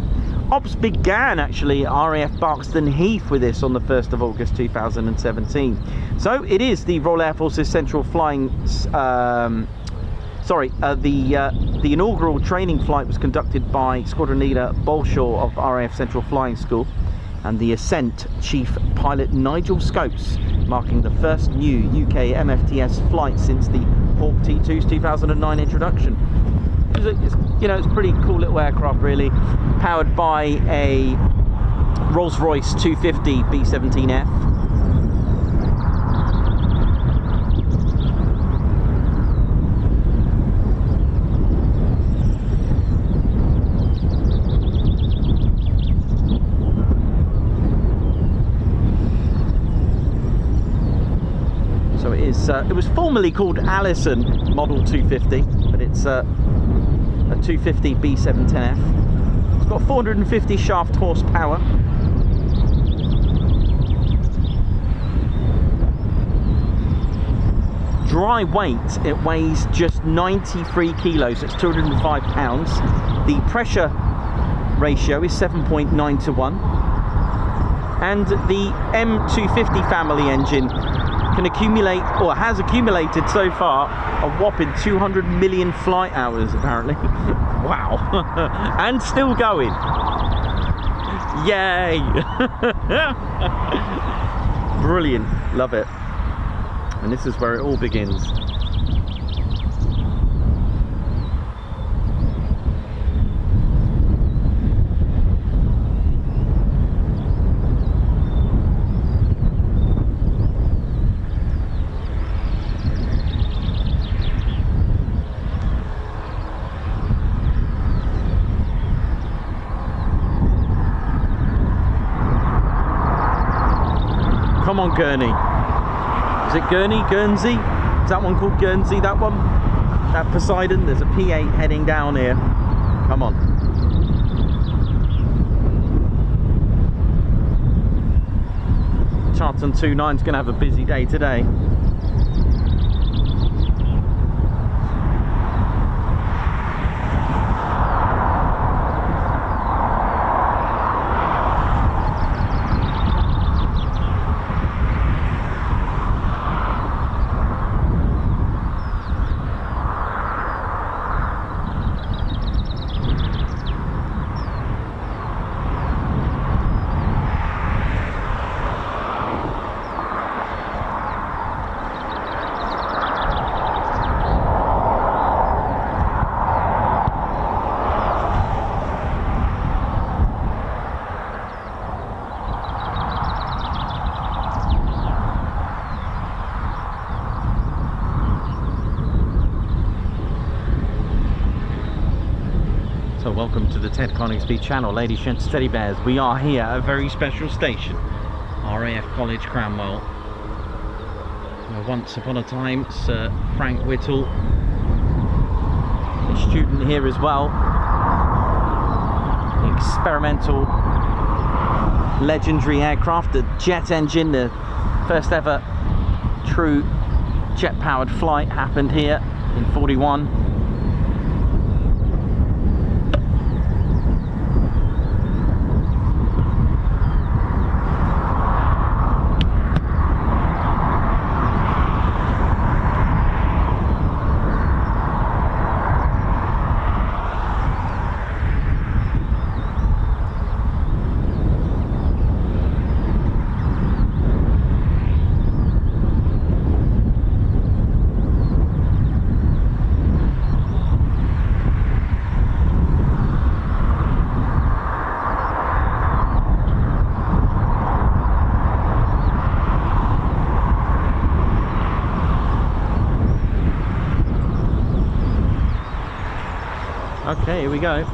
Ops began actually at RAF Barkston Heath with this on the 1st of August 2017. So it is the Royal Air Force's Central Flying, the inaugural training flight was conducted by Squadron Leader Bolshaw of RAF Central Flying School and the Ascent Chief Pilot Nigel Scopes, marking the first new UK MFTS flight since the Hawk T2's 2009 introduction. It's a pretty cool little aircraft, really, powered by a Rolls-Royce 250 B17F. So it was formerly called Allison Model 250, but it's a 250 B710F. It's got 450 shaft horsepower. Dry weight, it weighs just 93 kilos, it's 205 pounds. The pressure ratio is 7.9 to 1. And the M250 family engine can accumulate, or has accumulated so far, a whopping 200 million flight hours apparently. Wow. And still going. Yay. Brilliant, love it. And this is where it all begins. Come on, Gurney. Is it Gurney? Guernsey? Is that one called Guernsey, that one? That Poseidon? There's a P8 heading down here. Come on. Charlton 29's going to have a busy day today. So welcome to the Ted Coningsby channel, ladies, gents, teddy bears. We are here at a very special station, RAF College Cranwell, where once upon a time Sir Frank Whittle, a student here as well, the experimental legendary aircraft, the jet engine, the first ever true jet powered flight happened here in 41. Okay, here we go.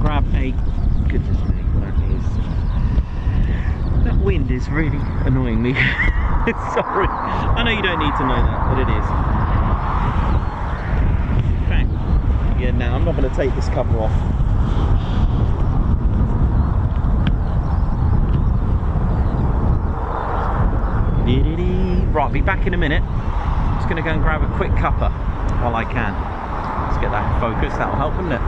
grab a... Goodness me, that wind is really annoying me. Sorry, I know you don't need to know that, but it is. In fact, yeah, now I'm not going to take this cover off. Right, I'll be back in a minute. Just going to go and grab a quick cuppa while I can. Let's get that in focus, that'll help, wouldn't it?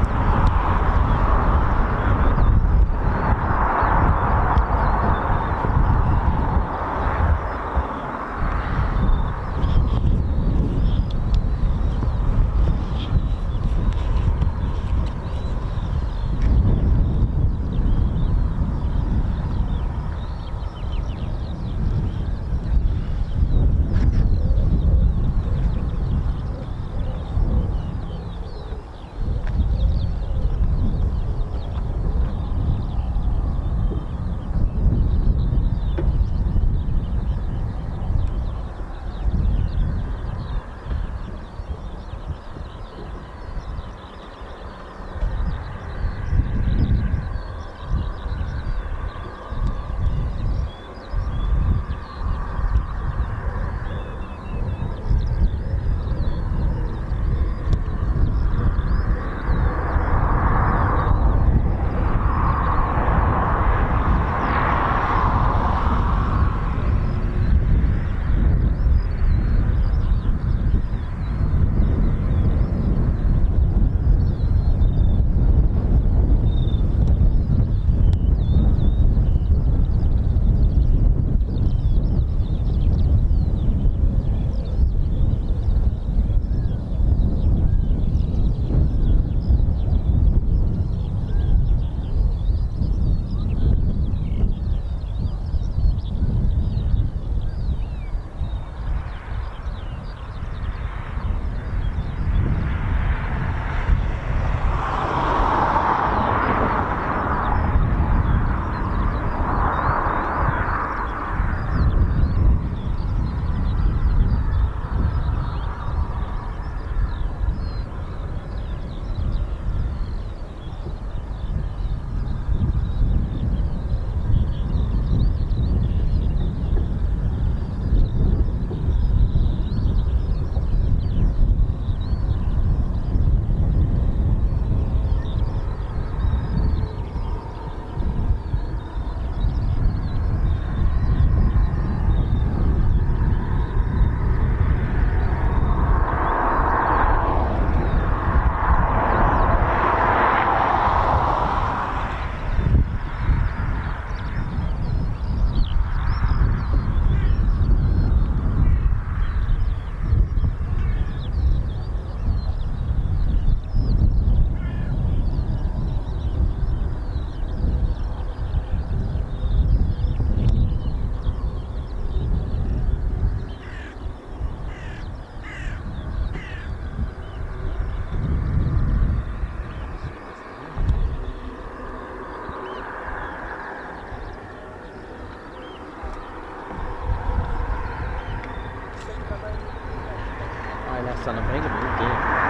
ILS unavailable, dear.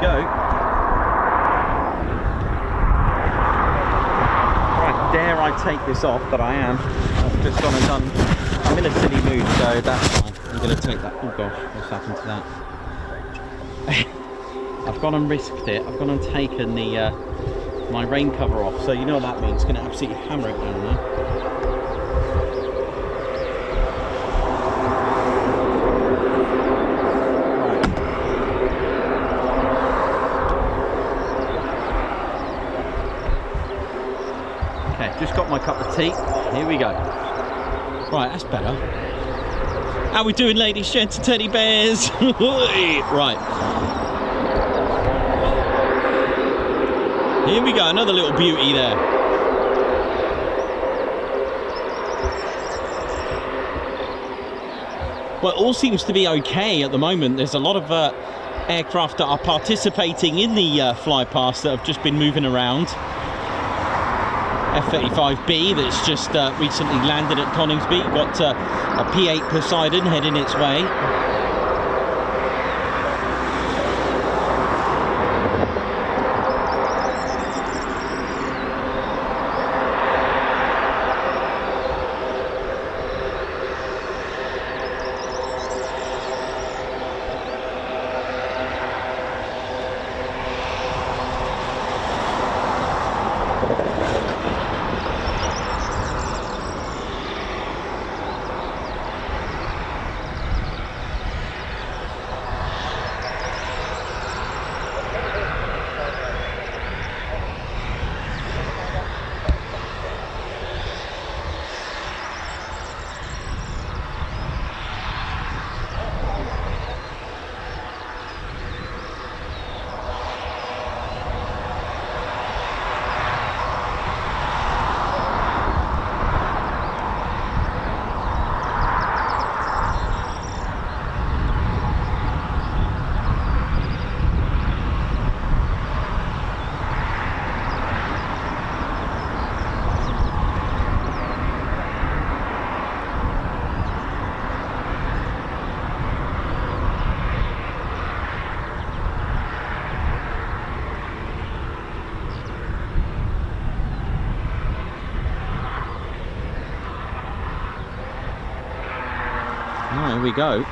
go. Right, dare I take this off, but I am. I've just gone and done, I'm in a silly mood, so that's fine. I'm going to take that, oh gosh, what's happened to that? I've gone and risked it. I've gone and taken the my rain cover off, so you know what that means. It's going to absolutely hammer it down there. Okay, just got my cup of tea. Here we go. Right, that's better. How we doing, ladies, gents, and teddy bears? Right. Here we go, another little beauty there. Well, all seems to be okay at the moment. There's a lot of aircraft that are participating in the Flypast that have just been moving around. F-35B that's just recently landed at Coningsby. Got a P8 Poseidon heading its way. There we go.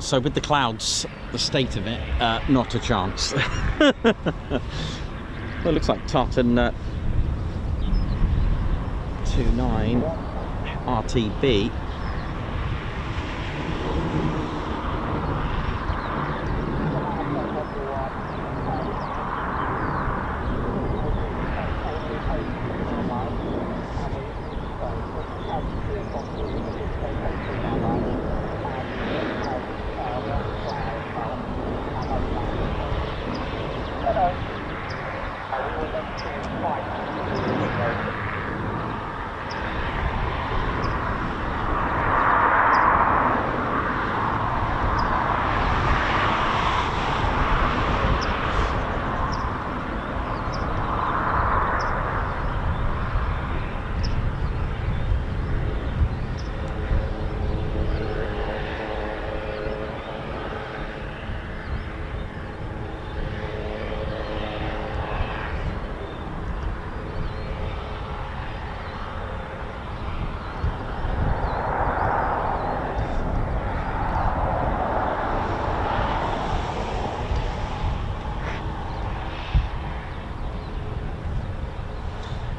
So with the clouds, the state of it, not a chance. Well, it looks like Tartan 29 RTB.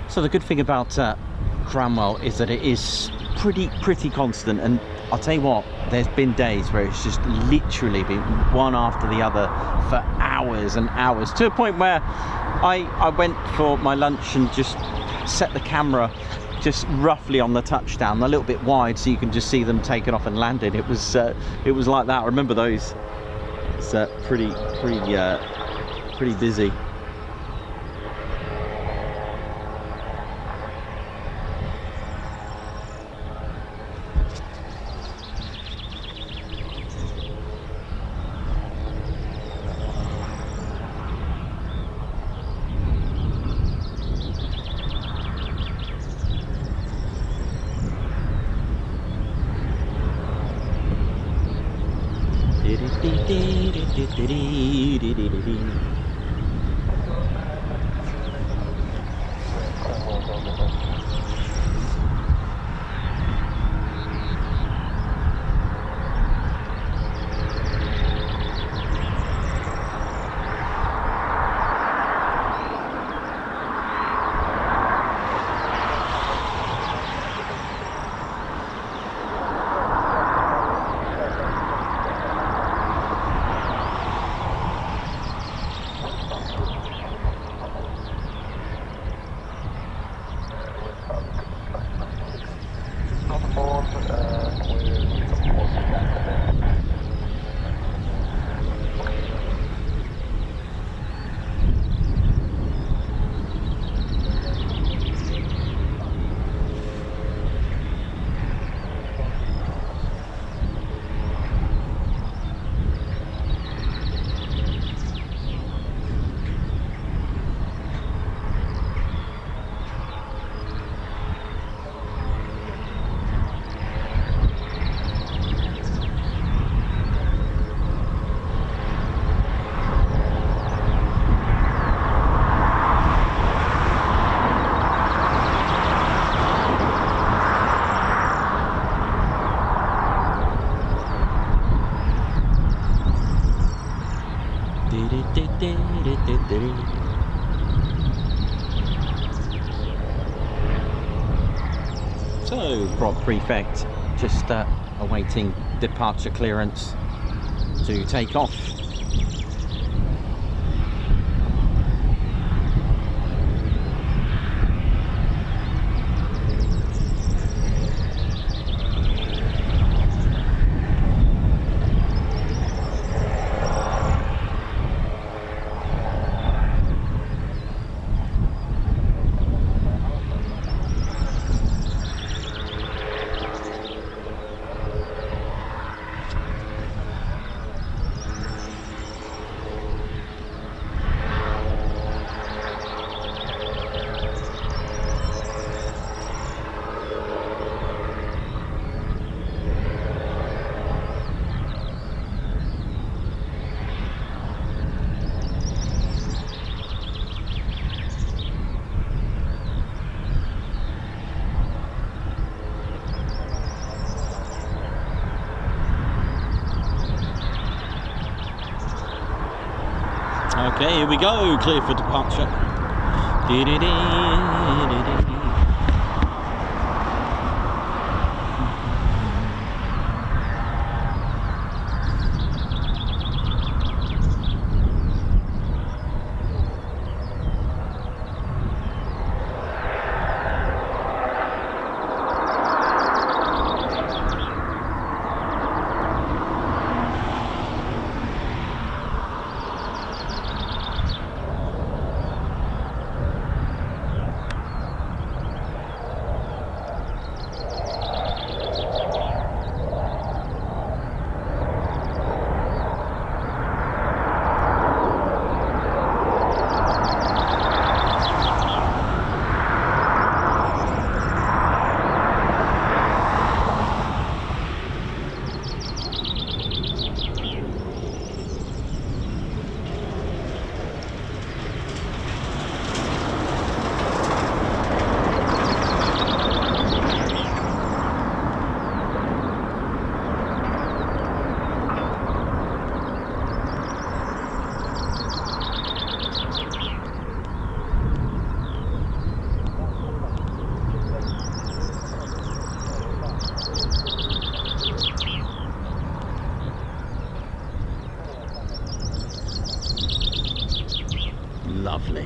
So the good thing about Cranwell is that it is pretty constant, and I'll tell you what, there's been days where it's just literally been one after the other for hours and hours, to a point where I went for my lunch and just set the camera just roughly on the touchdown, a little bit wide, so you can just see them taking off and landing. It was like that. I remember those. It's pretty busy. So, Prop Prefect just awaiting departure clearance to take off. Okay, here we go, clear for departure. Lovely.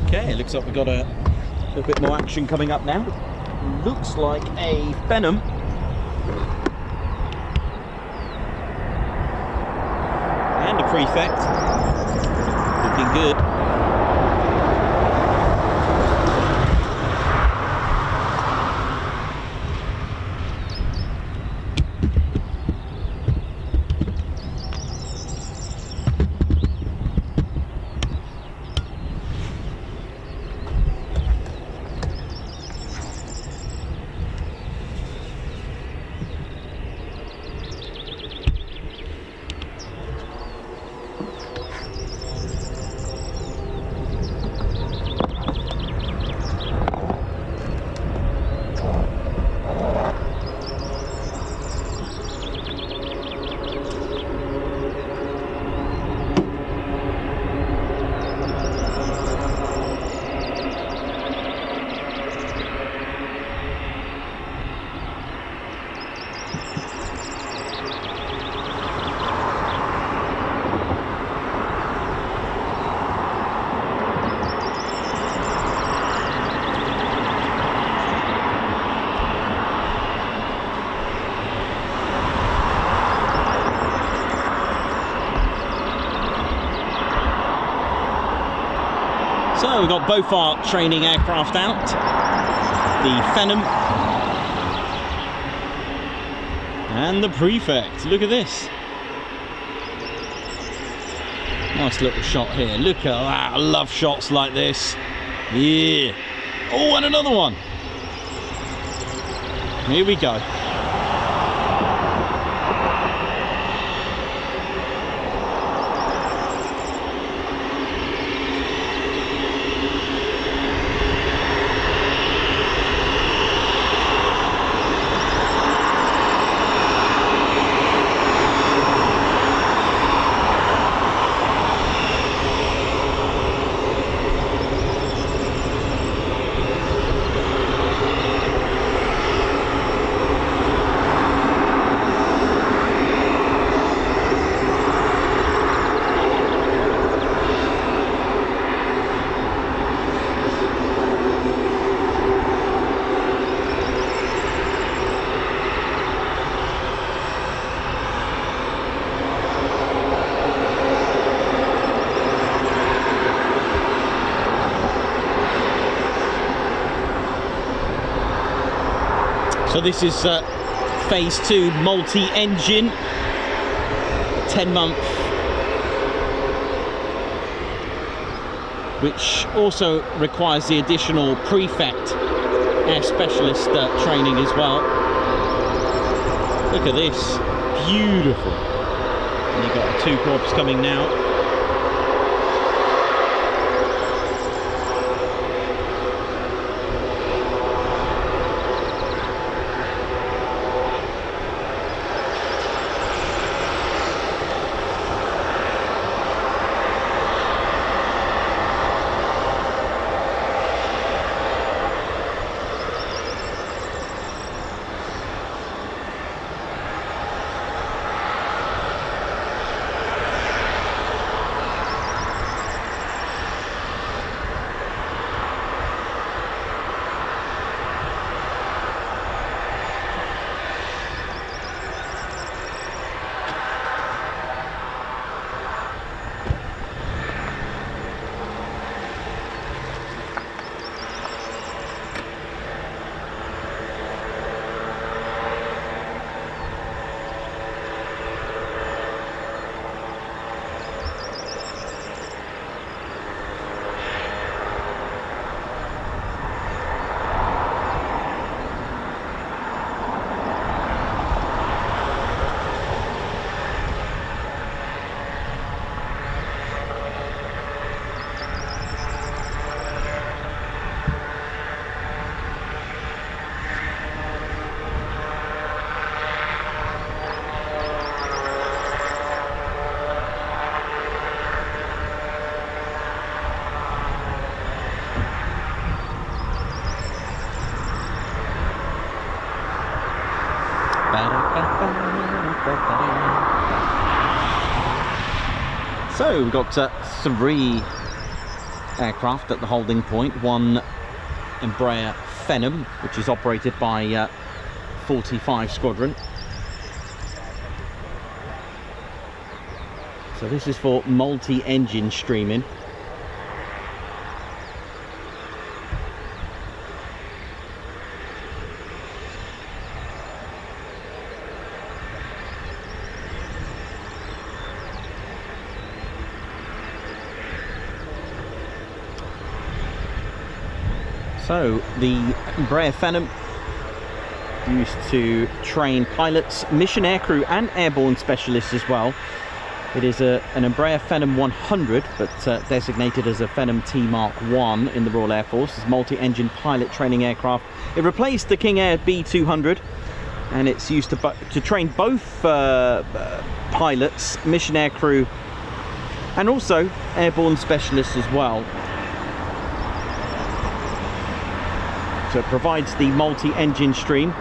Okay, looks like we've got a little bit more action coming up now. Looks like a Phenom. And a Prefect. Looking good. So we've got both our training aircraft out, the Phenom and the Prefect. Look at this. Nice little shot here. Look at that. I love shots like this. Yeah. Oh, and another one. Here we go. So this is phase 2 multi-engine, 10-month, which also requires the additional Prefect air specialist training as well. Look at this, beautiful. And you've got 2 corps coming now. So we've got 3 aircraft at the holding point. One Embraer Phenom, which is operated by 45 Squadron. So this is for multi-engine streaming. So the Embraer Phenom used to train pilots, mission aircrew and airborne specialists as well. It is an Embraer Phenom 100, but designated as a Phenom T Mark I in the Royal Air Force. It's a multi-engine pilot training aircraft. It replaced the King Air B200, and it's used to train both pilots, mission aircrew and also airborne specialists as well. So it provides the multi-engine stream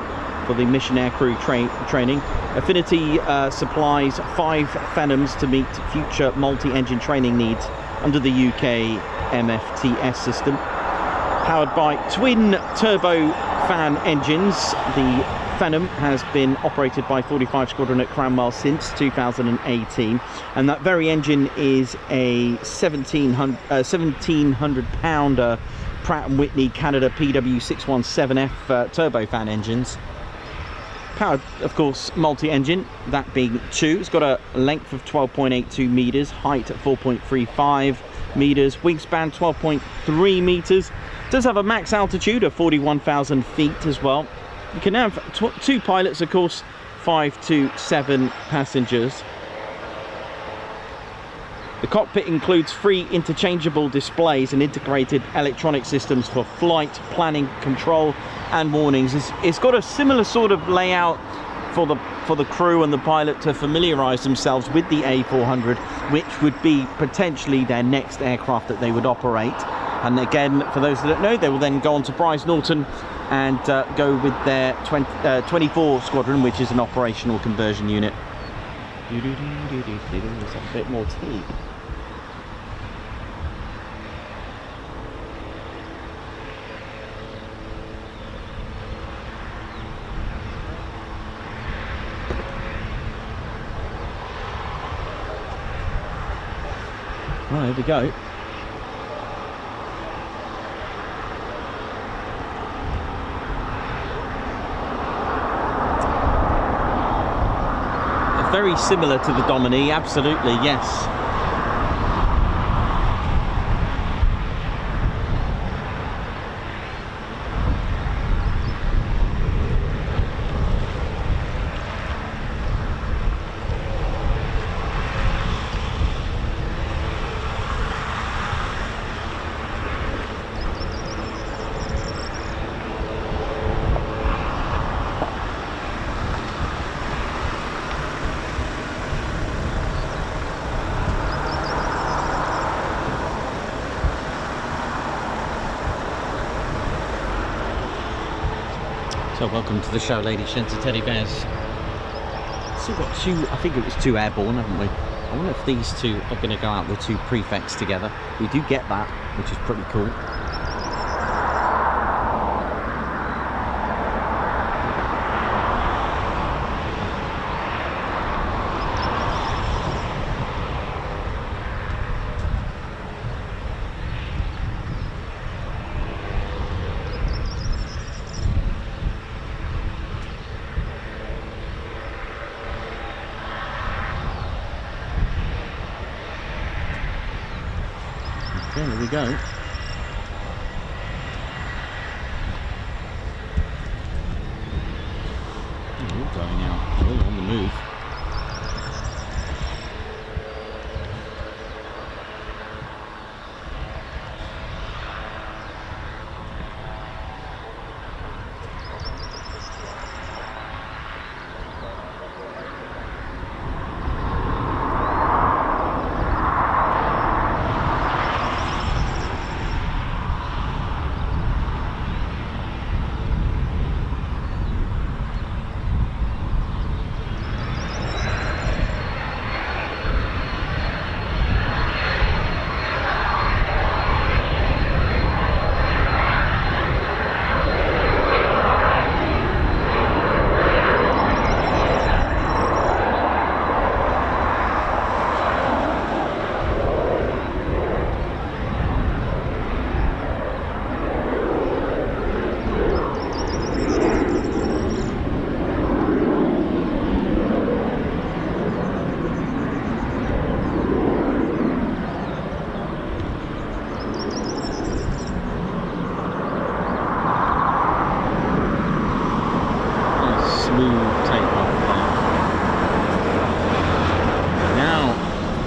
for the mission aircrew training. Affinity supplies 5 Phenoms to meet future multi-engine training needs under the UK MFTS system. Powered by twin turbofan engines, the Phenom has been operated by 45 Squadron at Cranwell since 2018, and that very engine is a 1700 pounder Pratt & Whitney Canada PW617F turbofan engines. Powered, of course, multi-engine, that being 2. It's got a length of 12.82 meters, height at 4.35 meters, wingspan 12.3 meters. It does have a max altitude of 41,000 feet as well. You can have 2 pilots, of course, 5 to 7 passengers. The cockpit includes 3 interchangeable displays and integrated electronic systems for flight planning, control and warnings. It's got a similar sort of layout for the crew and the pilot to familiarise themselves with the A400, which would be potentially their next aircraft that they would operate. And again, for those that don't know, they will then go on to Bryce Norton and go with their 24 Squadron, which is an operational conversion unit. There's a bit more tea. Right, here we go. Very similar to the Domini, absolutely, yes. So welcome to the show, ladies, gents, and teddy bears. So we've got 2, I think it was 2 airborne, haven't we? I wonder if these 2 are going to go out, the 2 prefects together. We do get that, which is pretty cool. Okay, there we go. All going out, all on the move.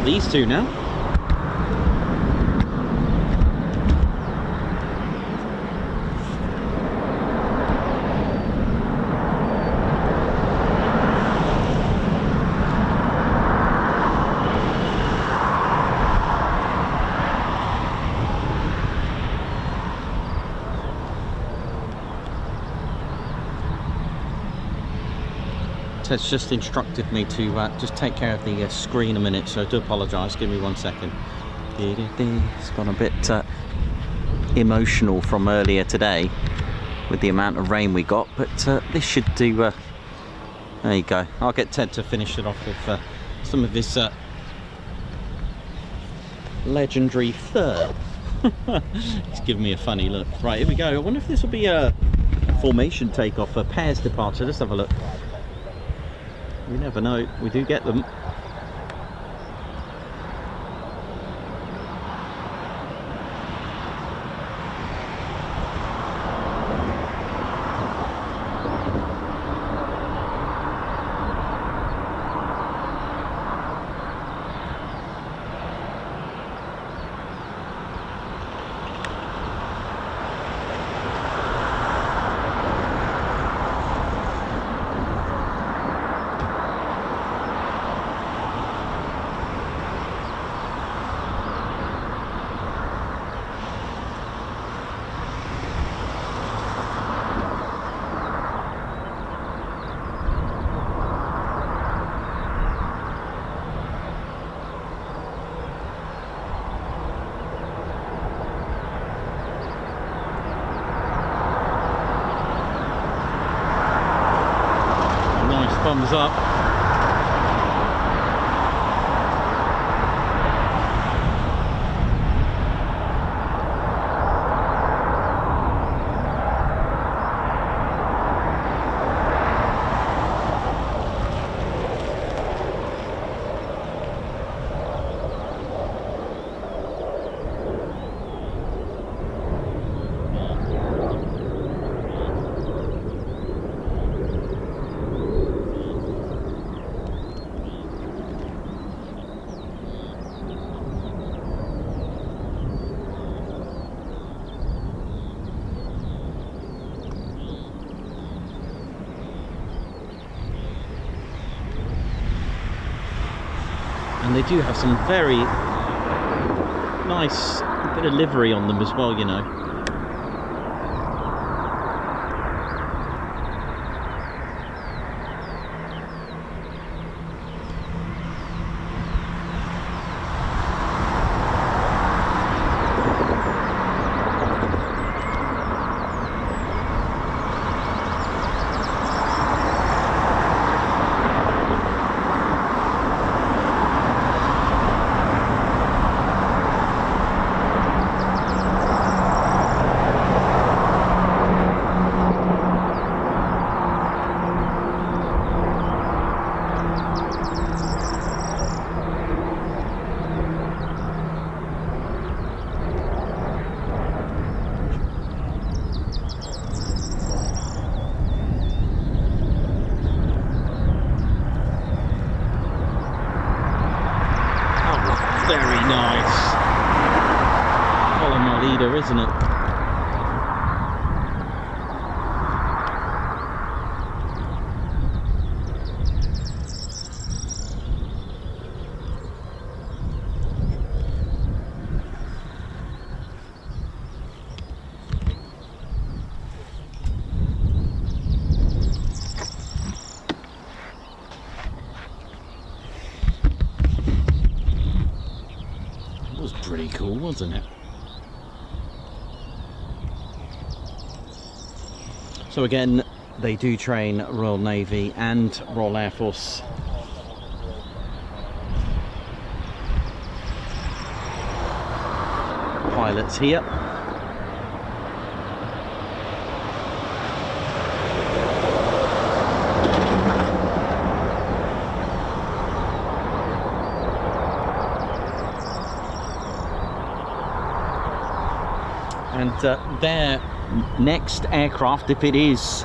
these two now. Ted's just instructed me to just take care of the screen a minute, so I do apologise. Give me 1 second. It's gone a bit emotional from earlier today with the amount of rain we got, but this should do. There you go. I'll get Ted to finish it off with some of his legendary fur. He's giving me a funny look. Right, here we go. I wonder if this will be a formation takeoff, a pairs departure. Let's have a look. You never know, we do get them. Thumbs up. And they do have some very nice bit of livery on them as well, you know. Very nice. Follow my leader, isn't it? Pretty cool, wasn't it? So again, they do train Royal Navy and Royal Air Force pilots here. And their next aircraft, if it is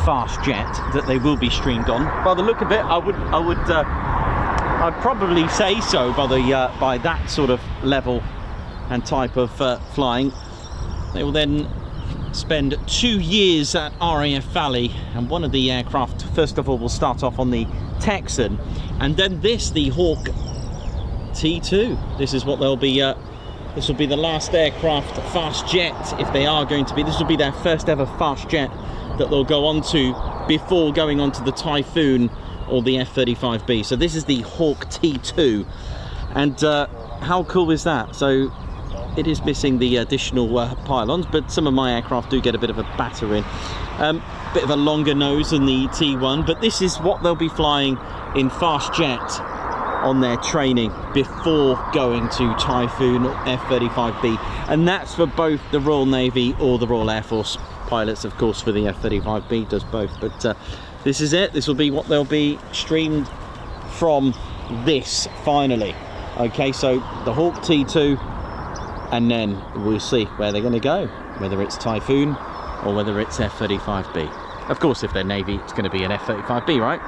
fast jet, that they will be streamed on. By the look of it, I would I'd probably say so by the by that sort of level and type of flying. They will then spend 2 years at RAF Valley, and one of the aircraft first of all will start off on the Texan, and then the Hawk T2. This is what they'll be this will be the last aircraft fast jet, if they are going to be. This will be their first ever fast jet that they'll go on to before going on to the Typhoon or the F-35B. So this is the Hawk T2, and how cool is that? So it is missing the additional pylons, but some of my aircraft do get a bit of a batter in. Bit of a longer nose than the T1, but this is what they'll be flying in fast jet on their training before going to Typhoon or F-35B, and that's for both the Royal Navy or the Royal Air Force pilots. Of course, for the F-35B does both, but this is it. This will be what they'll be streamed from this finally. Okay, so the Hawk T2, and then we'll see where they're going to go, whether it's Typhoon or whether it's F-35B. Of course, if they're Navy, it's going to be an F-35B, right?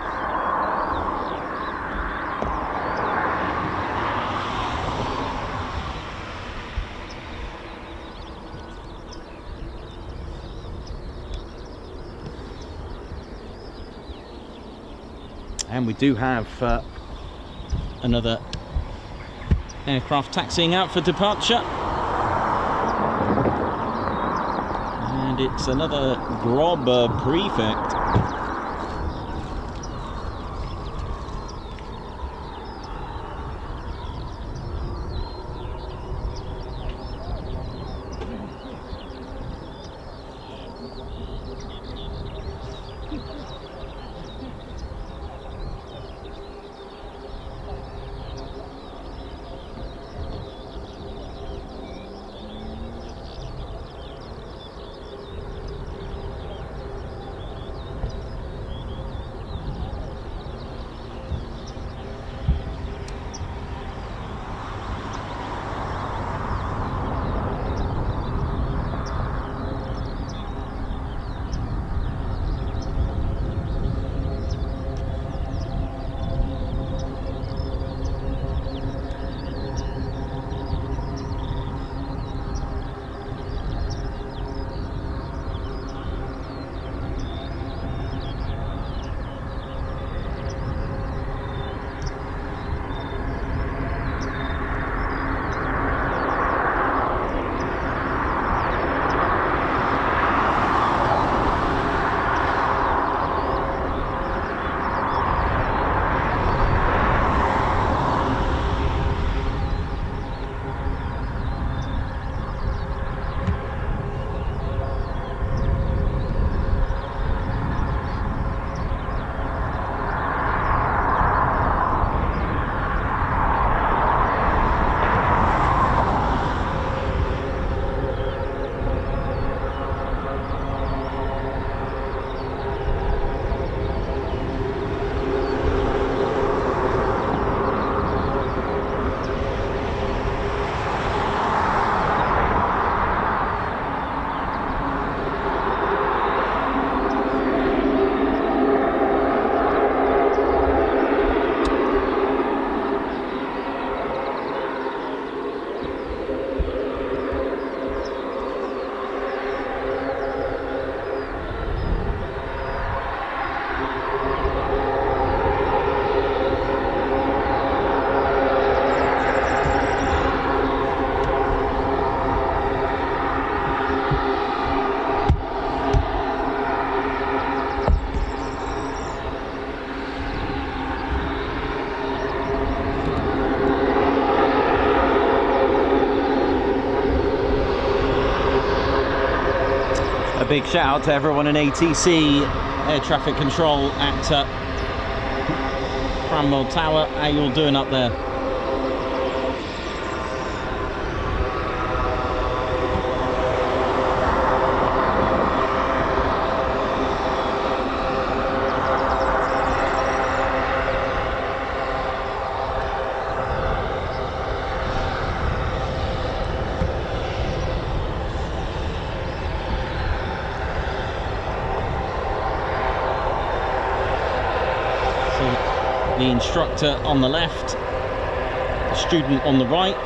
And we do have another aircraft taxiing out for departure, and it's another Grob Prefect. Big shout out to everyone in ATC air traffic control at Cranwell Tower. How you all doing up there? the instructor on the left, the student on the right.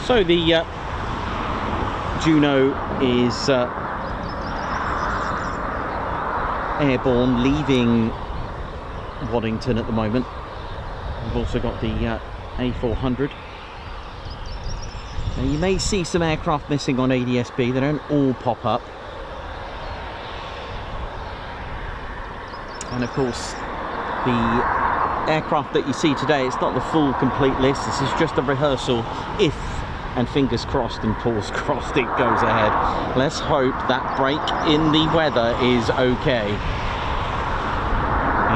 So the Juno is airborne, leaving Waddington at the moment. We've also got the A400. Now you may see some aircraft missing on ADSB, they don't all pop up. And of course, the aircraft that you see today, it's not the full complete list, this is just a rehearsal if, and fingers crossed and paws crossed, it goes ahead. Let's hope that break in the weather is okay.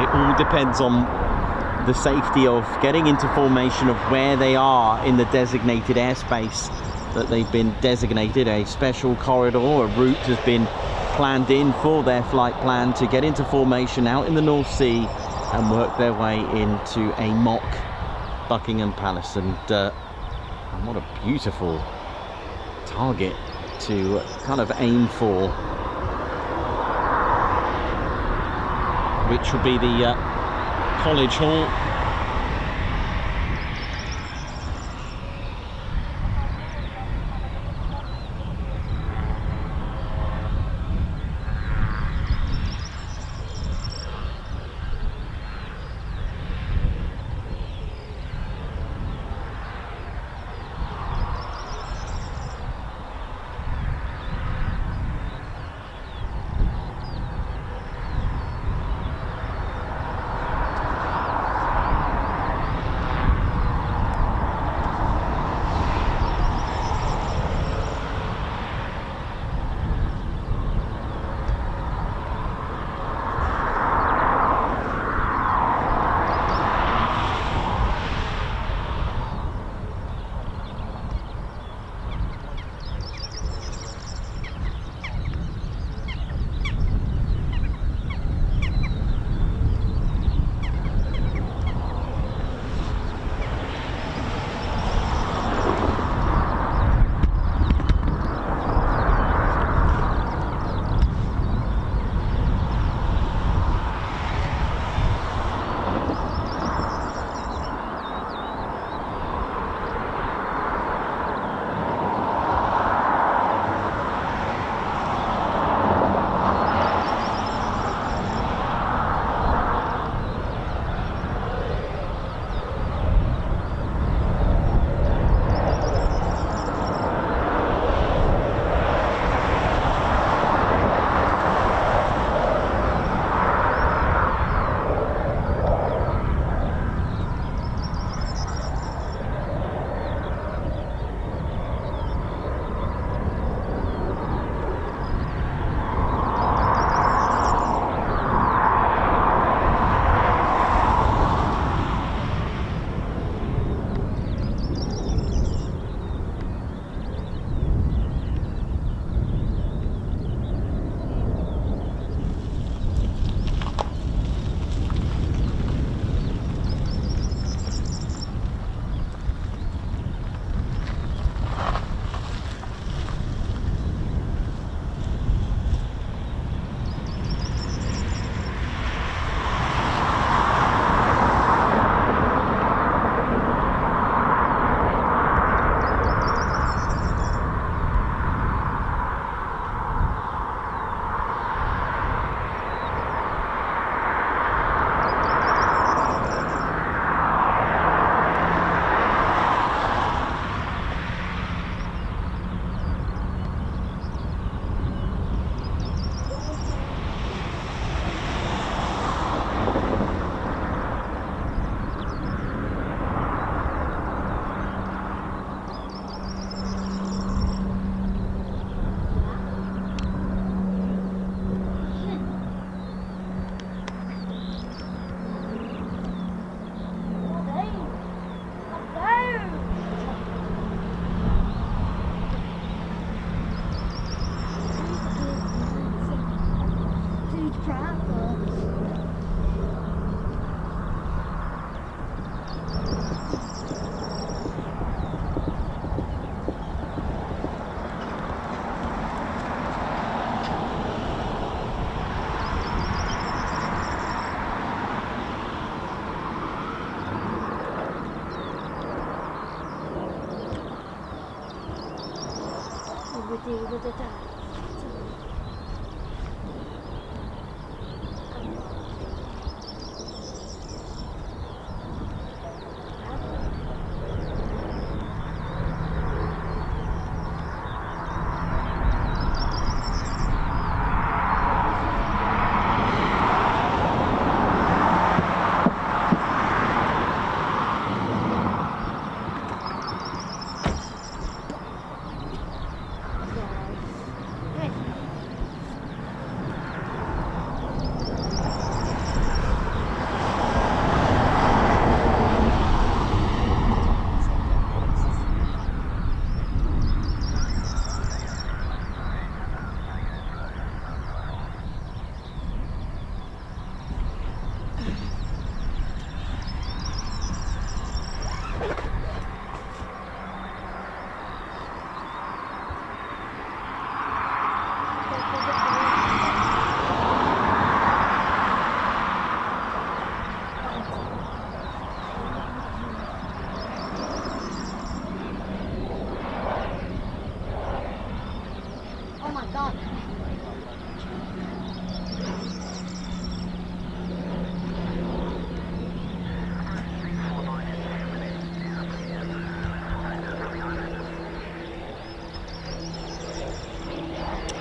It all depends on the safety of getting into formation of where they are in the designated airspace that they've been designated. A special corridor, a route has been planned in for their flight plan to get into formation out in the North Sea and work their way into a mock Buckingham Palace. And what a beautiful target to kind of aim for, which will be the College Hall.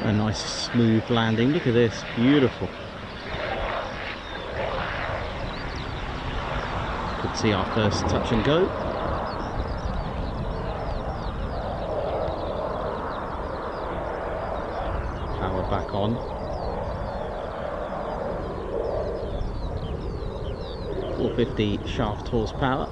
A nice smooth landing. Look at this, beautiful. Could see our first touch and go. Power back on. 450 shaft horsepower.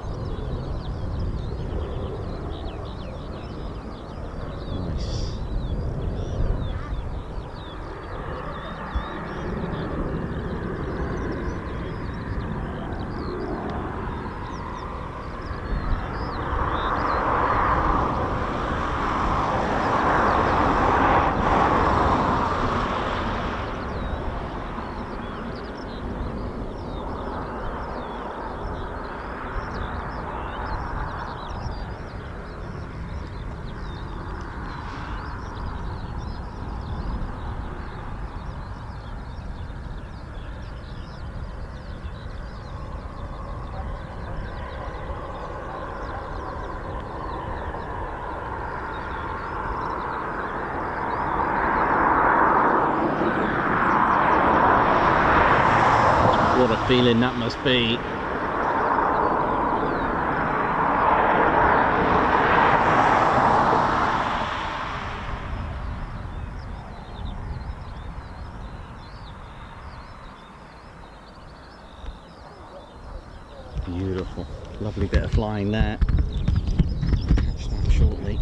What a feeling that must be. Beautiful, lovely bit of flying there. Catch that shortly.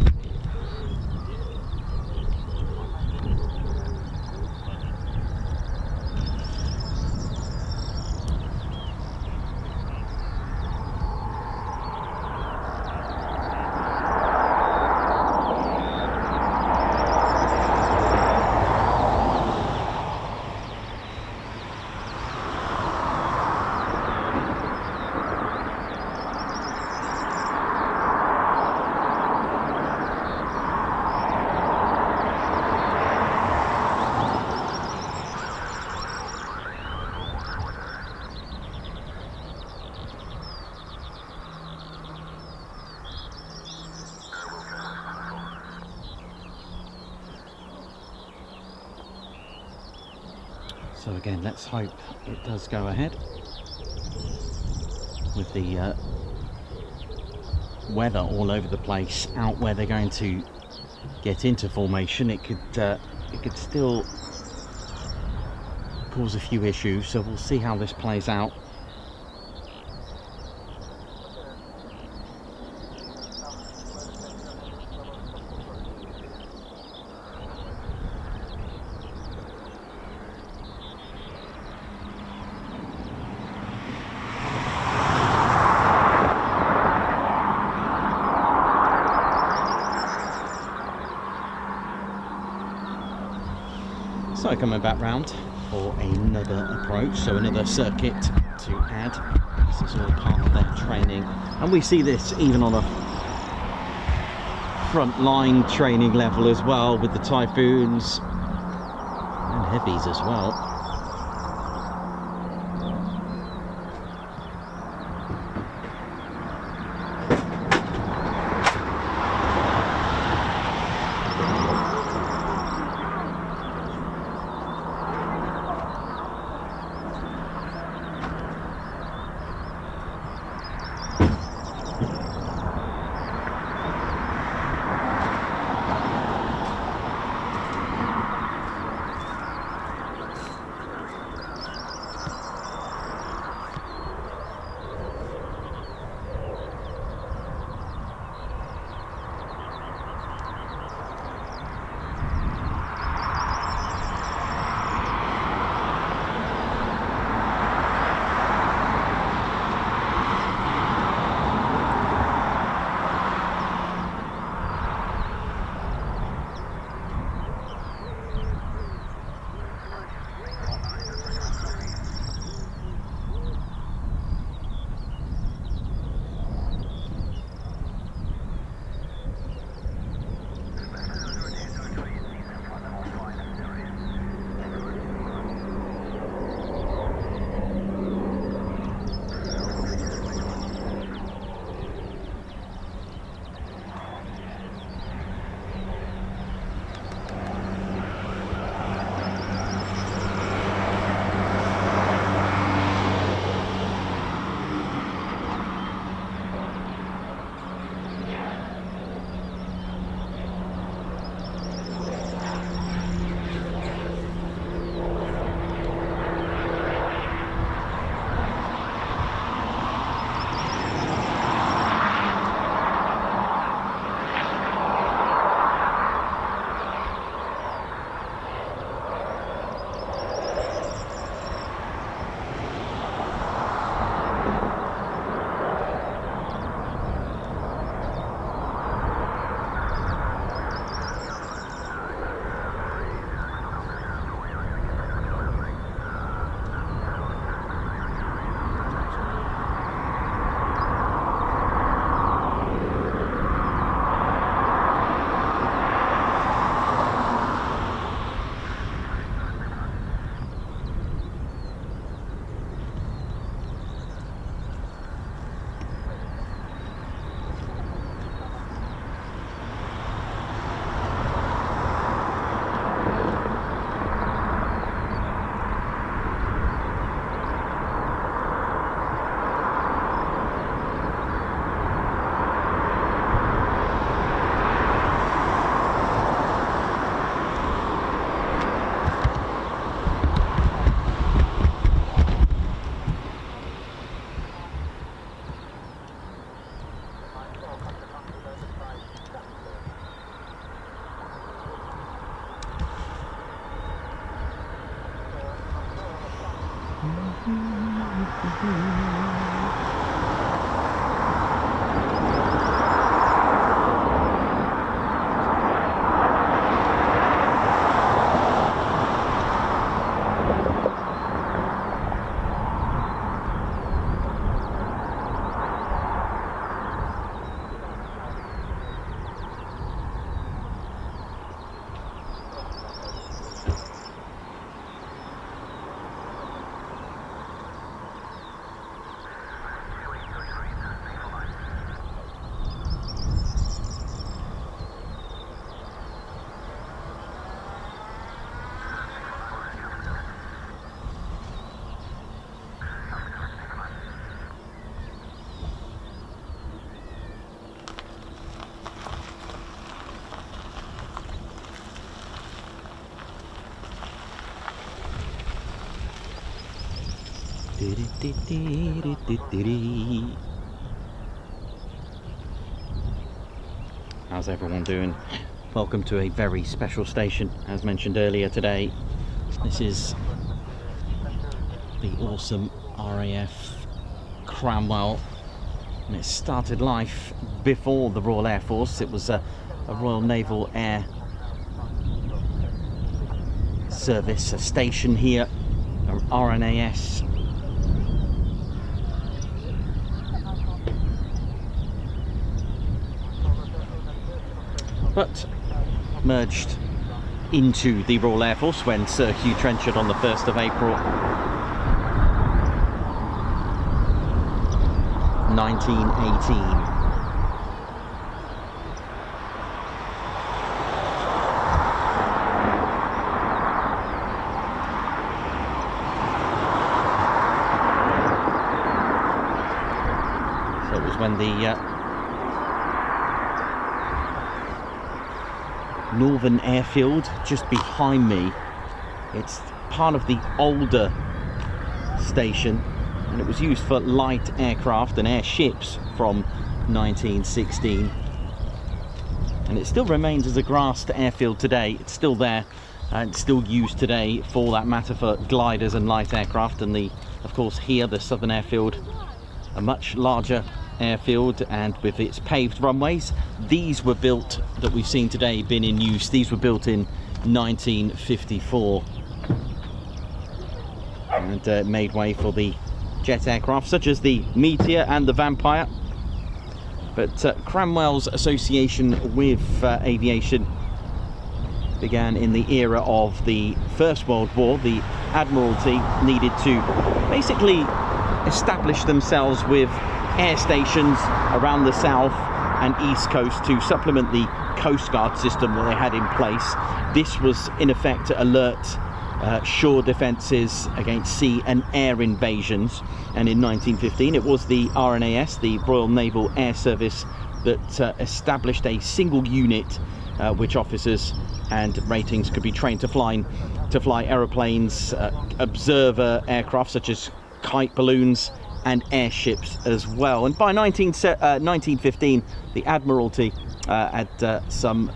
So again, let's hope it does go ahead. With the weather all over the place, out where they're going to get into formation, it could still cause a few issues. So we'll see how this plays out. So coming back round for another approach, so another circuit to add. This is all part of their training, and we see this even on a front line training level as well, with the Typhoons and heavies as well. How's everyone doing? Welcome to a very special station, as mentioned earlier today. This is the awesome RAF Cranwell, and it started life before the Royal Air Force. It was a Royal Naval Air Service, a station here, RNAS. but merged into the Royal Air Force when Sir Hugh Trenchard on the 1st of April 1918. So it was when the Northern Airfield just behind me, it's part of the older station, and it was used for light aircraft and airships from 1916, and it still remains as a grassed airfield today. It's still there and still used today for that matter for gliders and light aircraft. And of course here the Southern Airfield, a much larger airfield, and with its paved runways. These were built, that we've seen today, been in use. These were built in 1954 and made way for the jet aircraft such as the Meteor and the Vampire. But Cranwell's association with aviation began in the era of the First World War. The Admiralty needed to basically establish themselves with air stations around the south and east coast to supplement the Coast Guard system that they had in place. This was in effect to alert shore defences against sea and air invasions. And in 1915 it was the RNAS, the Royal Naval Air Service, that established a single unit which officers and ratings could be trained to fly aeroplanes, observer aircraft such as kite balloons and airships as well. And by 1915 the Admiralty had some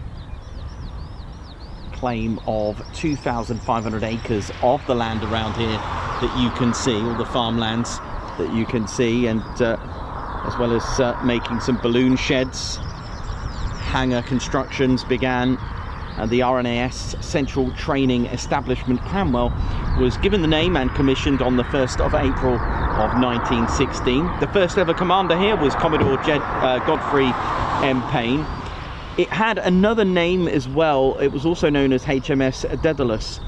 claim of 2,500 acres of the land around here that you can see, all the farmlands that you can see, and as well as making some balloon sheds. Hangar constructions began, and the RNAS Central Training Establishment Cranwell was given the name and commissioned on the 1st of April of 1916. The first ever commander here was Commodore Godfrey M. Payne. It had another name as well. It was also known as HMS Daedalus,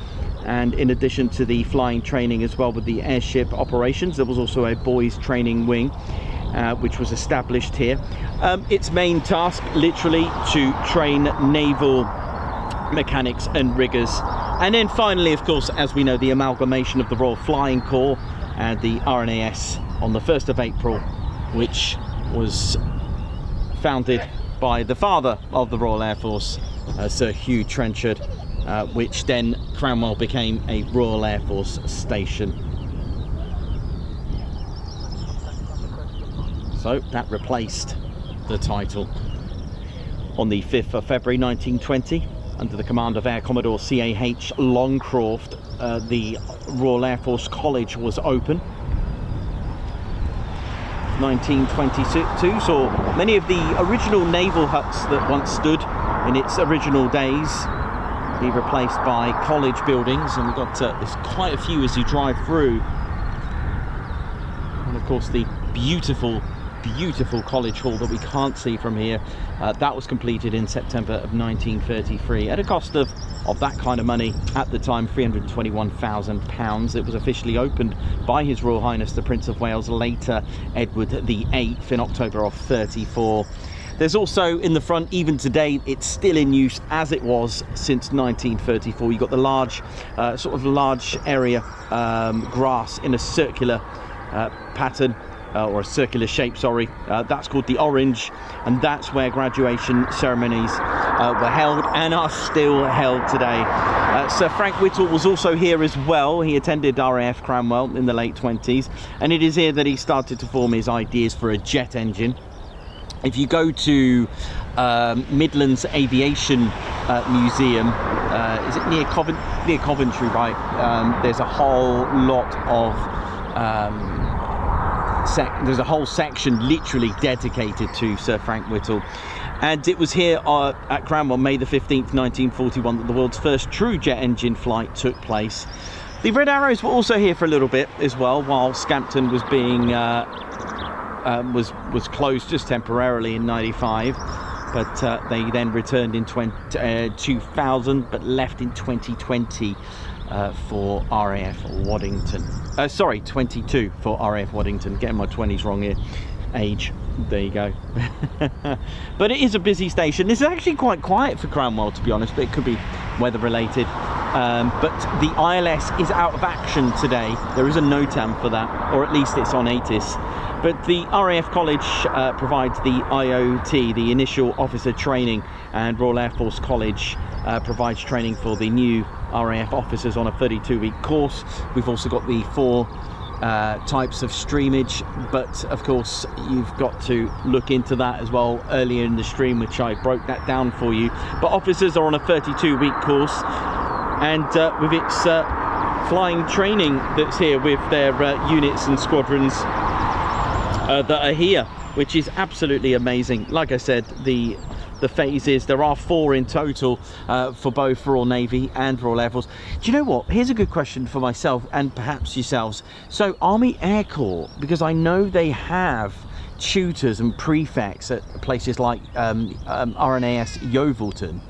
and in addition to the flying training as well with the airship operations, there was also a boys training wing which was established here. Its main task literally to train naval mechanics and riggers. And then finally, of course, as we know, the amalgamation of the Royal Flying Corps and the RNAS on the 1st of April, which was founded by the father of the Royal Air Force, Sir Hugh Trenchard, which then Cranwell became a Royal Air Force station. So that replaced the title. On the 5th of February 1920, under the command of Air Commodore C.A.H. Longcroft, the Royal Air Force College was open. 1922 saw many of the original naval huts that once stood in its original days be replaced by college buildings, and we've got there's quite a few as you drive through. And of course the beautiful college hall that we can't see from here, that was completed in September of 1933 at a cost of that kind of money at the time, £321,000. It was officially opened by His Royal Highness the Prince of Wales, later Edward VIII, in October of 34. There's also in the front, even today, it's still in use as it was since 1934. You've got the large large area grass in a circular pattern, or a circular shape, sorry. That's called the Orange, and that's where graduation ceremonies were held and are still held today. Sir Frank Whittle was also here as well. He attended RAF Cranwell in the late 20s, and it is here that he started to form his ideas for a jet engine. If you go to Midlands Aviation Museum, is it near Coventry, right? There's a whole lot of there's a whole section literally dedicated to Sir Frank Whittle, and it was here at Cranwell, May the 15th, 1941, that the world's first true jet engine flight took place. The Red Arrows were also here for a little bit as well, while Scampton was being was closed just temporarily in '95. but they then returned in 2000, but left in 2020 for RAF Waddington. Sorry, 22 for RAF Waddington. Getting my 20s wrong here. Age. There you go. But it is a busy station. This is actually quite quiet for Cranwell, to be honest, but it could be weather related. But the ILS is out of action today. There is a NOTAM for that, or at least it's on ATIS. But the RAF College provides the IOT, the Initial Officer Training, and Royal Air Force College provides training for the new RAF officers on a 32-week course. We've also got the 4 types of streamage, but of course you've got to look into that as well earlier in the stream, which I broke that down for you. But officers are on a 32-week course, and with its flying training that's here with their units and squadrons that are here, which is absolutely amazing. Like I said, the phases, there are 4 in total for both Royal Navy and Royal Air Force. Do you know what? Here's a good question for myself and perhaps yourselves. So Army Air Corps, because I know they have tutors and prefects at places like RNAS Yeovilton.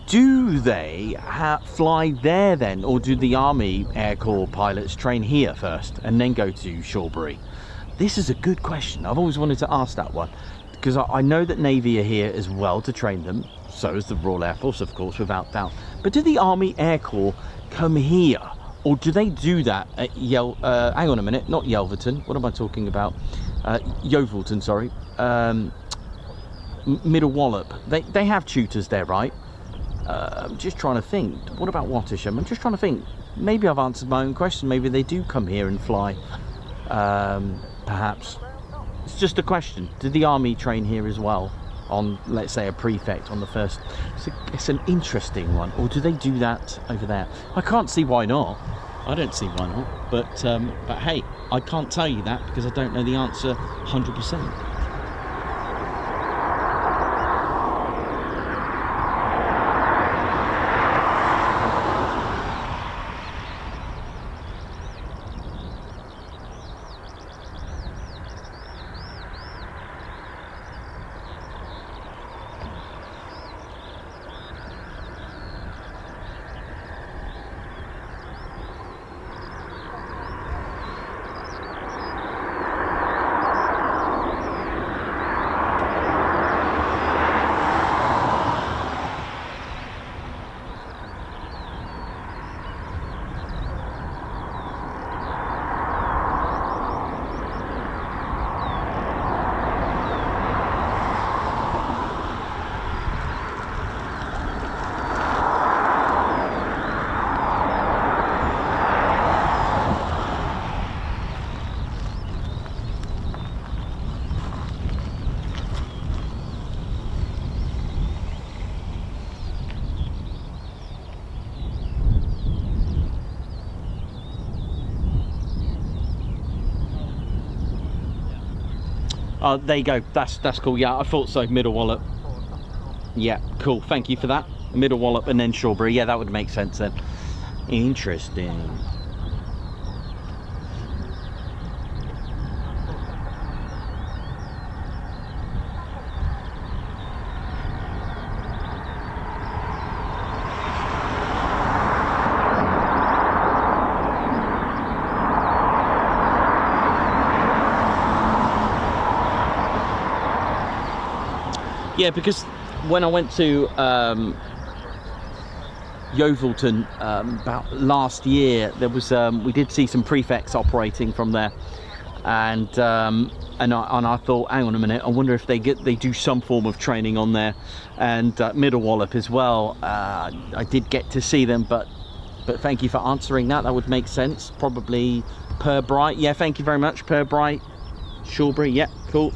Do they fly there then, or do the Army Air Corps pilots train here first and then go to Shawbury? This is a good question. I've always wanted to ask that one, because I know that Navy are here as well to train them. So is the Royal Air Force, of course, without doubt. But do the Army Air Corps come here, or do they do that at hang on a minute, not Yelverton. What am I talking about? Yeovilton, sorry. Middle Wallop. They have tutors there, right? I'm just trying to think. What about Wattisham? I'm just trying to think. Maybe I've answered my own question. Maybe they do come here and fly. Perhaps. It's just a question. Did the Army train here as well on, let's say, a prefect on the first? It's an interesting one. Or do they do that over there? I can't see why not. I don't see why not. But hey, I can't tell you that because I don't know the answer 100%. There you go. That's cool. Yeah, I thought so. Middle Wallop. Yeah, cool. Thank you for that. Middle Wallop and then Shawbury. Yeah, that would make sense then. Interesting. Yeah, because when I went to Yeovilton about last year, there was we did see some prefects operating from there, and I thought, hang on a minute, I wonder if they do some form of training on there, and Middle Wallop as well. I did get to see them, but thank you for answering that. That would make sense. Probably Purbright. Yeah, thank you very much, Purbright. Shawbury. Yeah, cool.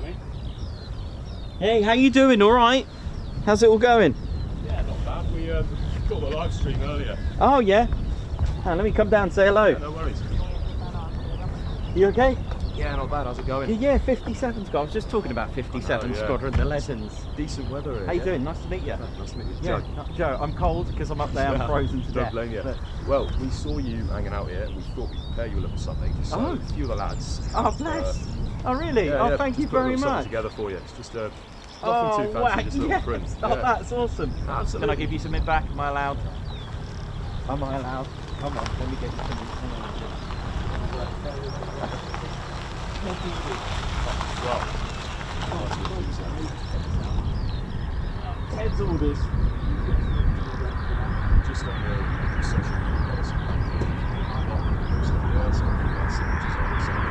Morning. Hey, how you doing? All right? How's it all going? Yeah, not bad. We got the live stream earlier. Oh yeah. Let me come down and say hello. Yeah, no worries. You okay? Yeah, not bad. How's it going? Yeah, 57 Squadron. I was just talking about 57 yeah. Squadron, the legends. Decent weather here. How you doing? Nice to meet you. Nice to meet you. Yeah, Joe. I'm cold because I'm up there. I'm frozen to Don't death. blame you. But- Well, we saw you hanging out here. We thought we'd prepare you a little something. So Oh. a few of the lads. Oh, bless. Oh, really? Yeah, oh, yeah, thank you just put a very little something much. together for you. It's just nothing Oh, too fancy, wow. just a little Yes. print. Oh, Yeah. that's awesome. Absolutely. Can I give you something back? Am I allowed? Am I allowed? Come on, let me get you something. Well, Head's orders. just on the session, you've got some signatures on the side.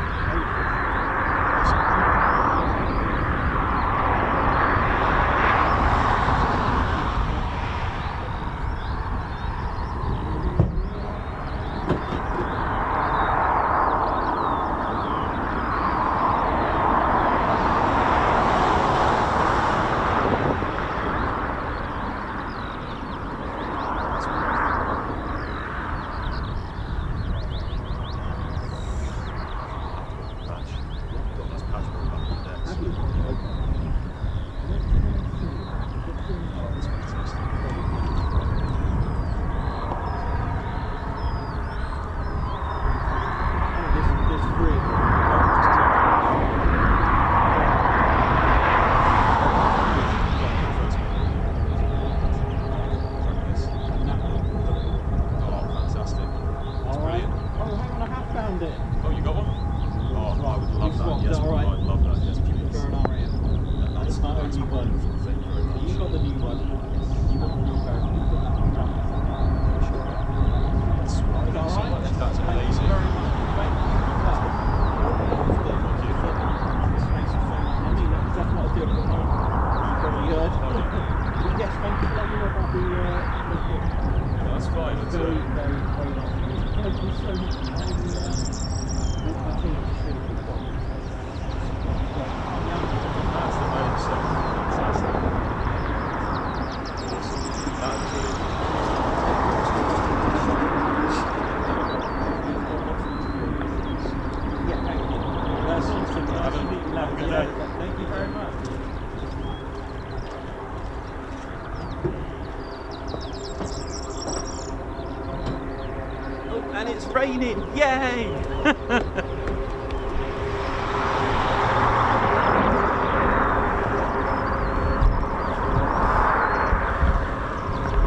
And it's raining, yay!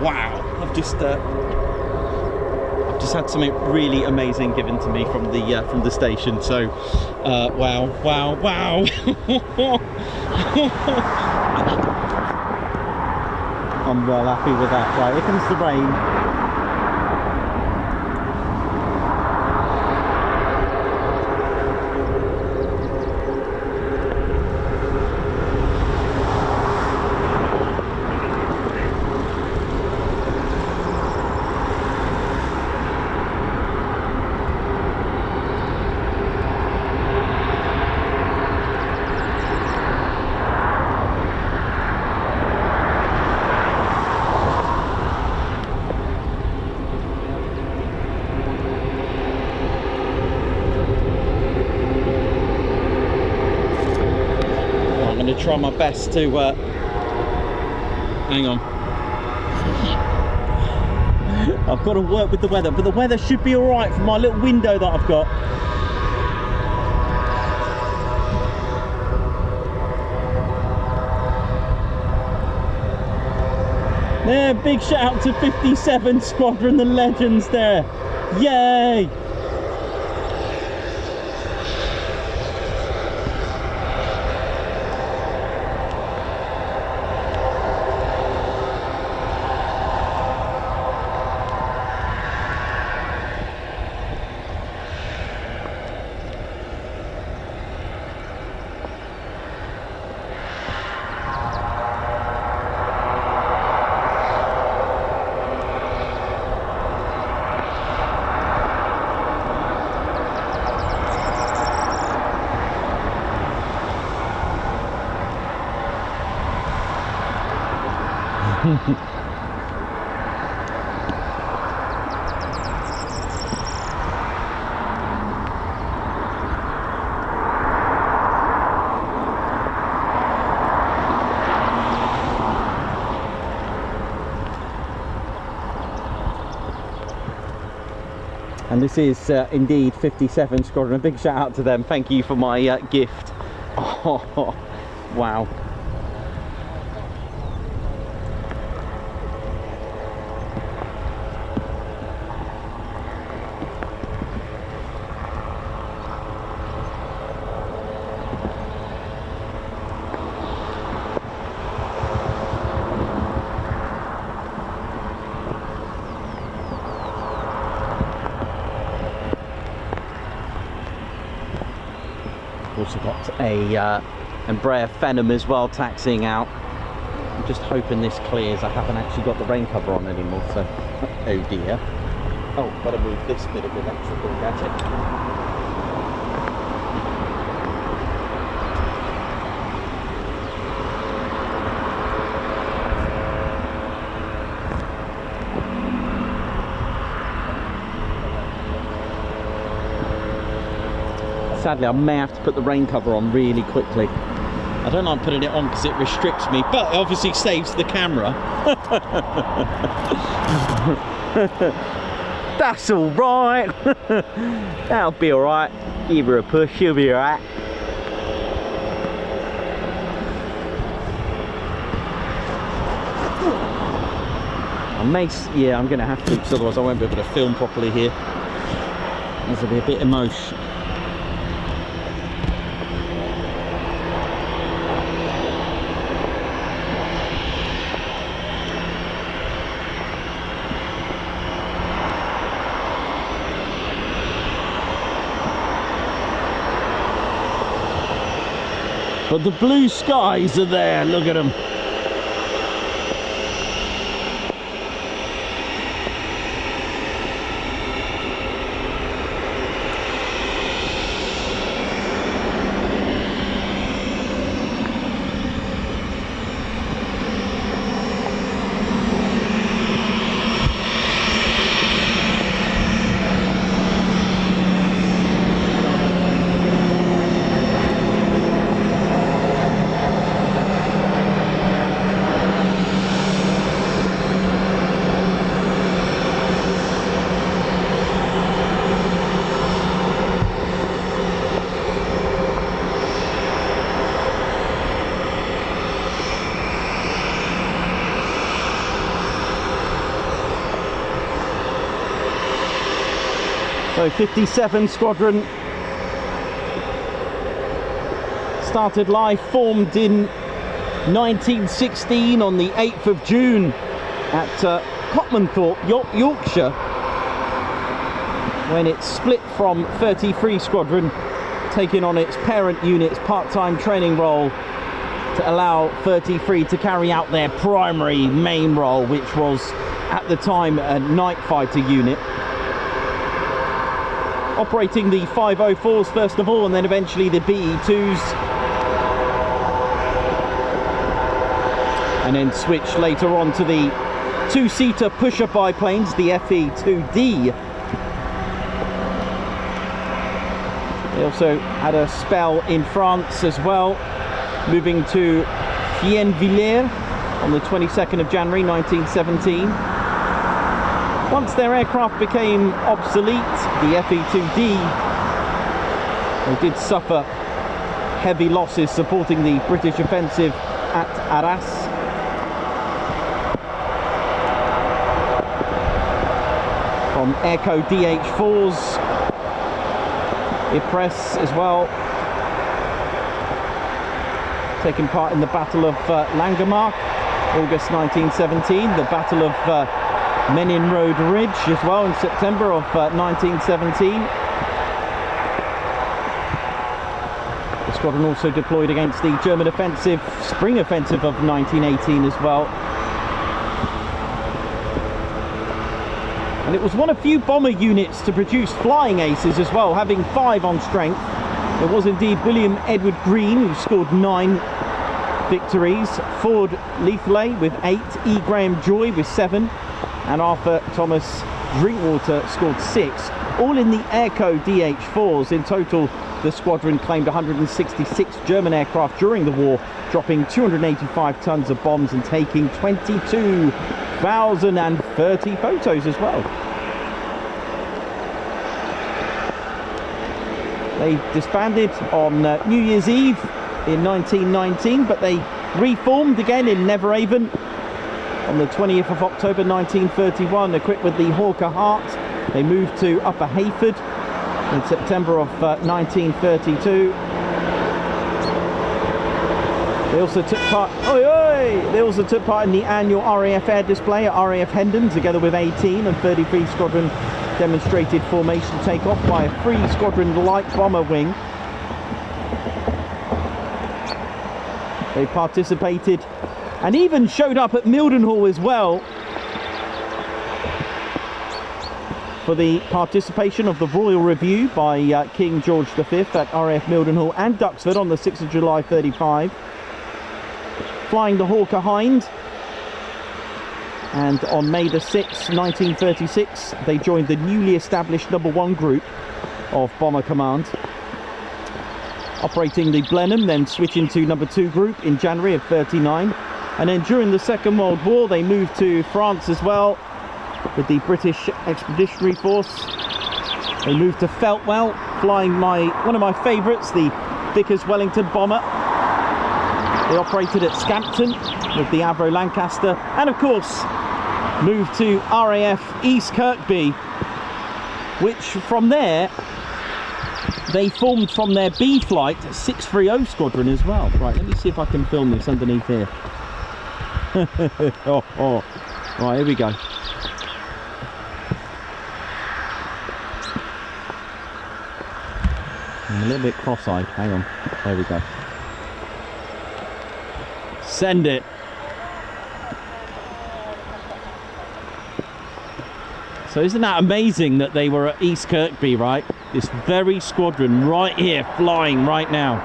Wow, I've just had something really amazing given to me from the station. So, wow. I'm well happy with that. Right, here comes the rain. Try my best to hang on. I've got to work with the weather, but the weather should be all right for my little window that I've got. There, big shout out to 57 Squadron, the legends there. Yay! And this is indeed 57 Squadron. A big shout out to them. Thank you for my gift. Oh, wow. Also got a Embraer Phenom as well taxiing out. I'm just hoping this clears. I haven't actually got the rain cover on anymore, so oh dear. Oh, better move this bit of electrical gadget. Sadly, I may have to put the rain cover on really quickly. I don't like putting it on because it restricts me, but it obviously saves the camera. That's all right. That'll be all right. Give her a push, she'll be all right. Yeah, I'm going to have to, because otherwise I won't be able to film properly here. This will be a bit emotional. But the blue skies are there, look at them. So 57 Squadron started life, formed in 1916 on the 8th of June at Cotmanthorpe, Yorkshire, when it split from 33 Squadron, taking on its parent unit's part-time training role to allow 33 to carry out their primary main role, which was at the time a night fighter unit. Operating the 504s first of all, and then eventually the BE2s, and then switched later on to the two-seater pusher biplanes, the FE2D. They also had a spell in France as well, moving to Thionvillers on the 22nd of January 1917. Once their aircraft became obsolete, the FE2D, they did suffer heavy losses supporting the British offensive at Arras. From Echo DH4s, Ypres as well, taking part in the Battle of Langemarck, August 1917, the Battle of Menin Road Ridge as well in September of 1917. The squadron also deployed against the German offensive, spring offensive of 1918 as well. And it was one of few bomber units to produce flying aces as well, having 5 on strength. There was indeed William Edward Green, who scored 9 victories. Ford Lethelay with 8, E. Graham Joy with 7, and Arthur Thomas Drinkwater scored 6, all in the Airco DH4s. In total, the squadron claimed 166 German aircraft during the war, dropping 285 tons of bombs and taking 22,030 photos as well. They disbanded on New Year's Eve in 1919, but they reformed again in Neverhaven on the 20th of October 1931, equipped with the Hawker Hart. They moved to Upper Hayford in September of 1932. They also took part. They also took part in the annual RAF air display at RAF Hendon, together with 18 and 33 Squadron demonstrated formation takeoff by a 3 Squadron light bomber wing. They participated and even showed up at Mildenhall as well for the participation of the Royal Review by King George V at RAF Mildenhall and Duxford on the 6th of July 35, flying the Hawker Hind. And on May the 6th, 1936, they joined the newly established No. 1 Group of Bomber Command, operating the Blenheim, then switching to No. 2 Group in January of 39. And then during the Second World War, they moved to France as well with the British Expeditionary Force. They moved to Feltwell, flying one of my favourites, the Vickers Wellington bomber. They operated at Scampton with the Avro Lancaster, and of course moved to RAF East Kirkby, which from there they formed from their B flight 630 squadron as well. Right, let me see if I can film this underneath here. Right, here we go. I'm a little bit cross-eyed, hang on, there we go. Send it. So isn't that amazing that they were at East Kirkby, right? This very squadron right here, flying right now.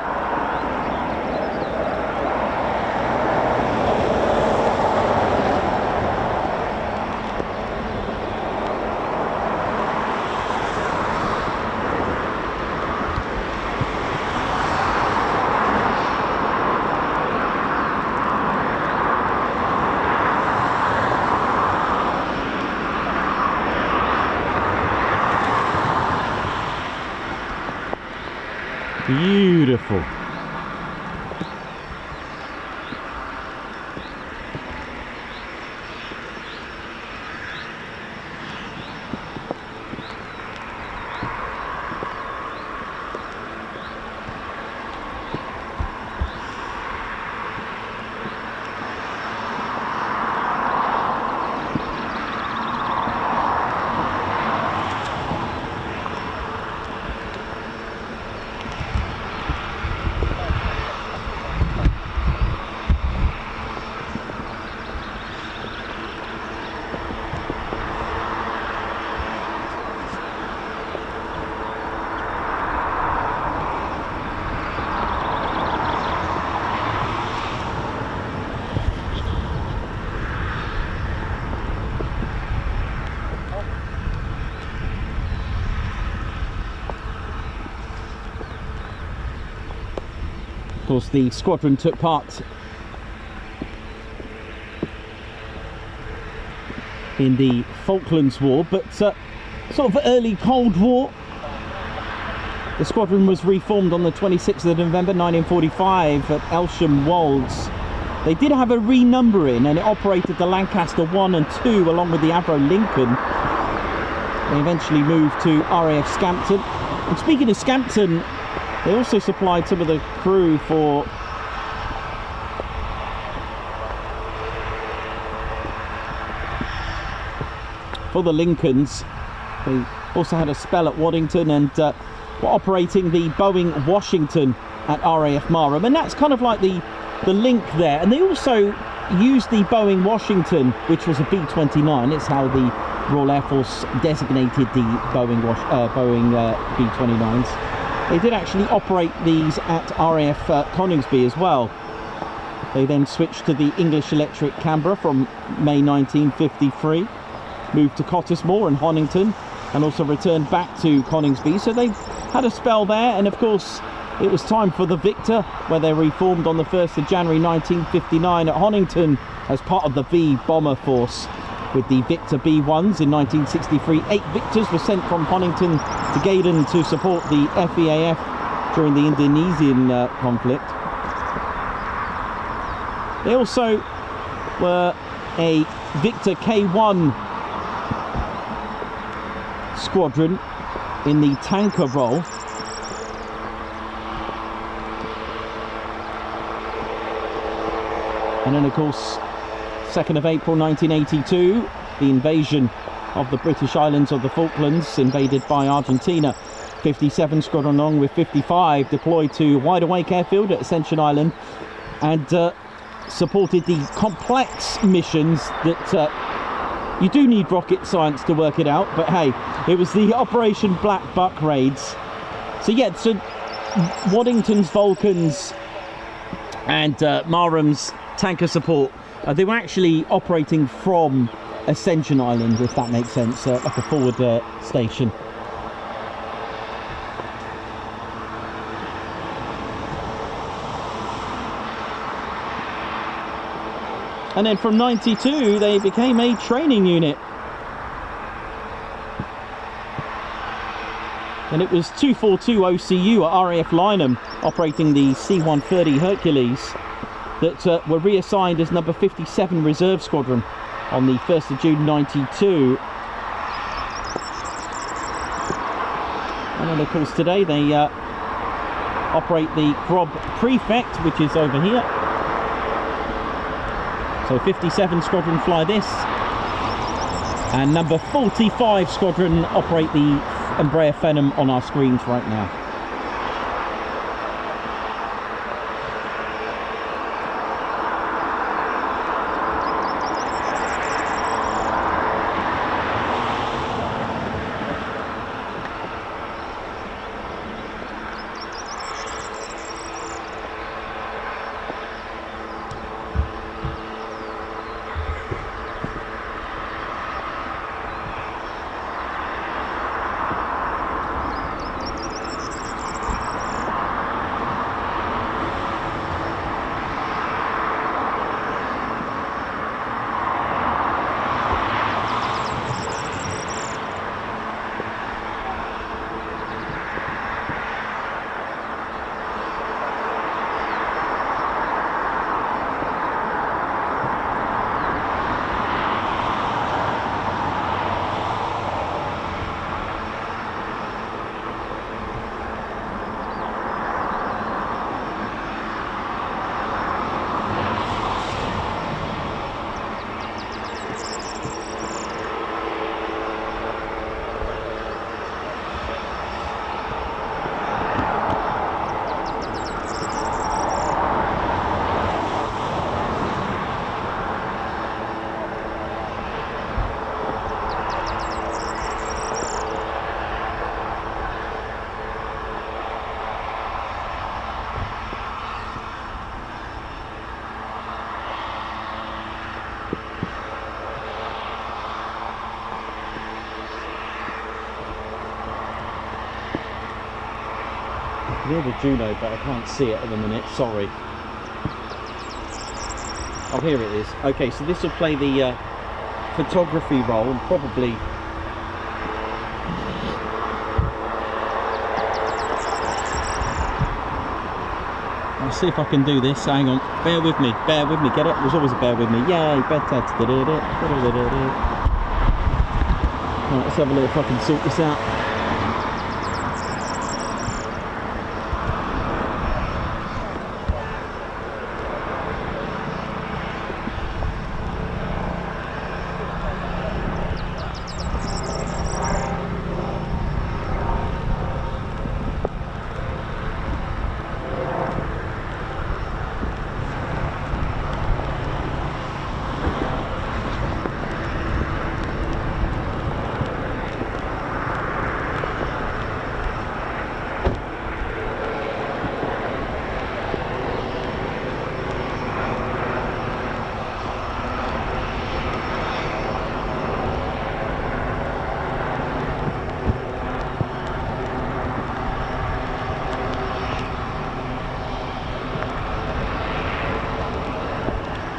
Beautiful. Of course, the squadron took part in the Falklands War, but sort of early Cold War. The squadron was reformed on the 26th of November 1945 at Elsham Wolds. They did have a renumbering, and it operated the Lancaster 1 and 2 along with the Avro Lincoln. They eventually moved to RAF Scampton. And speaking of Scampton, they also supplied some of the crew for the Lincolns. They also had a spell at Waddington and were operating the Boeing Washington at RAF Marham, and that's kind of like the link there. And they also used the Boeing Washington, which was a B-29. It's how the Royal Air Force designated the Boeing B-29s. They did actually operate these at RAF Coningsby as well. They then switched to the English Electric Canberra from May 1953, moved to Cottesmore and Honington, and also returned back to Coningsby. So they had a spell there, and of course it was time for the Victor, where they reformed on the 1st of January 1959 at Honington as part of the V Bomber Force. With the Victor B1s in 1963, 8 Victors were sent from Honington to Gaydon to support the FEAF during the Indonesian conflict. They also were a Victor K1 squadron in the tanker role. And then of course 2nd of April 1982, the invasion of the British islands of the Falklands, invaded by Argentina. 57 Squadron along with 55 deployed to Wide Awake Airfield at Ascension Island and supported the complex missions that you do need rocket science to work it out, but hey, it was the Operation Black Buck raids. So yeah, so Waddington's Vulcans and Marham's tanker support, they were actually operating from Ascension Island, if that makes sense, like a forward station. And then from 92, they became a training unit. And it was 242 OCU at RAF Lynham, operating the C-130 Hercules, that were reassigned as number 57 Reserve Squadron on the 1st of June 92. And then of course today they operate the Grob Prefect, which is over here. So 57 Squadron fly this, and number 45 Squadron operate the Embraer Phenom on our screens right now. Near the Juno, but I can't see it at the minute, sorry. Oh, here it is. Okay, so this will play the photography role, and probably I'll see if I can do this. Hang on, bear with me, get it? There's always a bear with me. Yay, better. Right, let's have a look if I can sort this out.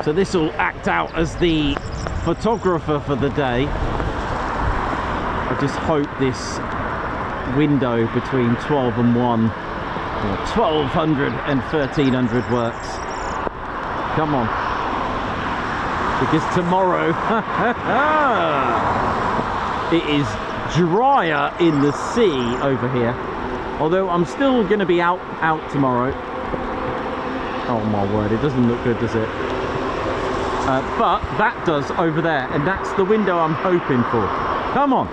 So this will act out as the photographer for the day. I just hope this window between 12 and 1, or 1200 and 1300 works. Come on. Because tomorrow it is drier in the sea over here. Although I'm still going to be out tomorrow. Oh my word, it doesn't look good, does it? But that does over there, and that's the window I'm hoping for. Come on.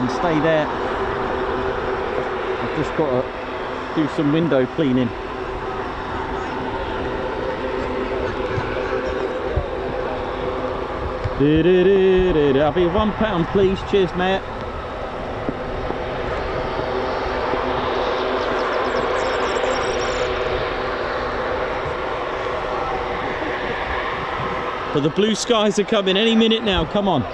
Stay there. I've just got to do some window cleaning. I'll be £1, please. Cheers, mate. But the blue skies are coming any minute now. Come on.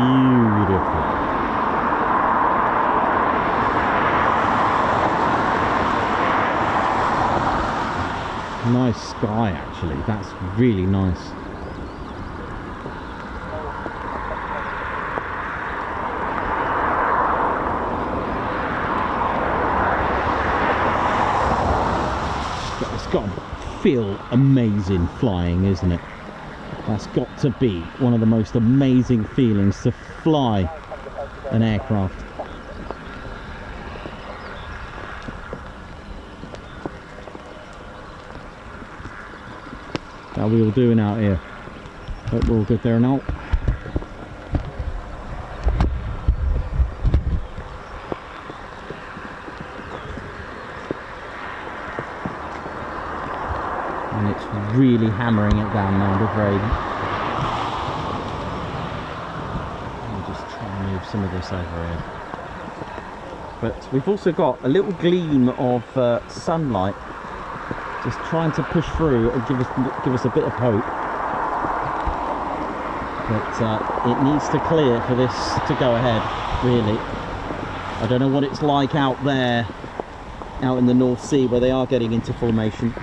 Beautiful. Nice sky, actually. That's really nice. It's got to feel amazing flying, isn't it? That's got to be one of the most amazing feelings, to fly an aircraft. How are we all doing out here? Hope we're all good there now. really hammering it down now with rain. I'll just try and move some of this over here. But we've also got a little gleam of sunlight just trying to push through and give us a bit of hope. But it needs to clear for this to go ahead, really. I don't know what it's like out there, out in the North Sea where they are getting into formation.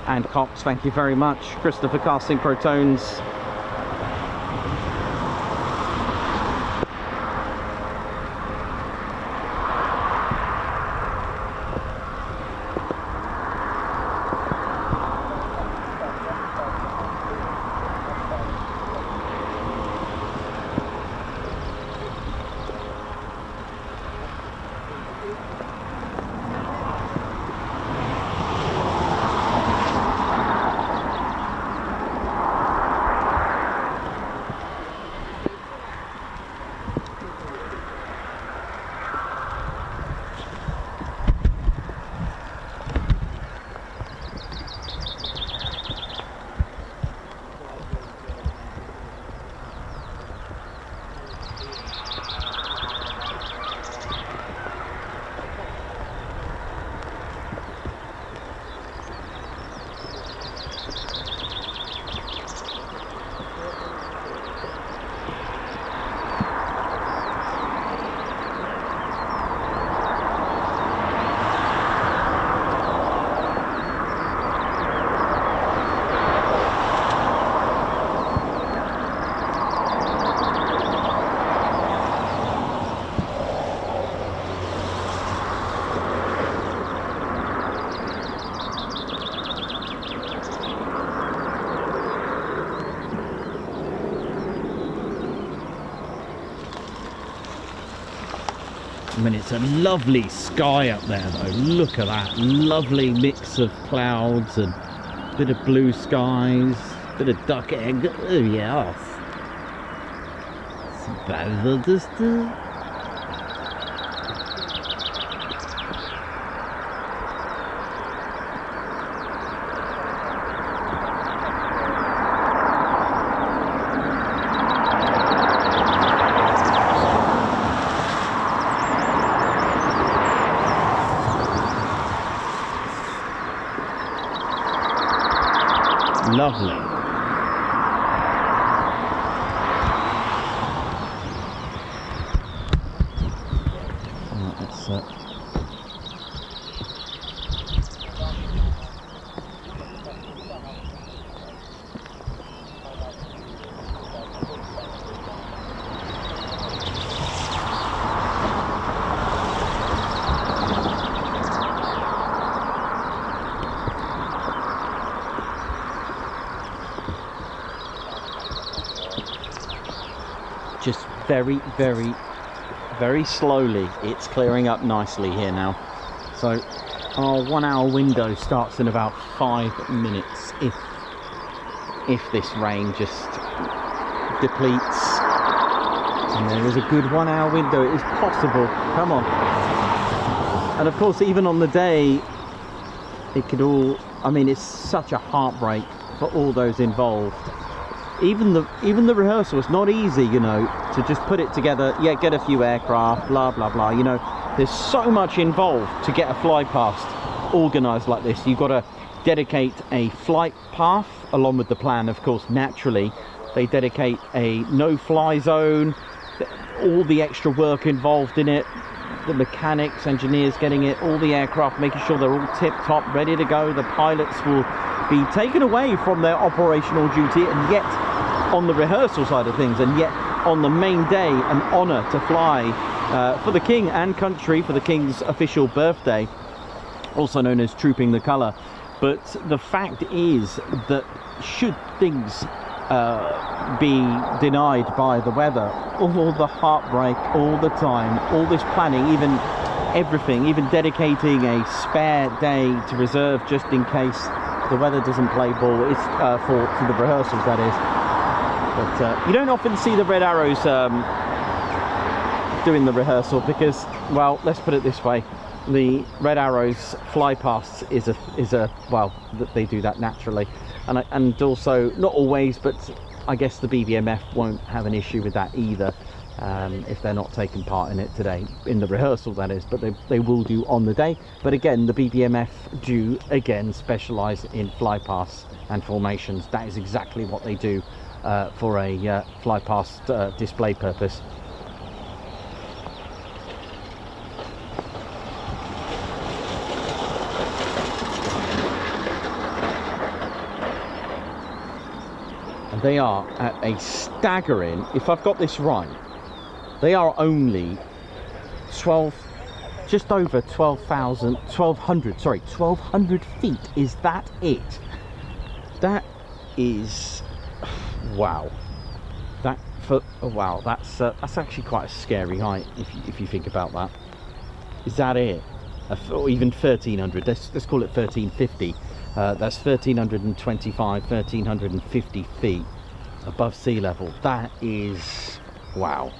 And Cox, thank you very much. Christopher Casting Protones. I mean, it's a lovely sky up there though. Look at that lovely mix of clouds and a bit of blue skies, bit of duck egg. Oh yes, it's about the distance. Lovely. Right, let's just very slowly it's clearing up nicely here now. So our 1 hour window starts in about 5 minutes if this rain just depletes And there is a good 1 hour window. It is possible. Come on. And of course, even on the day, it could all, I mean, it's such a heartbreak for all those involved. Even the rehearsal, it's not easy, you know, to just put it together, yeah, get a few aircraft, blah, blah, blah. You know, there's so much involved to get a fly past organised like this. You've got to dedicate a flight path along with the plan, of course. Naturally, they dedicate a no-fly zone, all the extra work involved in it, the mechanics, engineers getting it, all the aircraft, making sure they're all tip-top, ready to go. The pilots will be taken away from their operational duty, and yet on the rehearsal side of things, and yet on the main day, an honour to fly for the King and country, for the King's official birthday, also known as Trooping the Colour. But the fact is that should things be denied by the weather, all the heartbreak, all the time, all this planning, even everything, even dedicating a spare day to reserve just in case the weather doesn't play ball, it's for the rehearsals, that is. But you don't often see the Red Arrows doing the rehearsal because, well, let's put it this way, the Red Arrows fly pasts is a well, they do that naturally, and also not always, but I guess the BBMF won't have an issue with that either, if they're not taking part in it today, in the rehearsal that is, but they will do on the day. But again, the BBMF do again specialise in fly pasts and formations. That is exactly what they do for a fly past display purpose. And they are at a staggering, if I've got this right, they are only 12, just over 1,200 feet. Is that it? That is, wow. Wow, that's actually quite a scary height if you think about that. Is that it? Or even 1,300. Let's call it 1,350. That's 1,325, 1,350 feet above sea level. That is, wow.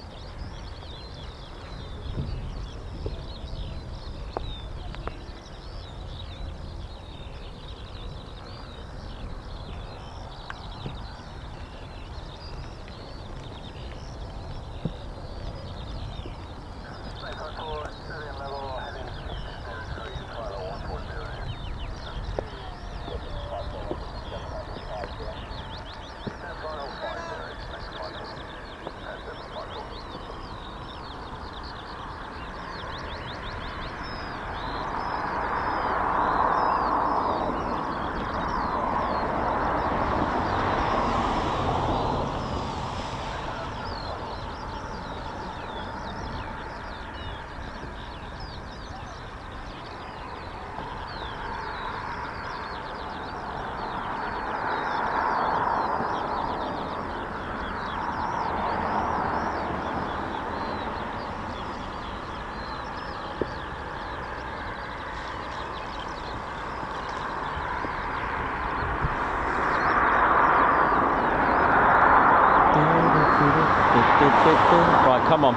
Right, come on.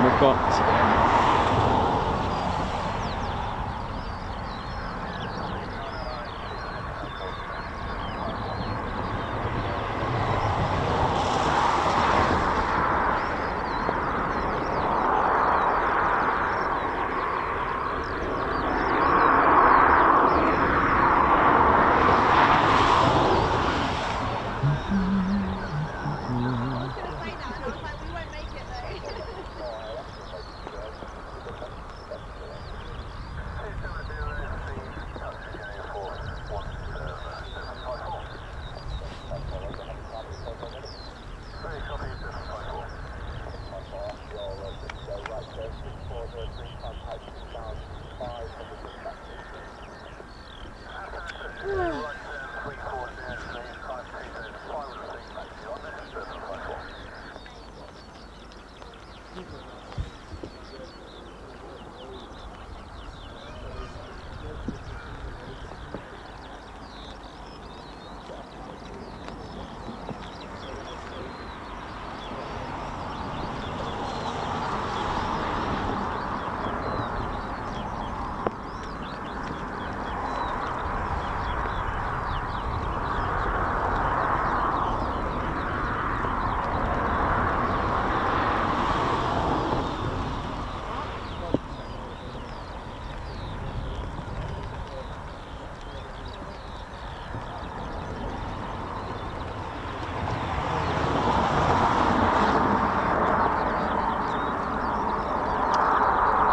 We've got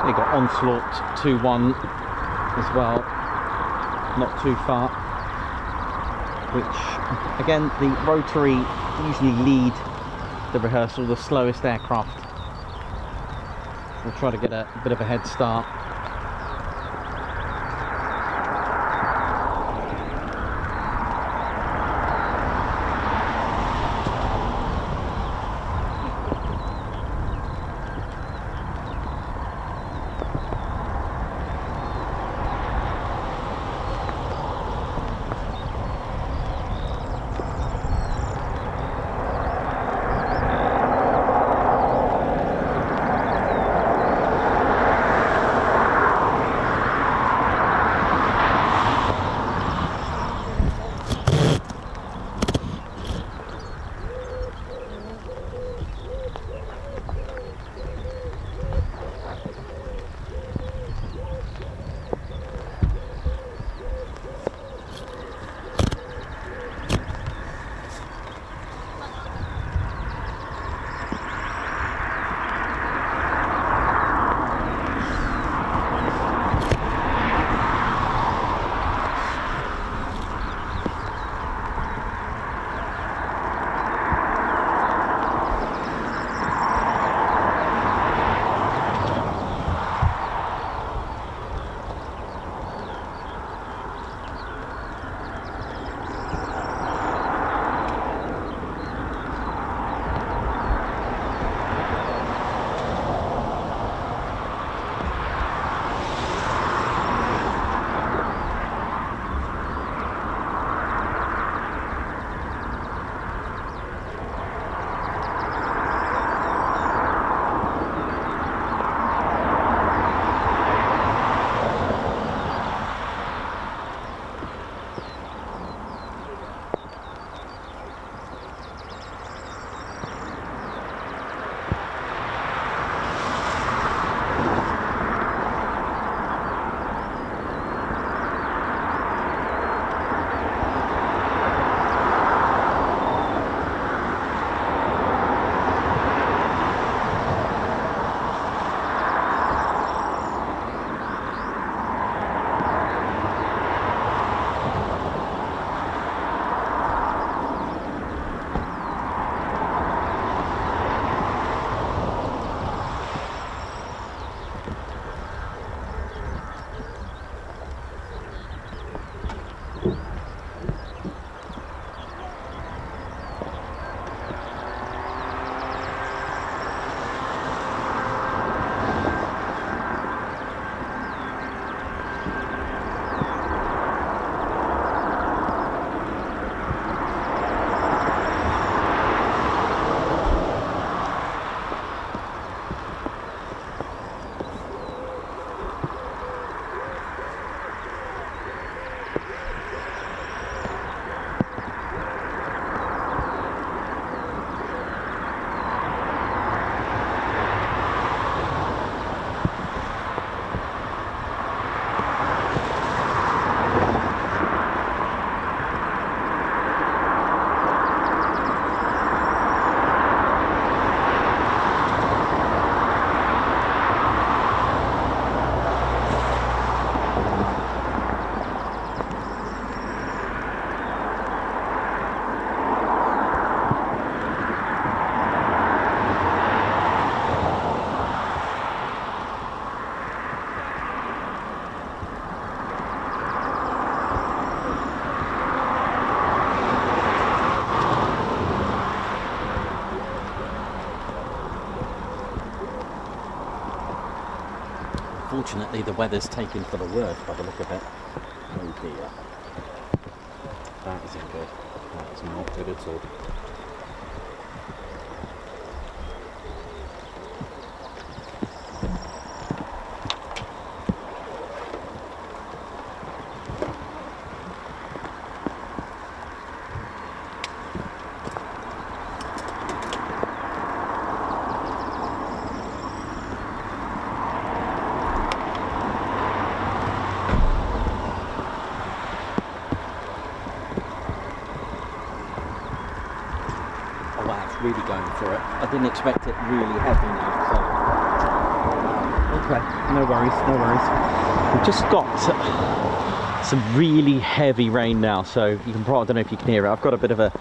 They got Onslaught 2-1 as well, not too far. Which, again, the rotary usually lead the rehearsal, the slowest aircraft. We'll try to get a bit of a head start. Unfortunately, the weather's taken for the worst by the look of it. Oh dear. That isn't good. That is not good at all. Really going for it. I didn't expect it really heavy now, so Okay, no worries, no worries. We've just got some really heavy rain now, so you can probably, I don't know if you can hear it, I've got a bit of a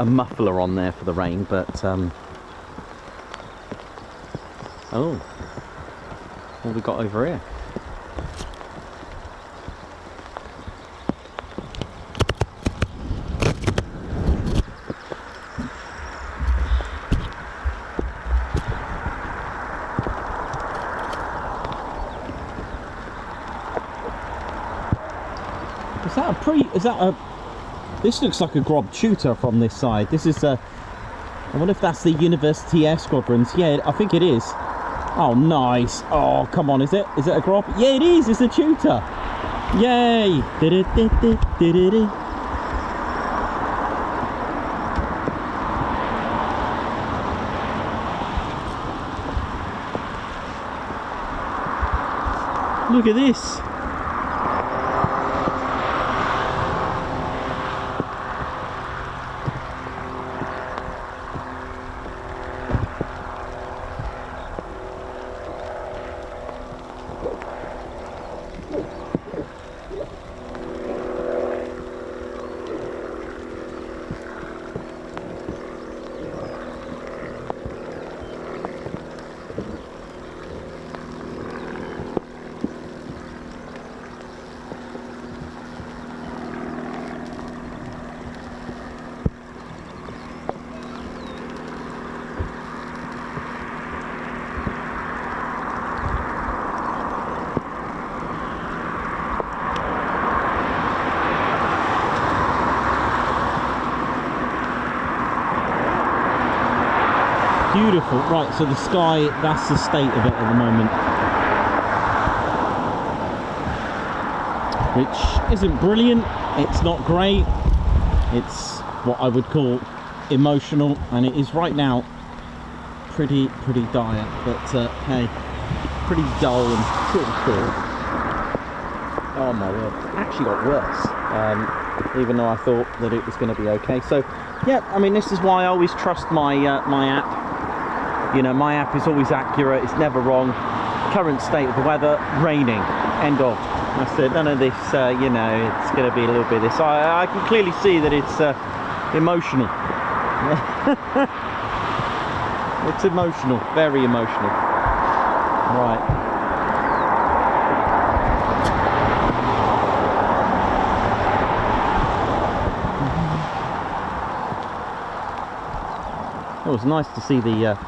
muffler on there for the rain, but oh, what have we got over here? This looks like a Grob Tutor from this side. This is I wonder if that's the University Air Squadrons. Yeah, I think it is. Oh, nice. Oh, come on, is it a Grob? Yeah, it is. It's a Tutor. Yay. Look at this. Beautiful. Right, so the sky, that's the state of it at the moment, which isn't brilliant, it's not great, it's what I would call emotional, and it is right now pretty dire, but hey, pretty dull and sort of cool. Oh my word, it actually got worse, even though I thought that it was going to be okay. So yeah, I mean, this is why I always trust my my app. You know, my app is always accurate, it's never wrong. Current state of the weather, raining, end of. That's it, none of this, you know, it's going to be a little bit of this. I can clearly see that it's emotional. It's emotional, very emotional. Right. It was nice to see the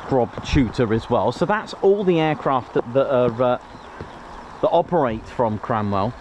Grob Tutor as well. So that's all the aircraft that are that operate from Cranwell.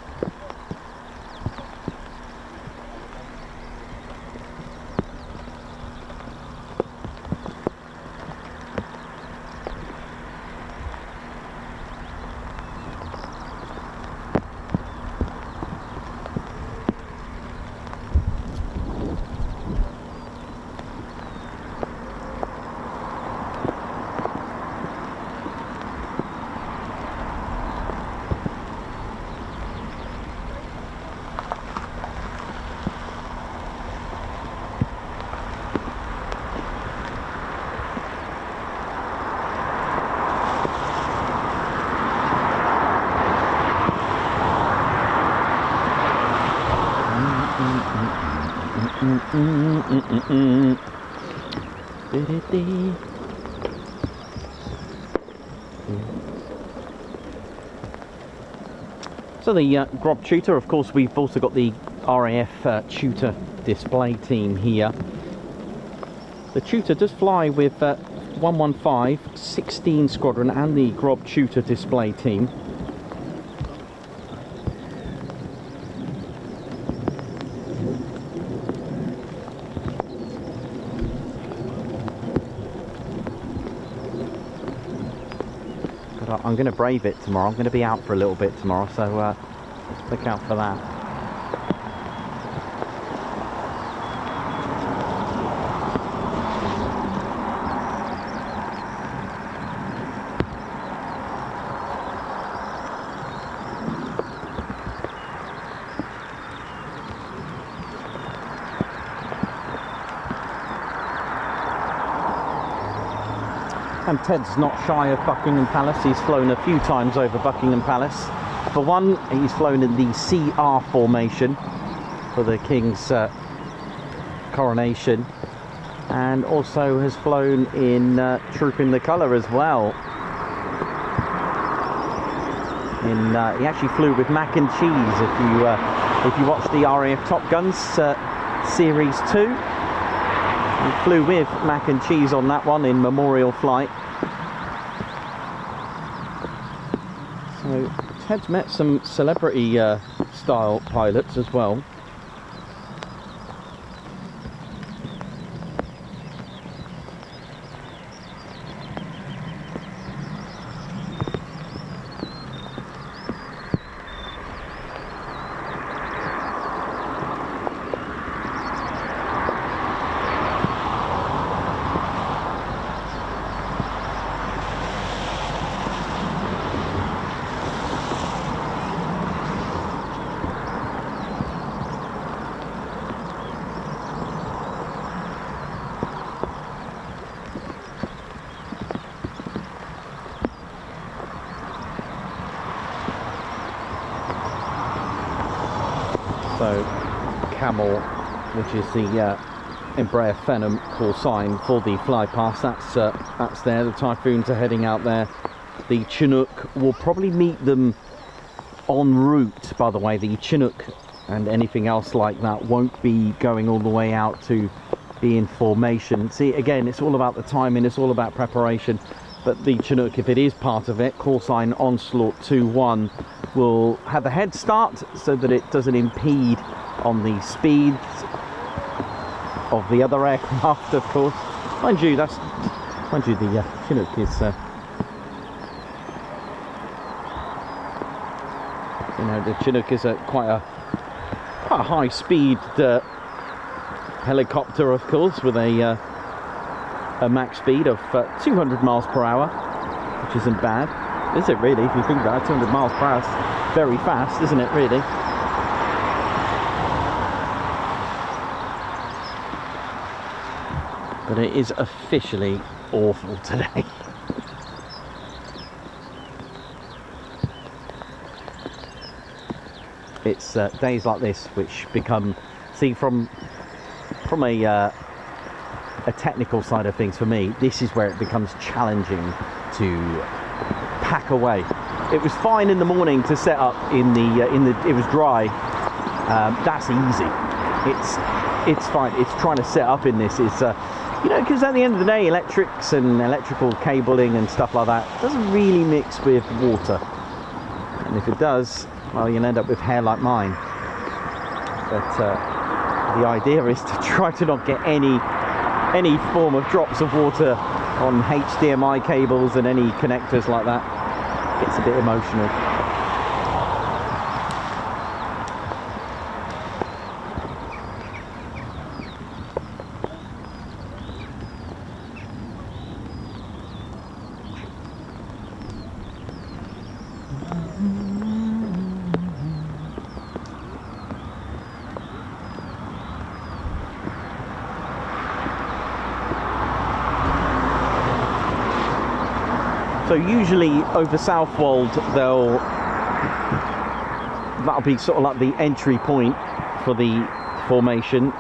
So the Grob Tutor, of course, we've also got the RAF Tutor display team here. The Tutor does fly with 115, 16 Squadron and the Grob Tutor display team. I'm going to brave it tomorrow. I'm going to be out for a little bit tomorrow, so look out for that. And Ted's not shy of Buckingham Palace. He's flown a few times over Buckingham Palace. For one, he's flown in the CR formation for the King's coronation, and also has flown in Troop in the Colour as well. He actually flew with Mac and Cheese. If you watch the RAF Top Guns Series 2, he flew with Mac and Cheese on that one in memorial flight. So Ted's met some celebrity style pilots as well. So Camel, which is the Embraer Phenom call sign for the Flypast, that's there. The Typhoons are heading out there. The Chinook will probably meet them en route. By the way, the Chinook and anything else like that won't be going all the way out to be in formation. See, again, it's all about the timing, it's all about preparation. But the Chinook, if it is part of it, call sign Onslaught 2-1, will have a head start so that it doesn't impede on the speeds of the other aircraft, of course. Mind you, the Chinook is, the Chinook is quite a high-speed helicopter, of course, with a max speed of 200 miles per hour, which isn't bad, is it really? If you think about it, 200 miles per hour is very fast, isn't it, really? But it is officially awful today. It's days like this which become, see, from a technical side of things, for me, this is where it becomes challenging to pack away. It was fine in the morning to set up it was dry. That's easy. It's fine. It's trying to set up in this is because at the end of the day, electrics and electrical cabling and stuff like that doesn't really mix with water, and if it does, well, you'll end up with hair like mine. But the idea is to try to not get any form of drops of water on HDMI cables and any connectors like that. Gets a bit emotional. So usually over Southwold, that'll be sort of like the entry point for the formation.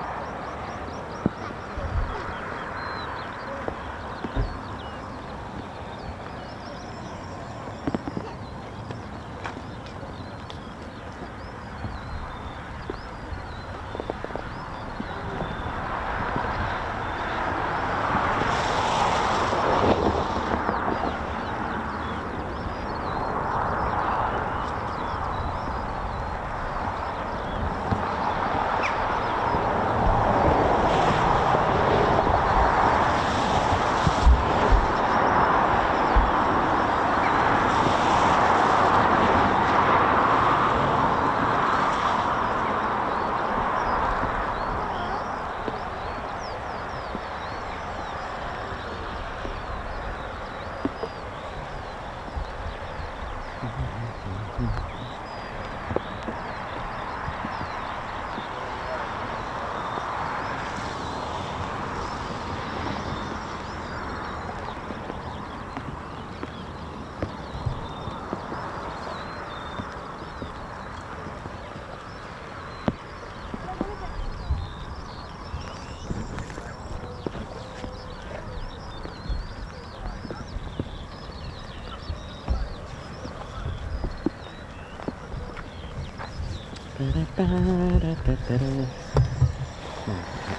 At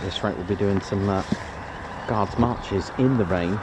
this rate, we'll be doing some guards marches in the rain.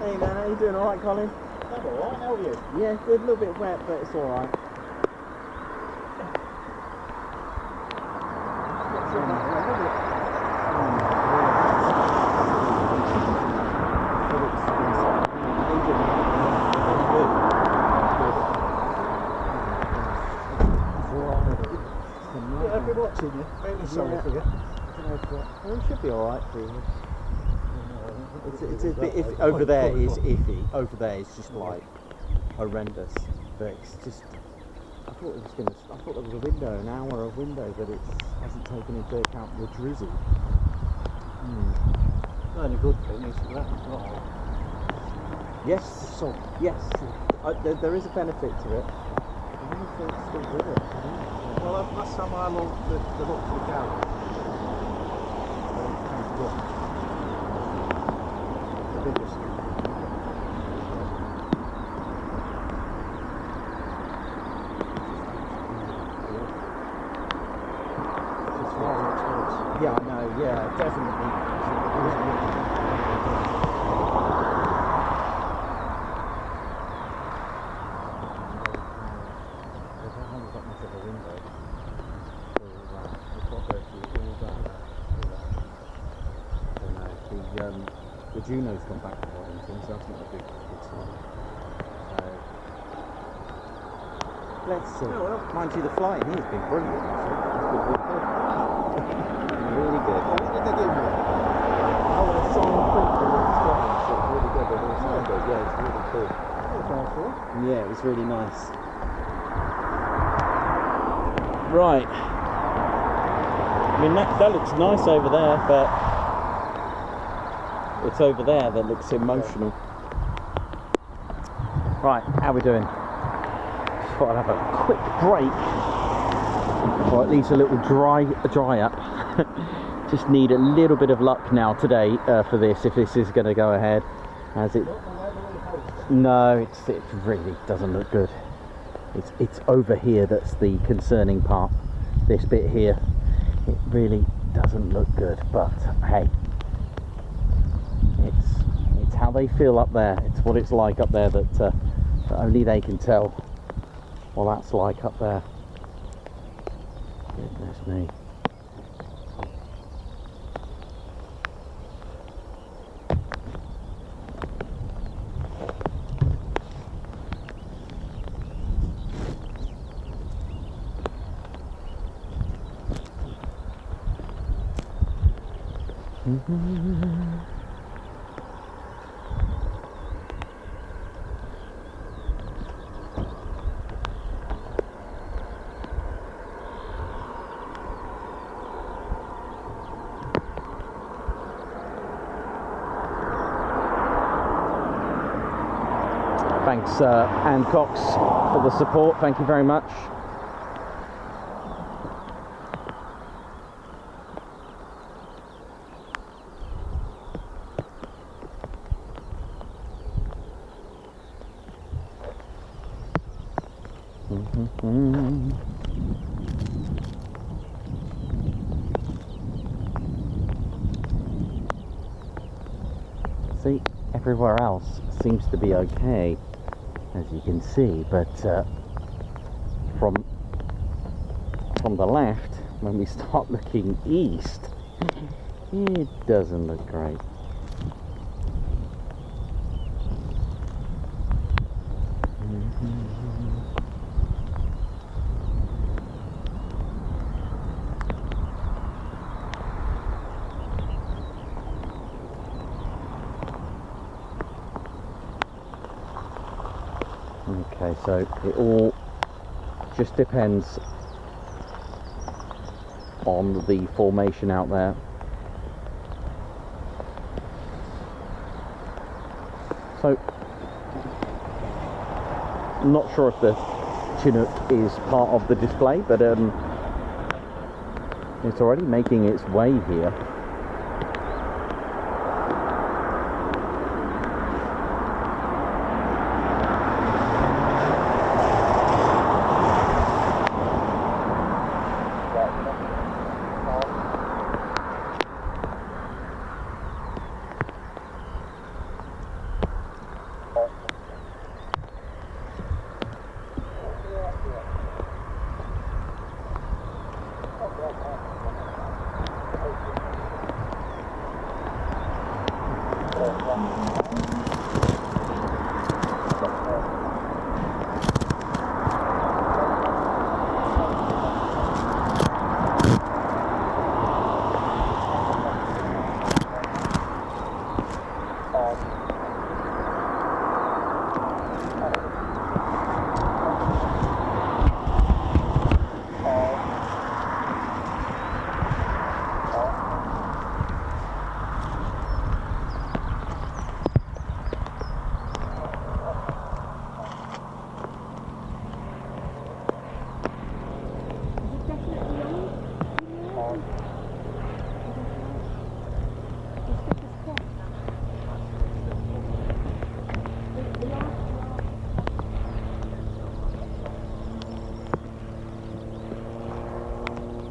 Hey man, how you doing? Alright, Colin? I'm alright, how are you? Yeah, good. A little bit wet, but it's alright. Yeah, I've been watching you. Really sorry for you. Well, it should be alright for you. It's a bit iffy. Over there is iffy. Over there is just like horrendous. But it's just. I thought it was gonna. I thought there was a window, an hour of window, but it hasn't taken into account the drizzle. The only good thing is that dry. Yes. So yes. There is a benefit to it. I wonder if they're still with it. Well, last time I looked, they looked for the garage. The biggest. Yeah, I know. Yeah, definitely. The Juno's gone back to Waddington, so that's not a good sign. Let's see. Mind you, the flying here has been brilliant. Actually. It's been really good. What did they give me? Oh, the song print for the flying, so it's really good. The little sound goes, yeah, it's really cool. Yeah, it was really nice. Right. I mean, that looks nice over there, but it's over there that looks emotional. Right, how we doing? Just thought I'd have a quick break, or at least a little dry up. Just need a little bit of luck now today for this, if this is going to go ahead. As it, no, it really doesn't look good. It's over here that's the concerning part. This bit here, it really doesn't look good. But hey, it's how they feel up there. It's what it's like up there that only they can tell what that's like up there. Goodness me. Thanks, Anne Cox, for the support. Thank you very much. See, everywhere else seems to be okay, as you can see, but from the left, when we start looking east, it doesn't look great. Okay, so it all just depends on the formation out there. So, I'm not sure if the Chinook is part of the display, but it's already making its way here.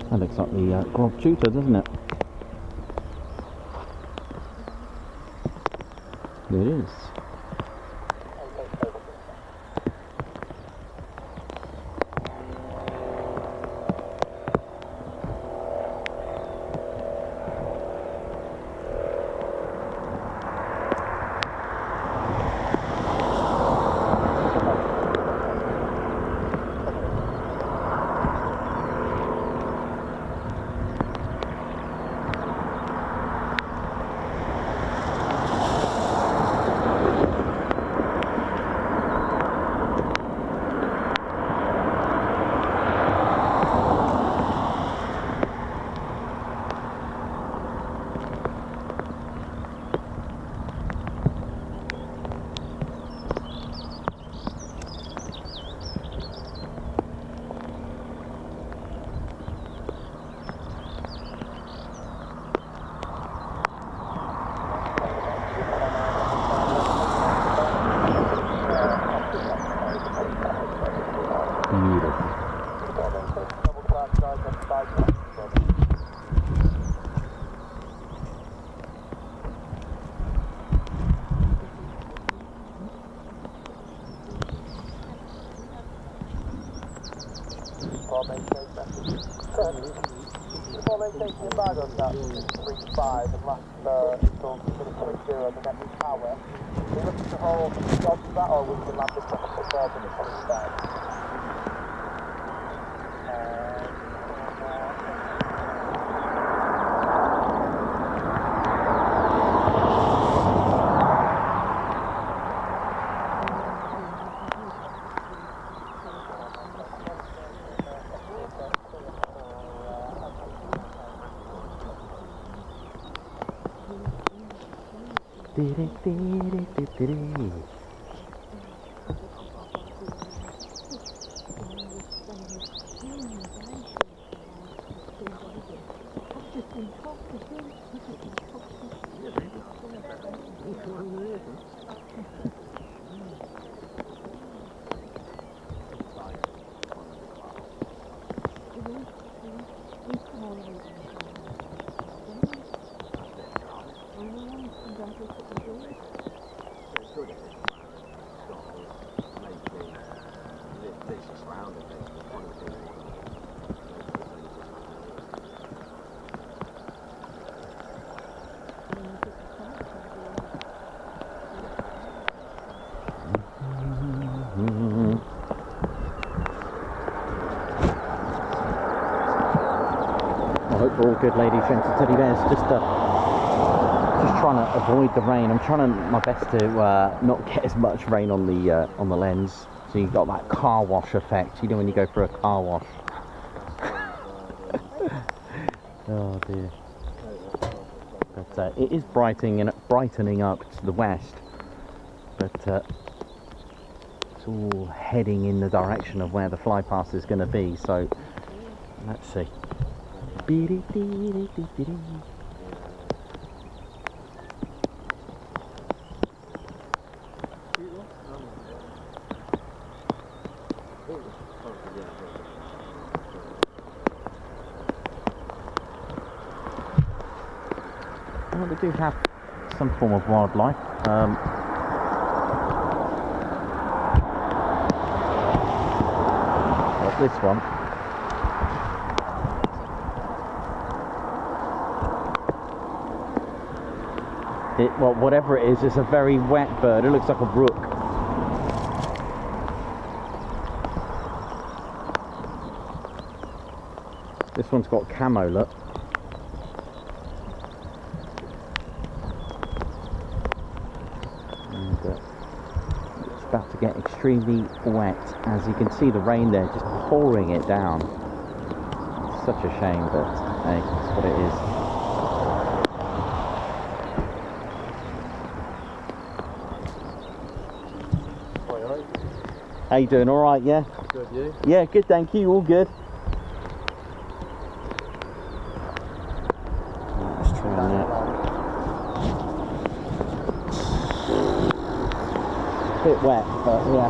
That looks like the Glob Tutor, doesn't it? It is. Doodle. We're all good, ladies, gents and teddy bears. Just trying to avoid the rain. I'm trying my best to not get as much rain on the lens. So you've got that car wash effect. You know when you go for a car wash. Oh dear. But it is brightening up to the west. But it's all heading in the direction of where the Flypast is going to be. So let's see. Well, we do have some form of wildlife. Like this one. Well, whatever it is, it's a very wet bird. It looks like a rook. This one's got camo, look. And it's about to get extremely wet. As you can see, the rain there just pouring it down. It's such a shame, but hey, that's what it is. How you doing? All right, yeah? Good, you? Yeah, good, thank you. All good. Let's try that. Bit wet, but yeah.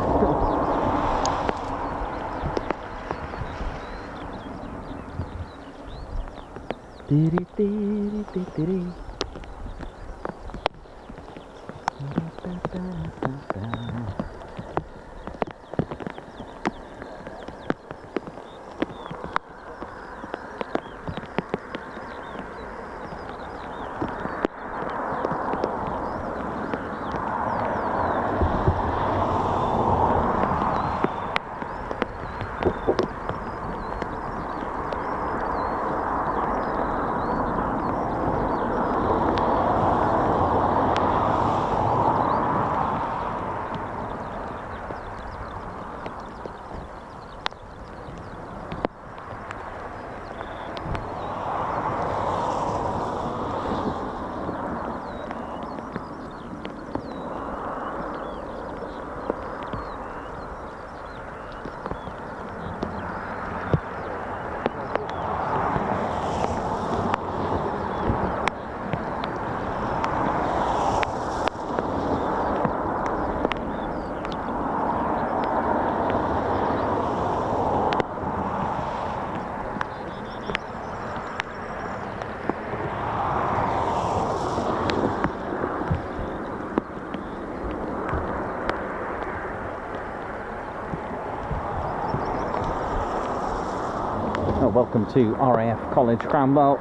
Well, welcome to RAF College Cranwell,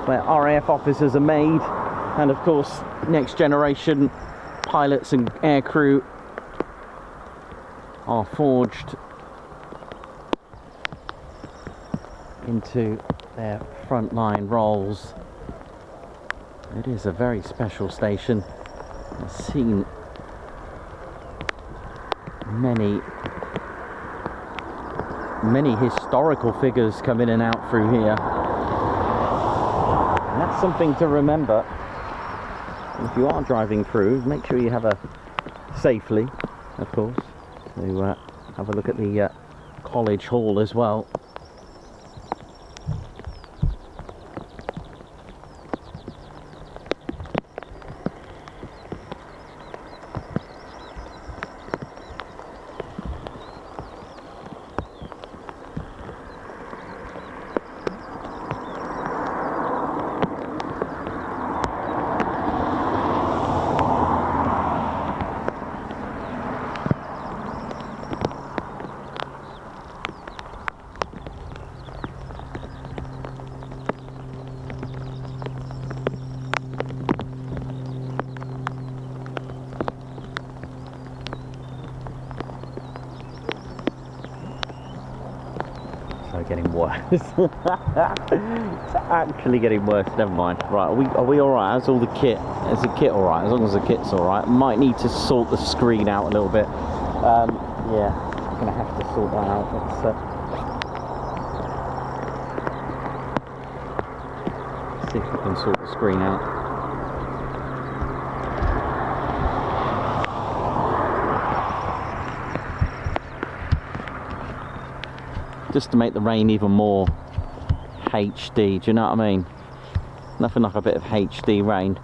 where RAF officers are made, and of course next generation pilots and aircrew are forged into their frontline roles. It is a very special station. I've seen many historical figures come in and out through here. And that's something to remember. If you are driving through, make sure you have a safely, of course. So have a look at the college hall as well. Getting worse. It's actually getting worse. Never mind. Right, are we all right? How's all the kit? Is the kit all right? As long as the kit's all right. Might need to sort the screen out a little bit. Yeah, I'm gonna have to sort that out. Let's see if we can sort the screen out. Just to make the rain even more HD, do you know what I mean? Nothing like a bit of HD rain.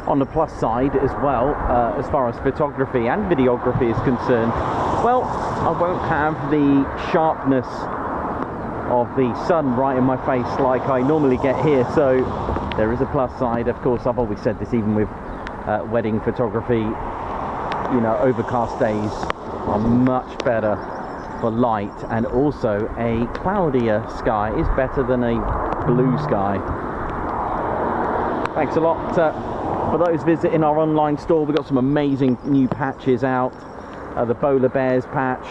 On the plus side as well, as far as photography and videography is concerned, well, I won't have the sharpness of the sun right in my face like I normally get here, so there is a plus side. Of course, I've always said this, even with wedding photography, you know, overcast days are much better for light, and also a cloudier sky is better than a blue sky. Thanks a lot for those visiting our online store. We've got some amazing new patches out. The Bowler Bears patch,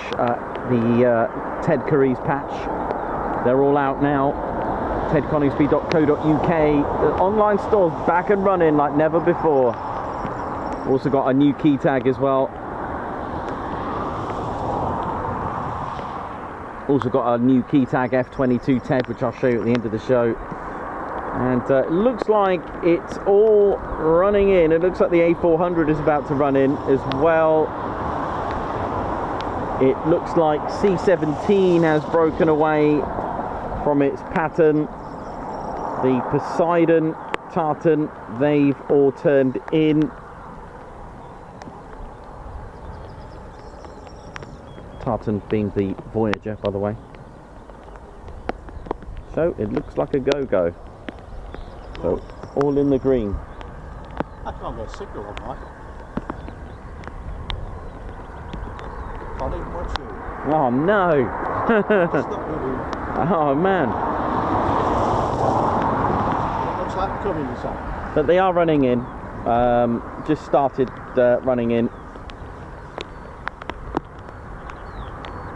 the Ted Curry's patch. They're all out now. tedconingsby.co.uk. The online store's back and running like never before. Also got a new key tag as well. Also got a new key tag F22 Ted, which I'll show you at the end of the show. And it looks like it's all running in. It looks like the A400 is about to run in as well. It looks like C17 has broken away from its pattern. The Poseidon, Tartan, they've all turned in. Tartan being the Voyager, by the way. So it looks like a go-go. So, all in the green. I can't get a signal on mine. Can't even watch you. Oh no! Oh man! It looks like coming this on. But they are running in. Just started running in.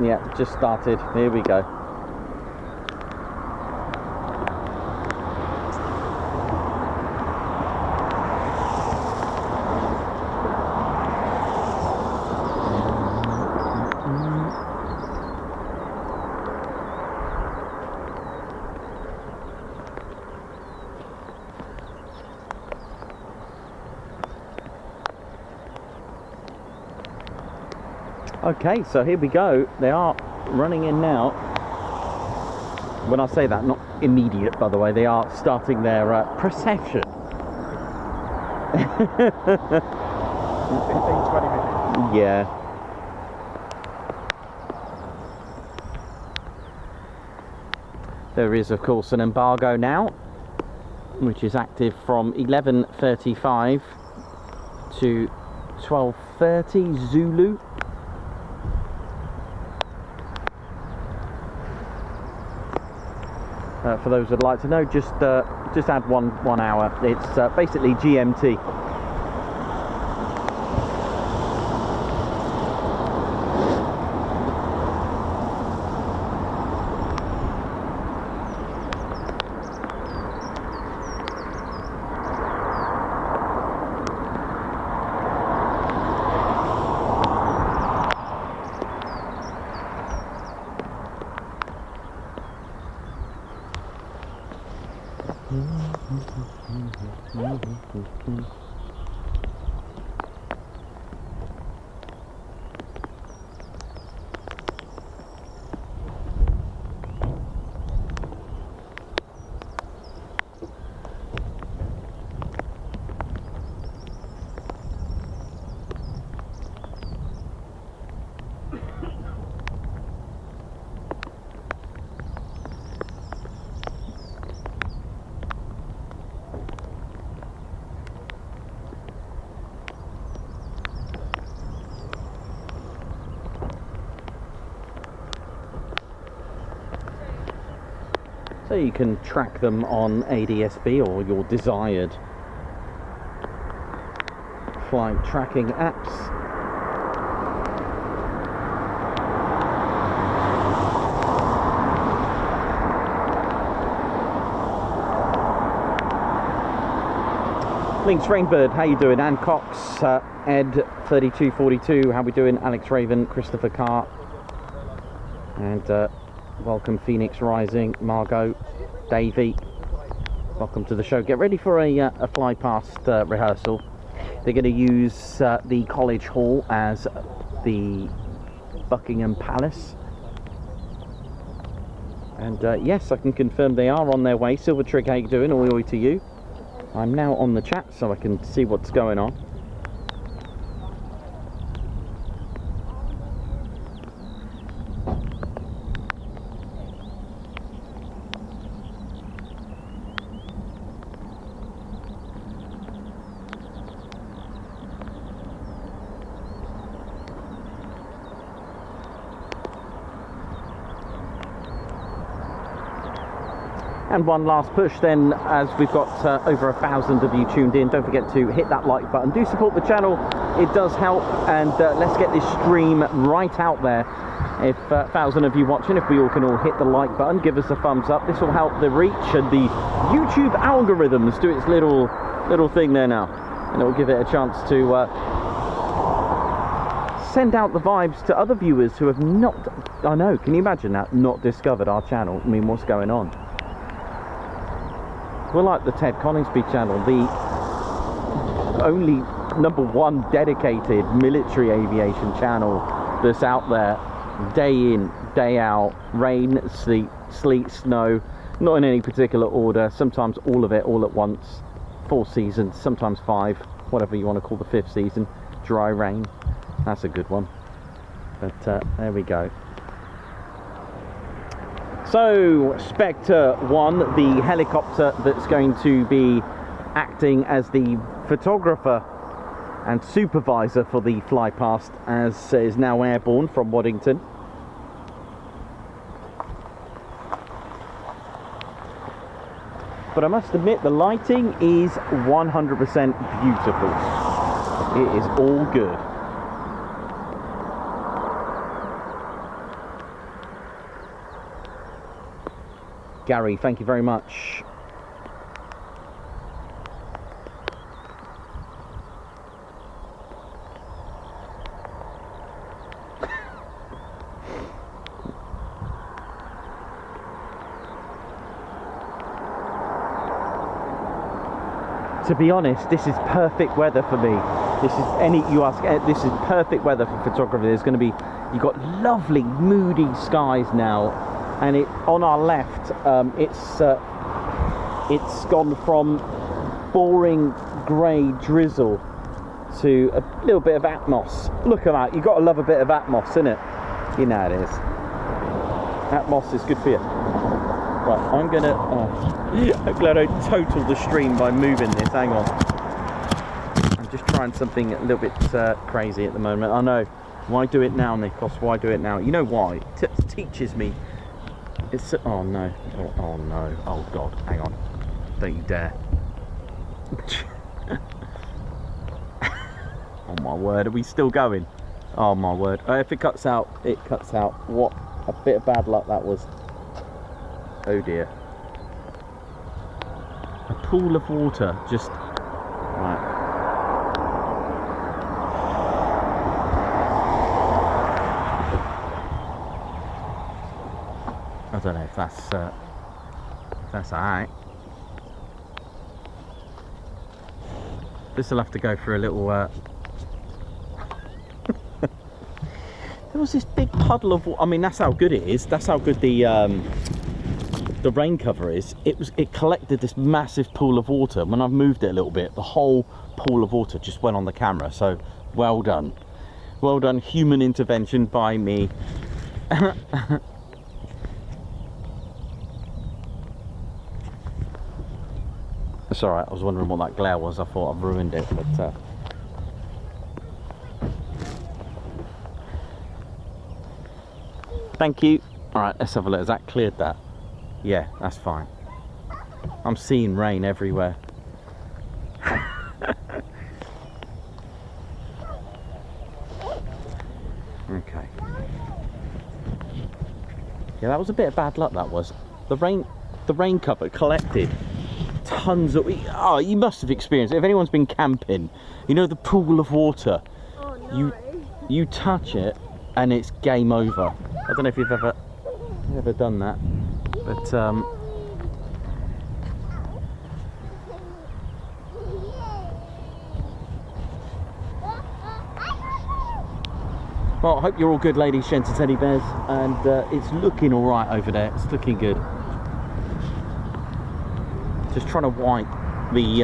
Yeah, just started. Here we go. Okay, so here we go. They are running in now. When I say that, not immediate, by the way, they are starting their procession. 15, 20 minutes. Yeah. There is, of course, an embargo now, which is active from 11:35 to 12:30 Zulu. For those who'd like to know, just add one hour. It's basically GMT. So you can track them on ADSB or your desired flight tracking apps. Links Rainbird, how you doing? Ann Cox, Ed 3242, how we doing? Alex Raven, Christopher Carr, and welcome Phoenix Rising, Margot, Davey. Welcome to the show. Get ready for a fly past rehearsal. They're going to use the College Hall as the Buckingham Palace. And yes, I can confirm they are on their way. Silver Trig, how you doing? Oi oi to you. I'm now on the chat so I can see what's going on. And one last push then, as we've got over 1,000 of you tuned in. Don't forget to hit that like button. Do support the channel, it does help, and let's get this stream right out there. If 1,000 of you watching, if we all can hit the like button, give us a thumbs up. This will help the reach and the YouTube algorithms do its little thing there now, and it will give it a chance to send out the vibes to other viewers who have not, I know, can you imagine that, not discovered our channel? I mean, what's going on? We're like the Ted Coningsby channel, the only #1 dedicated military aviation channel that's out there, day in, day out, rain, sleet, snow, not in any particular order, sometimes all of it all at once, 4 seasons, sometimes 5, whatever you want to call the 5th season, dry rain, that's a good one. But there we go. So, Spectre 1, the helicopter that's going to be acting as the photographer and supervisor for the fly past, as is now airborne from Waddington. But I must admit, the lighting is 100% beautiful. It is all good. Gary, thank you very much. To be honest, this is perfect weather for me. This is this is perfect weather for photography. There's going to be You've got lovely, moody skies now, and on our left, it's gone from boring grey drizzle to a little bit of atmos. Look at that, you've got to love a bit of atmos, innit? You know it is. Atmos is good for you. Right, I'm gonna, I'm glad I totaled the stream by moving this, hang on. I'm just trying something a little bit crazy at the moment. I know, why do it now, Nikos, why do it now? You know why? It teaches me. It's, oh no, oh no, oh God, hang on. Don't you dare. Oh my word, are we still going? Oh my word. If it cuts out, it cuts out. What a bit of bad luck that was. Oh dear. A pool of water just... Right. I don't know if that's alright. This will have to go for a little... There was this big puddle of water. I mean, that's how good it is. That's how good the rain cover is. It collected this massive pool of water. When I've moved it a little bit, the whole pool of water just went on the camera. So, well done. Well done, human intervention by me. It's alright, I was wondering what that glare was. I thought I've ruined it, but... Thank you. Alright, let's have a look. Has that cleared that? Yeah, that's fine. I'm seeing rain everywhere. Okay. Yeah, that was a bit of bad luck, that was. The rain cover collected tons of... Oh, you must have experienced it. If anyone's been camping, you know the pool of water. Oh, no. You touch it and it's game over. I don't know if you've ever done that, but well, I hope you're all good, ladies, gents and teddy bears, and it's looking all right over there. It's looking good. Just trying to wipe the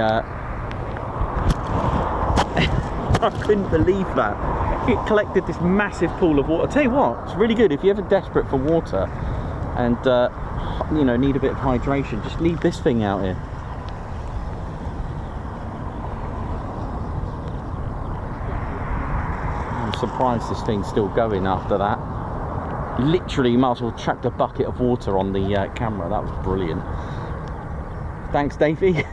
I couldn't believe that. It collected this massive pool of water. I'll tell you what, it's really good if you're ever desperate for water and you know, need a bit of hydration, just leave this thing out here. I'm surprised this thing's still going after that. Literally, you might as well chuck a bucket of water on the camera. That was brilliant. Thanks, Davey.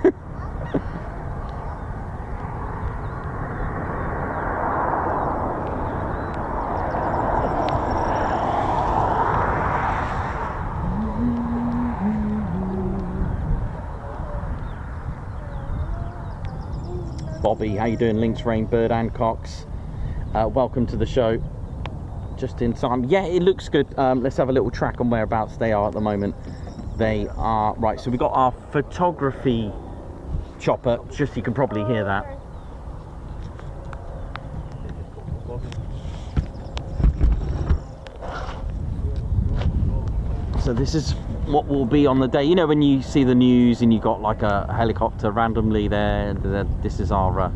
Bobby, how you doing? Lynx, Rainbird and Cox, welcome to the show. Just in time. Yeah, it looks good. Let's have a little track on whereabouts they are at the moment. They are right, so we've got our photography chopper, just you can probably hear that. So this is what will be on the day. You know, when you see the news and you got like a helicopter randomly there, this is our I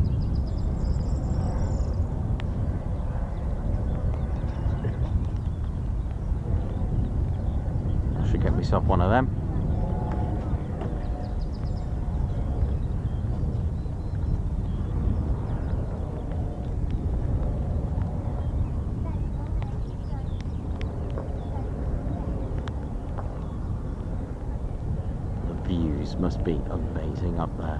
should get myself one of them. Must be amazing up there.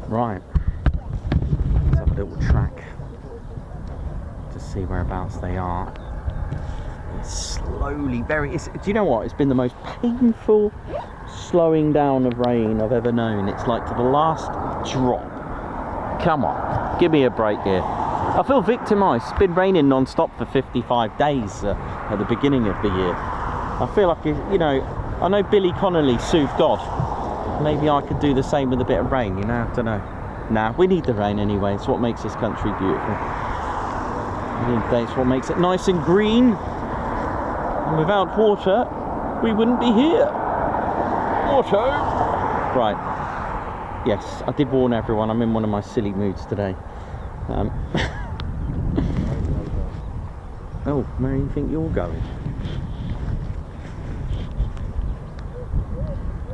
Right, let's have a little track to see whereabouts they are. It's slowly, do you know what? It's been the most painful slowing down of rain I've ever known. It's like to the last drop. Come on, give me a break here. I feel victimised. It's been raining non-stop for 55 days at the beginning of the year. I feel like, you know, I know Billy Connolly sued God, maybe I could do the same with a bit of rain, you know, I don't know. Nah, we need the rain anyway, it's what makes this country beautiful. It's what makes it nice and green. And without water, we wouldn't be here. Water! Right. Yes, I did warn everyone, I'm in one of my silly moods today. Oh, where do you think you're going?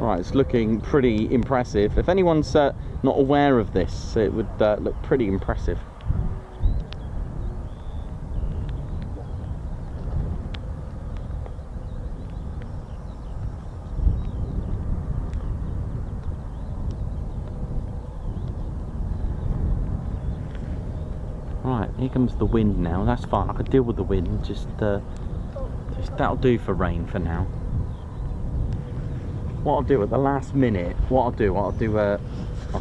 Right, it's looking pretty impressive. If anyone's not aware of this, it would look pretty impressive. Right, here comes the wind now. That's fine, I could deal with the wind. Just that'll do for rain for now. What I'll do at the last minute, I'll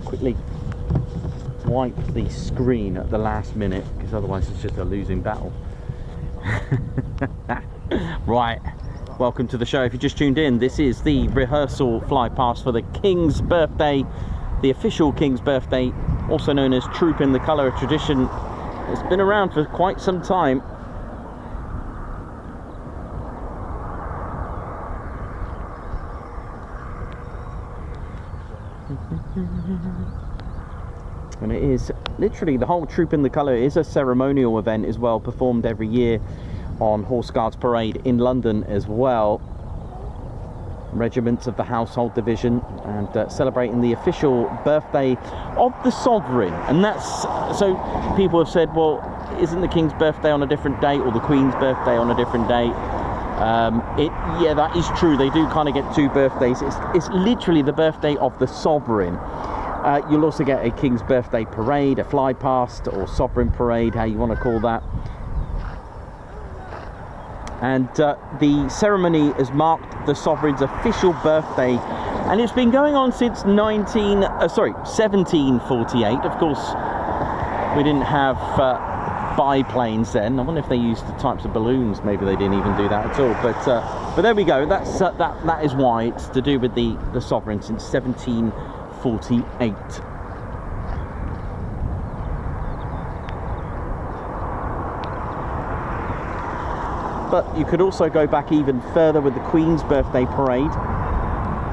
quickly wipe the screen at the last minute, because otherwise it's just a losing battle. Right, welcome to the show. If you just tuned in, this is the rehearsal fly past for the King's birthday, the official King's birthday, also known as Troop in the Colour of Tradition. It's been around for quite some time. And it is literally the whole Troop in the Colour is a ceremonial event as well, performed every year on Horse Guards Parade in London as well. Regiments of the Household Division, and celebrating the official birthday of the Sovereign. And that's, so people have said, well, isn't the King's birthday on a different date, or the Queen's birthday on a different date? Yeah, that is true. They do kind of get two birthdays. It's literally the birthday of the Sovereign. You'll also get a King's birthday parade, a fly past, or Sovereign parade, how you want to call that. And the ceremony has marked the Sovereign's official birthday, and it's been going on since 1748. Of course, we didn't have biplanes then. I wonder if they used the types of balloons. Maybe they didn't even do that at all. But there we go. That's that is why it's to do with the Sovereign since 1748. But you could also go back even further with the Queen's birthday parade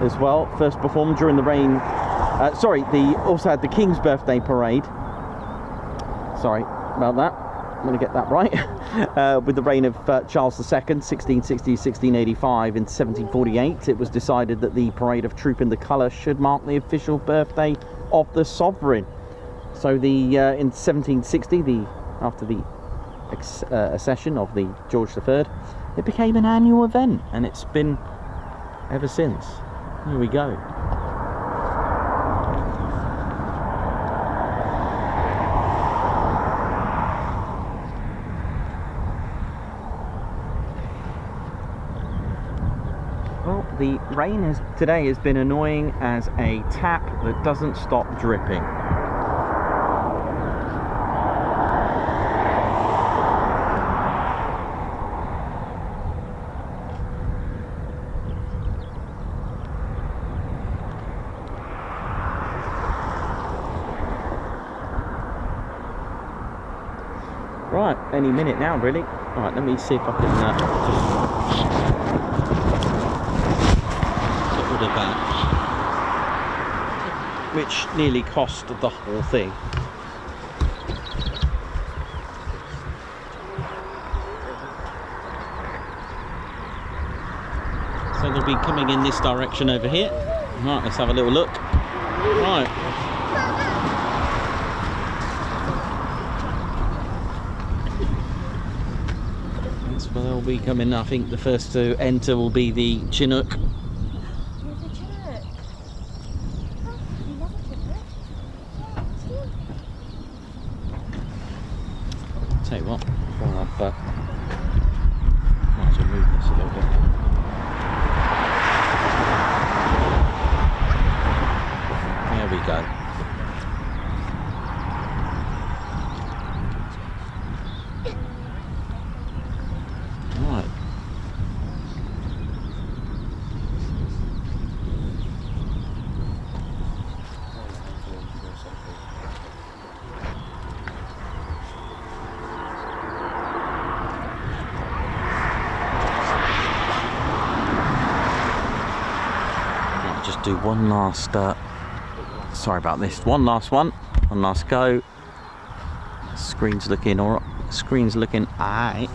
as well. First performed during the reign. Also had the King's birthday parade. Sorry about that. I'm going to get that right. With the reign of Charles II, 1660-1685. In 1748, it was decided that the parade of Troop in the Colour should mark the official birthday of the Sovereign. So in 1760, after the accession of the George III, it became an annual event, and it's been ever since. Here we go. Well, the rain today has been annoying as a tap that doesn't stop dripping. Right, any minute now, really. Right, let me see if I can get rid of that, which nearly cost the whole thing. So they'll be coming in this direction over here. Right, let's have a little look. Right. They'll be coming. I think the first to enter will be the Chinook. There's a Chinook. Oh, you love a Chinook. Tell you what, might as well move this a little bit. There we go. do one last, sorry about this, one last go. Screen's looking alright, aight.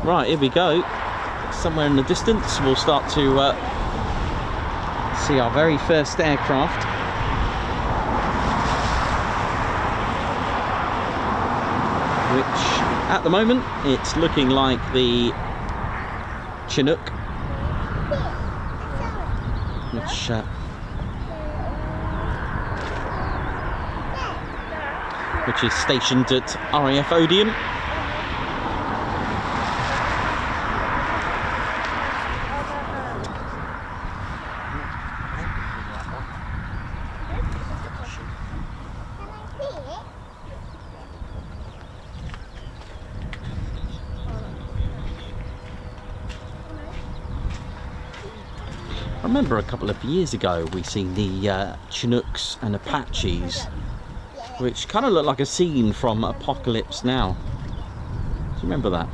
Right, here we go. Somewhere in the distance we'll start to see our very first aircraft. Which at the moment it's looking like the Chinook, which is stationed at RAF Odeon. I remember a couple of years ago we seen the Chinooks and Apaches, which kind of look like a scene from Apocalypse Now. Do you remember that?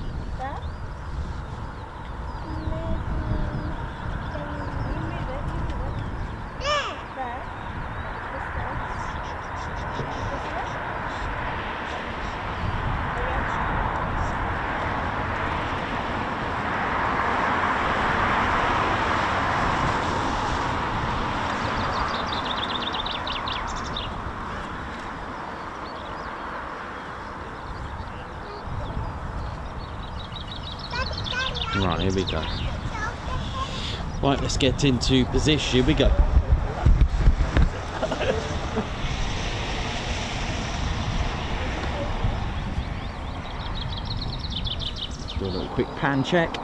Right, here we go. Right, let's get into position. Here we go. Do a little quick pan check.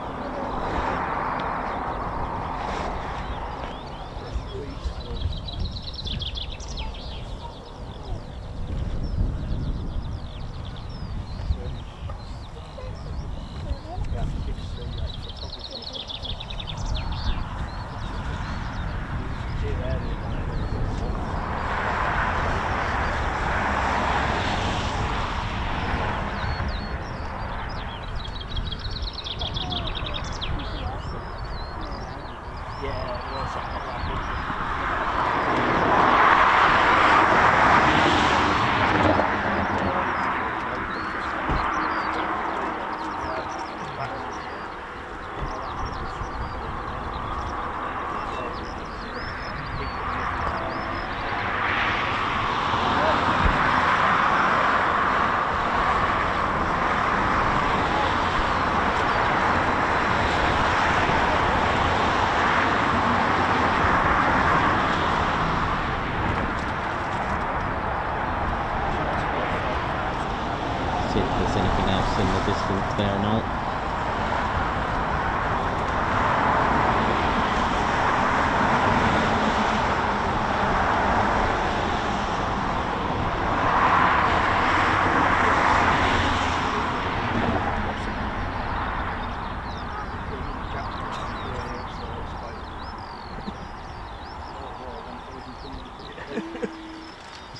See if there's anything else in the distance there or not.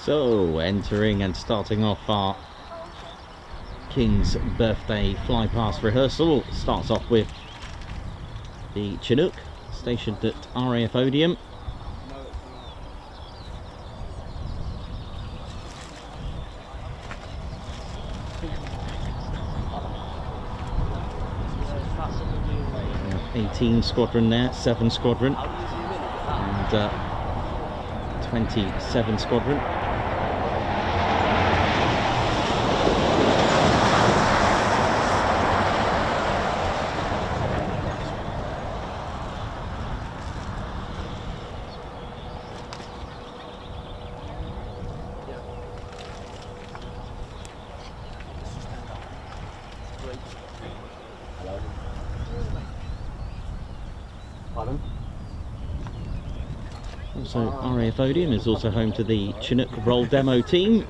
So, entering and starting off our King's birthday flypast rehearsal. Starts off with the Chinook, stationed at RAF Odeon. We have 18 squadron there, 7 squadron, and 27 squadron. Also, RAF Odeon is also home to the Chinook roll demo team.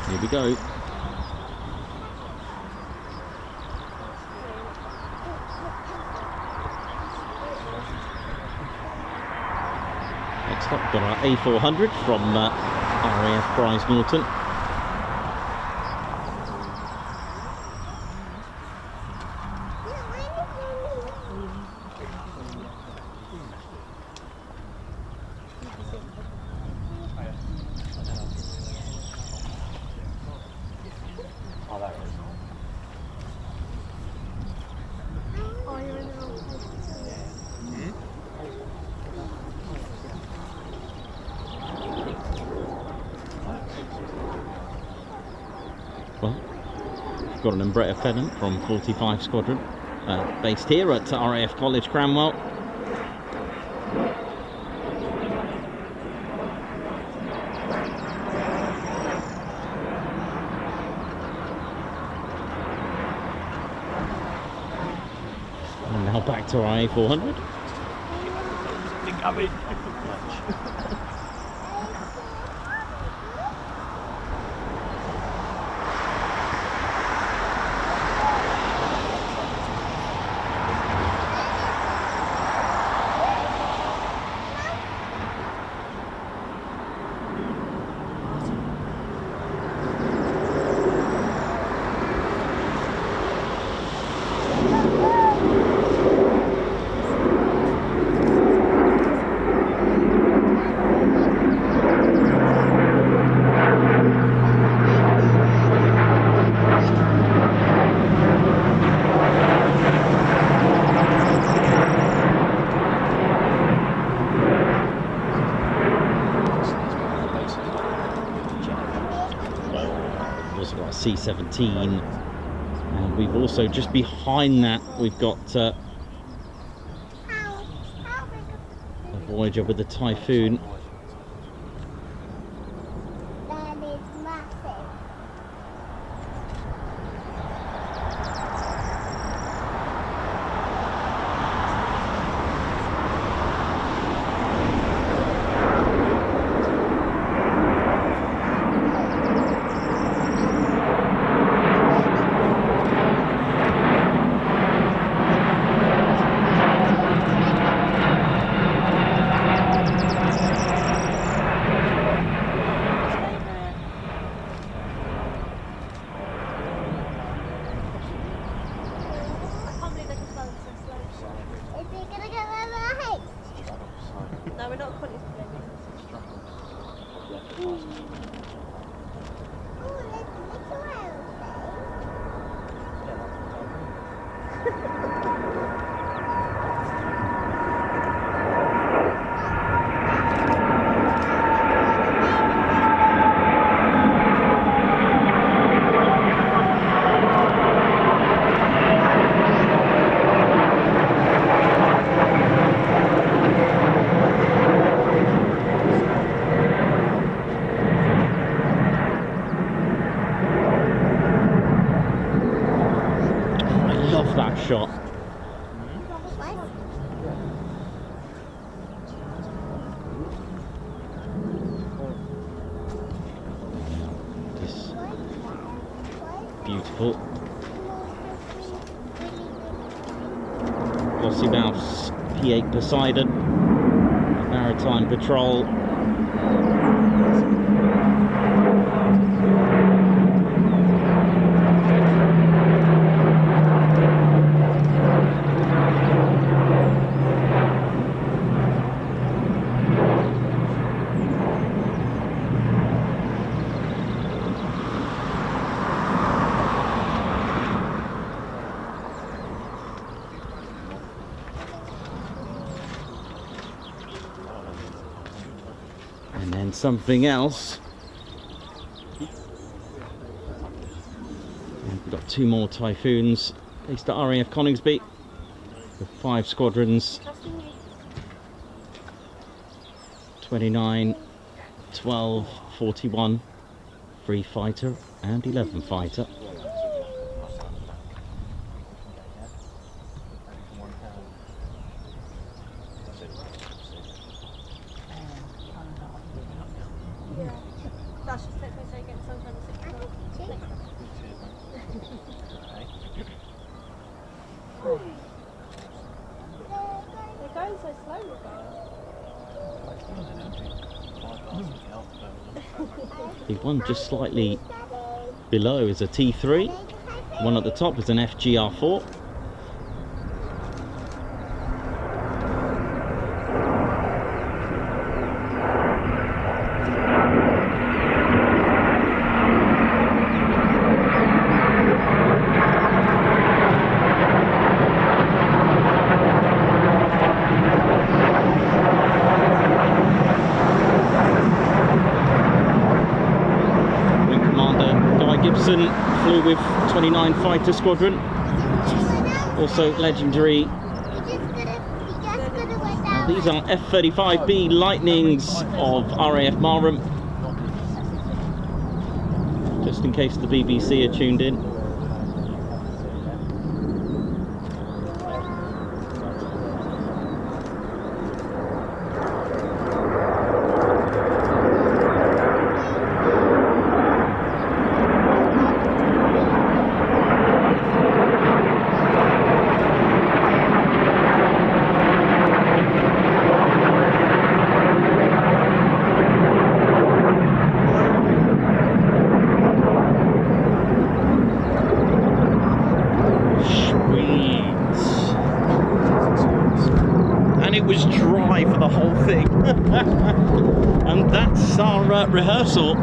Here we go. Next up, we've got our A400 from RAF Prize Norton. Got an Umbrella Phenom from 45 Squadron, based here at RAF College Cranwell. And now back to our A400. C17, and we've also just behind that we've got a Voyager with the Typhoon. That is massive. we're not Coningsby. Shot. This beautiful glossy mouse P8 Poseidon Maritime Patrol. And then something else. We've got 2 more Typhoons based at RAF Coningsby with 5 squadrons. 29, 12, 41, 3 fighter and 11 fighter. That's just technically so you get some kind of signal. They're going so slow, The one just slightly below is a T3. One at the top is an FGR4. Flew with 29 Fighter Squadron, also legendary. These are F-35B Lightnings of RAF Marham, just in case the BBC are tuned in. And that's our rehearsal.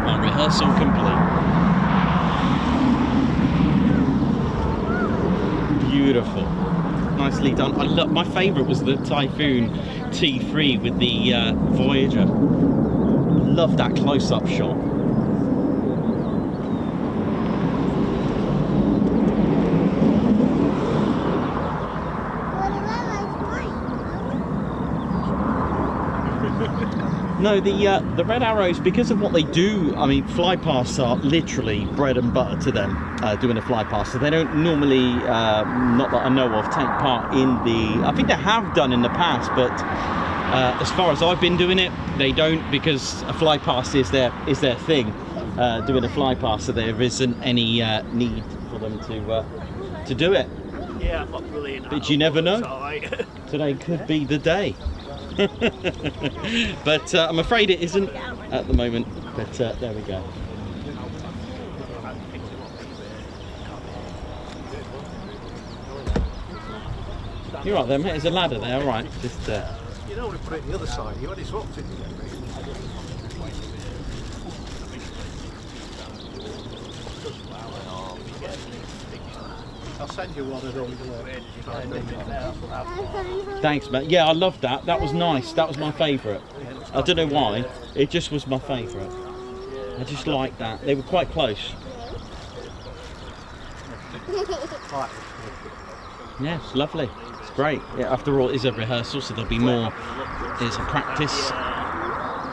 Our rehearsal complete. Beautiful. Nicely done. I love, my favourite was the Typhoon T3 with the Voyager. Love that close-up shot. No, the red arrows, because of what they do, I mean, flypasts are literally bread and butter to them, doing a flypast. So they don't normally, not that I know of, take part in the, I think they have done in the past, but as far as I've been doing it, they don't, because a flypast is their thing, doing a flypast, so there isn't any need for them to do it. Yeah, I'm not brilliant. But you never know. Today could be the day. But I'm afraid it isn't at the moment, but there we go. You're right there, mate. There's a ladder there. All right. Just. You don't want to put it on the other side. You already swapped it. I'll send you one of those. Thanks, mate. Yeah, I loved that. That was nice. That was my favourite. I don't know why. It just was my favourite. I just liked that. They were quite close. Yeah, it's lovely. It's great. Yeah, after all, it is a rehearsal, so there'll be more. It's a practice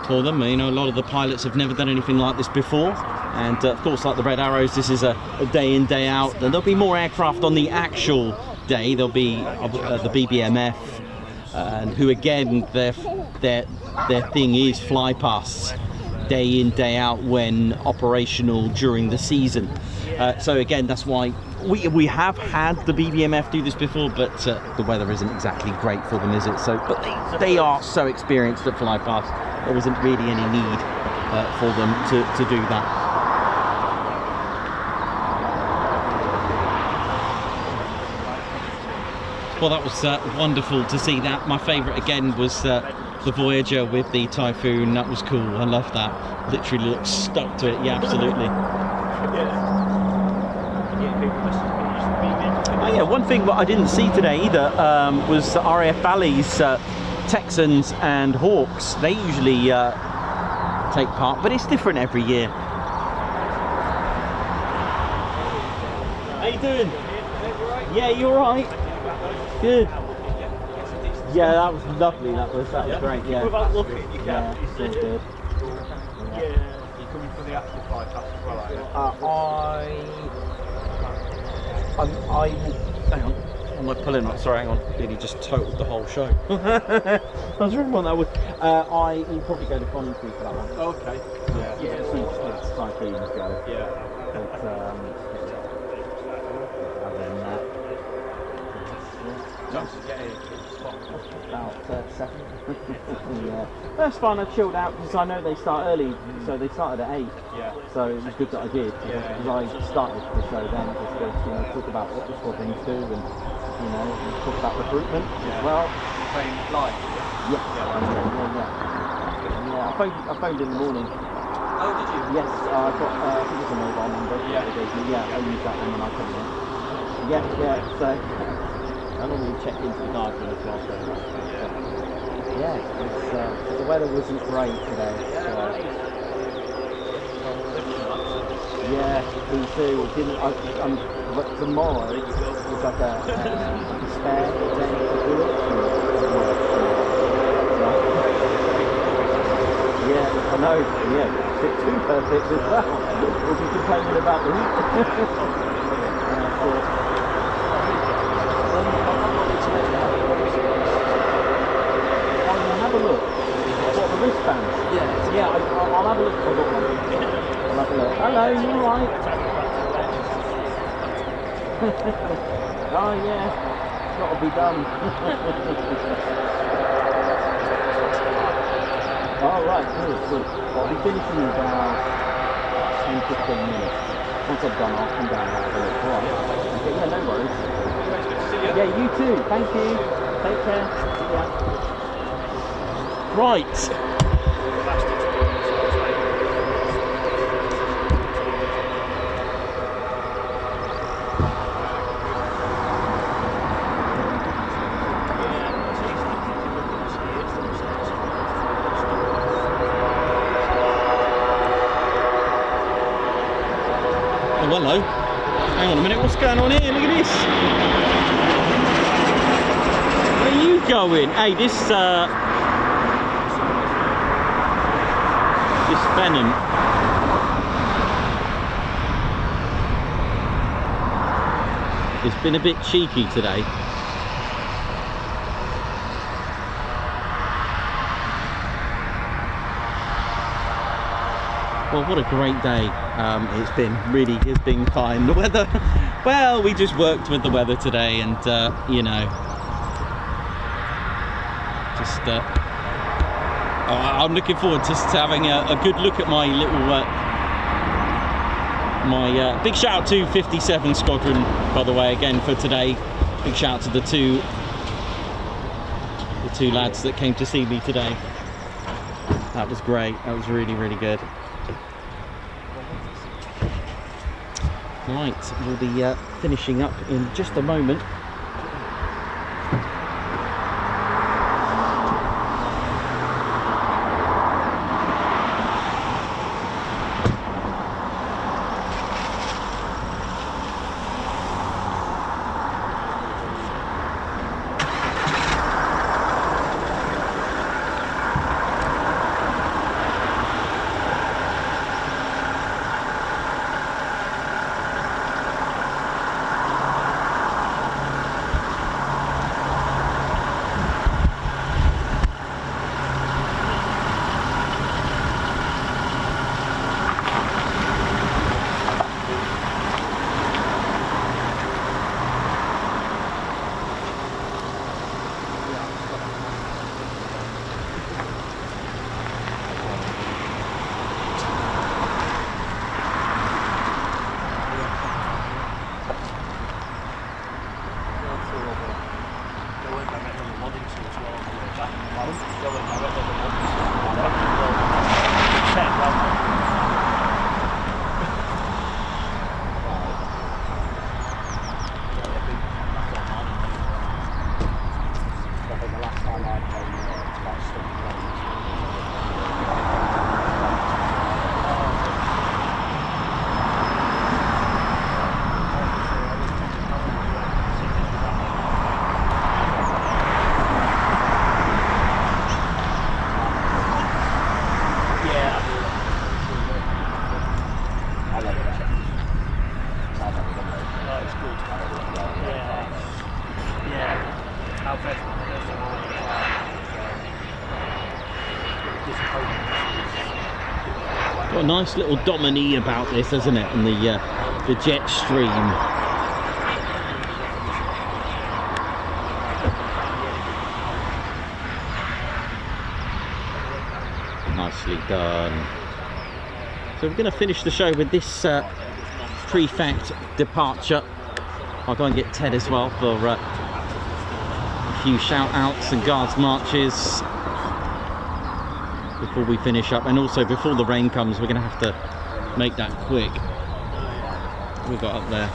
for them. You know, a lot of the pilots have never done anything like this before. And of course, like the Red Arrows, this is a day in, day out. And there'll be more aircraft on the actual day. There'll be the BBMF, and who again, their thing is flypasts, day in, day out when operational during the season. So again, that's why we have had the BBMF do this before, but the weather isn't exactly great for them, is it? So, but they are so experienced at flypast, there isn't really any need for them to do that. Well, that was wonderful to see that. My favourite again was the Voyager with the Typhoon. That was cool. I love that. Literally looks stuck to it. Yeah, absolutely. Oh yeah, one thing that I didn't see today either was RAF Valley's Texans and Hawks. They usually take part, but it's different every year. How you doing? Yeah, you all right? Good. Yeah, that was lovely. That was great. Yeah. Without looking, you can. Yeah, so good. Yeah. You're coming for the actual flypast as well, are you? Hang on. Am I pulling up? Sorry, hang on. Nearly just totaled the whole show. I was wondering what that was. You'll probably go to Coningsby for that one. Okay. Yeah. Yeah, it's Typhoon go. Yeah. But, other than that, about 7. Yeah, that's fine. I chilled out because I know they start early, so they started at 8. Yeah. So it was good that I did because I started the show then just to talk about what the squadrons do and and talk about recruitment as well. Playing live. Yeah. I phoned in the morning. Oh, did you? Yes, I got I think it's a mobile number. Yeah. They gave me. Yeah, I used that one when I come in. Yeah. So. I normally check into the guard when it's last going on. Yeah, the weather wasn't great today. Yeah, me too. But tomorrow it's like a spare day to do it. Yeah, I know. Yeah, it's too perfect as well. We'll be complaining about the heat. Have a look. What, the wristbands? Yeah. I'll have a look. I'll have a look. Hello, you alright? Oh yeah, it's got to be done. Alright, good. I'll be finishing in about 10-15 minutes. Once I've done, I'll come down and have a look. Alright. Okay, yeah, no worries. Yeah, you too. Thank you. Take care. See ya. Right. Oh, hello. Hang on a minute. What's going on here? Look at this. Where are you going? Hey, this Phenom. It's been a bit cheeky today. Well, what a great day it's been. Really, it's been fine. The weather, well, we just worked with the weather today, and I'm looking forward to having a good look at my little big shout out to 57 Squadron, by the way, again for today. Big shout out to the two two lads that came to see me today. That was great. That was really, really good. Right, we'll be finishing up in just a moment. Got a nice little dominee about this, hasn't it? And the jet stream. Nicely done. So we're going to finish the show with this Prefect departure. I'll go and get Ted as well for a few shout outs and guards marches before we finish up, and also before the rain comes. We're going to have to make that quick. We've got up there.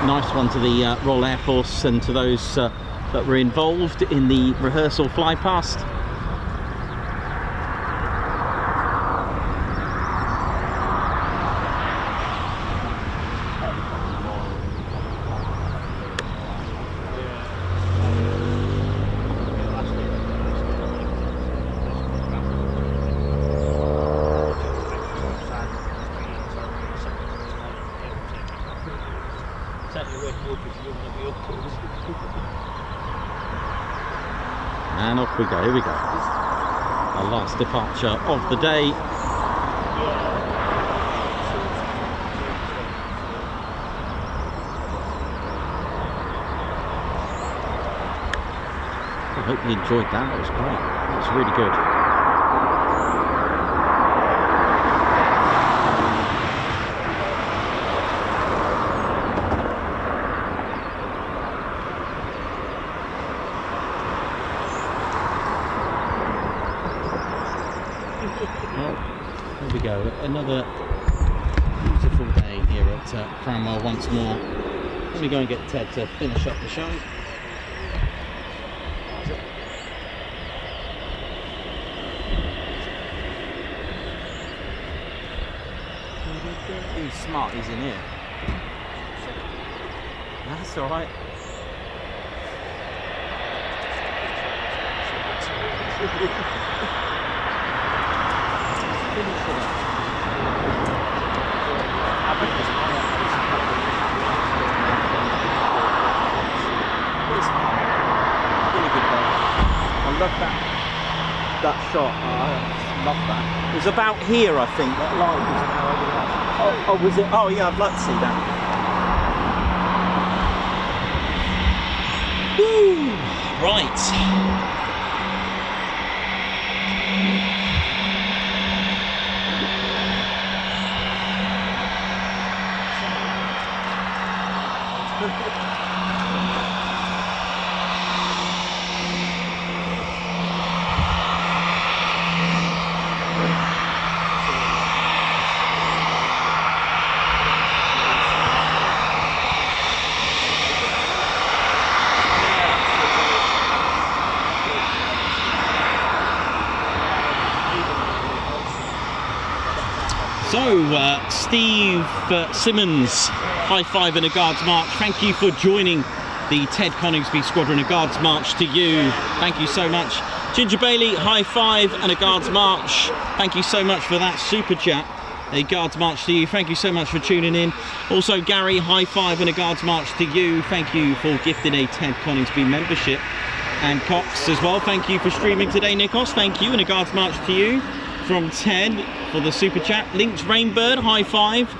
Nice one to the Royal Air Force and to those that were involved in the rehearsal flypast. And off we go, here we go. Our last departure of the day. I hope you enjoyed that, that was great. That was really good. There we go, another beautiful day here at Cranwell once more. Let me go and get Ted to finish up the show. He's smart, he's in here. That's alright. I love that shot. I love that. It was about here, I think. That line was about over there. Oh, was it? Oh, yeah, I'd like to see that. Woo! Right. So, Steve Simmons, high five and a Guards March. Thank you for joining the Ted Coningsby Squadron. A Guards March to you. Thank you so much. Ginger Bailey, high five and a Guards March. Thank you so much for that super chat. A Guards March to you. Thank you so much for tuning in. Also, Gary, high five and a Guards March to you. Thank you for gifting a Ted Coningsby membership. And Cox as well. Thank you for streaming today, Nikos. Thank you and a Guards March to you. From Ted for the super chat. Linked Rainbird, high five.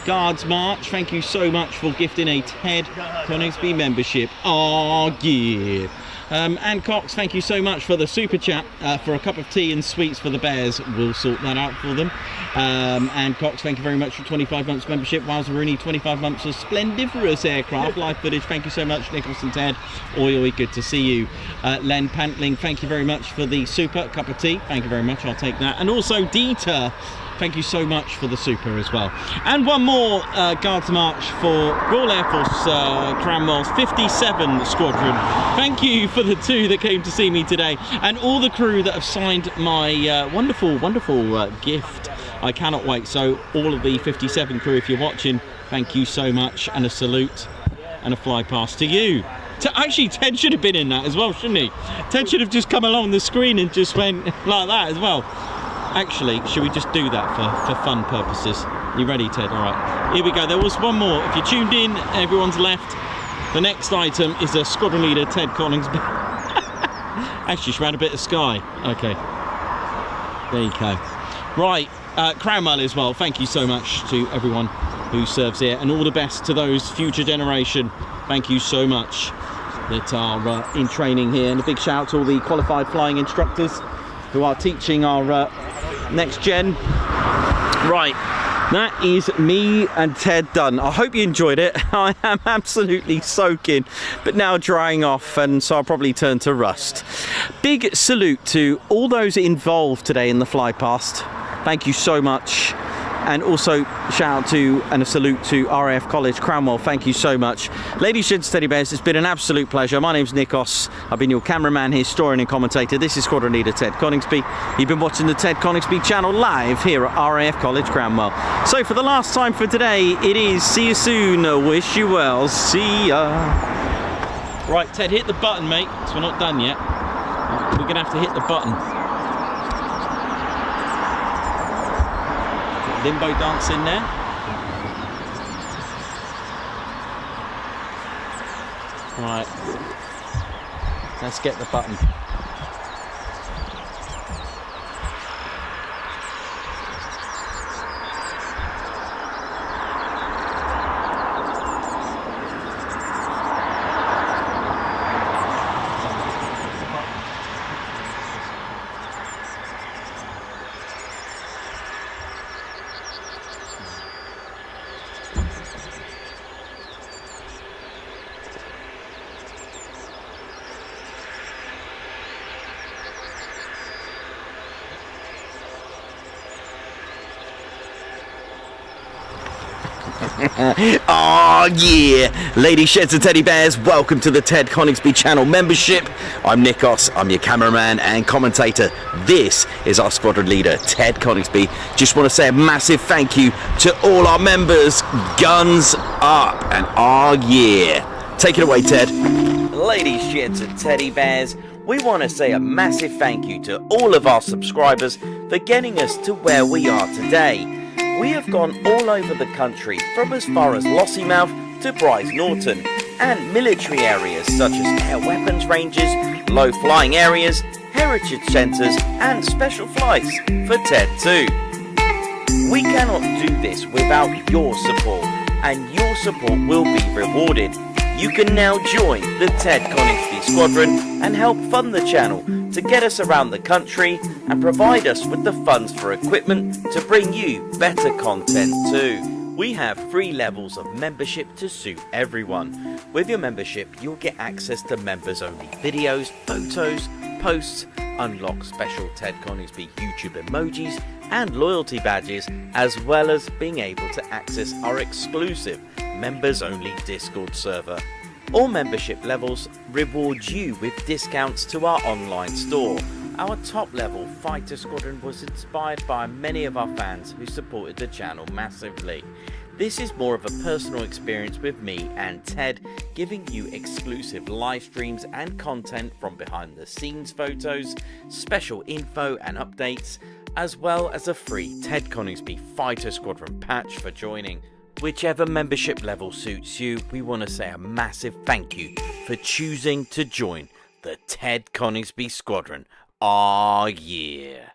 Guards March, thank you so much for gifting a Ted Coningsby membership. Oh yeah. And Cox, thank you so much for the super chat for a cup of tea and sweets for the bears. We'll sort that out for them. And Cox, thank you very much for 25 months membership. Wowza Rooney, 25 months of splendiferous aircraft live footage. Thank you so much, Nicholas and Ted. Oi, good to see you. Len Pantling, thank you very much for the super cup of tea. Thank you very much, I'll take that. And also Dieter, thank you so much for the super as well. And one more Guards March for Royal Air Force Cranwell's 57 Squadron. Thank you for the two that came to see me today, and all the crew that have signed my wonderful gift. I cannot wait. So all of the 57 crew, if you're watching, thank you so much, and a salute and a fly past to you. Actually, Ted should have been in that as well, shouldn't he? Ted should have just come along the screen and just went like that as well. Actually, should we just do that for fun purposes? You ready, Ted? All right, here we go. There was one more. If you tuned in, everyone's left. The next item is a Squadron Leader Ted Coningsby. Actually, should we add a bit of sky? Okay, there you go. Right, Cranwell as well. Thank you so much to everyone who serves here, and all the best to those future generation. Thank you so much that are in training here, and a big shout out to all the qualified flying instructors who are teaching our next gen. Right, that is me and Ted done. I hope you enjoyed it. I am absolutely soaking, but now drying off, and so I'll probably turn to rust. Big salute to all those involved today in the Flypast. Thank you so much. And also shout out to and a salute to RAF College Cranwell. Thank you so much. Ladies, gents, teddy bears, it's been an absolute pleasure. My name's Nikos. I've been your cameraman, historian and commentator. This is Squadron Leader Ted Coningsby. You've been watching the Ted Coningsby channel live here at RAF College Cranwell. So for the last time for today, it is see you soon. Wish you well. See ya. Right, Ted, hit the button, mate, because we're not done yet. We're going to have to hit the button. Limbo dance in there. Right, let's get the button. Oh yeah, ladies, sheds and teddy bears, welcome to the Ted Coningsby channel membership. I'm Nikos, I'm your cameraman and commentator. This is our squadron leader, Ted Coningsby. Just want to say a massive thank you to all our members. Guns up, and oh yeah. Take it away, Ted. Ladies, sheds and teddy bears, we want to say a massive thank you to all of our subscribers for getting us to where we are today. We have gone all over the country, from as far as Lossiemouth to Bryce Norton, and military areas such as air weapons ranges, low flying areas, heritage centres and special flights for TED 2. We cannot do this without your support, and your support will be rewarded. You can now join the Ted Coningsby Squadron and help fund the channel to get us around the country and provide us with the funds for equipment to bring you better content too. We have 3 levels of membership to suit everyone. With your membership, you'll get access to members-only videos, photos, posts, unlock special Ted Coningsby YouTube emojis and loyalty badges, as well as being able to access our exclusive members-only Discord server. All membership levels reward you with discounts to our online store. Our top level fighter squadron was inspired by many of our fans who supported the channel massively. This is more of a personal experience with me and Ted, giving you exclusive live streams and content from behind the scenes photos, special info and updates, as well as a free Ted Coningsby Fighter Squadron patch for joining. Whichever membership level suits you, we want to say a massive thank you for choosing to join the Ted Coningsby Squadron. Ah, yeah.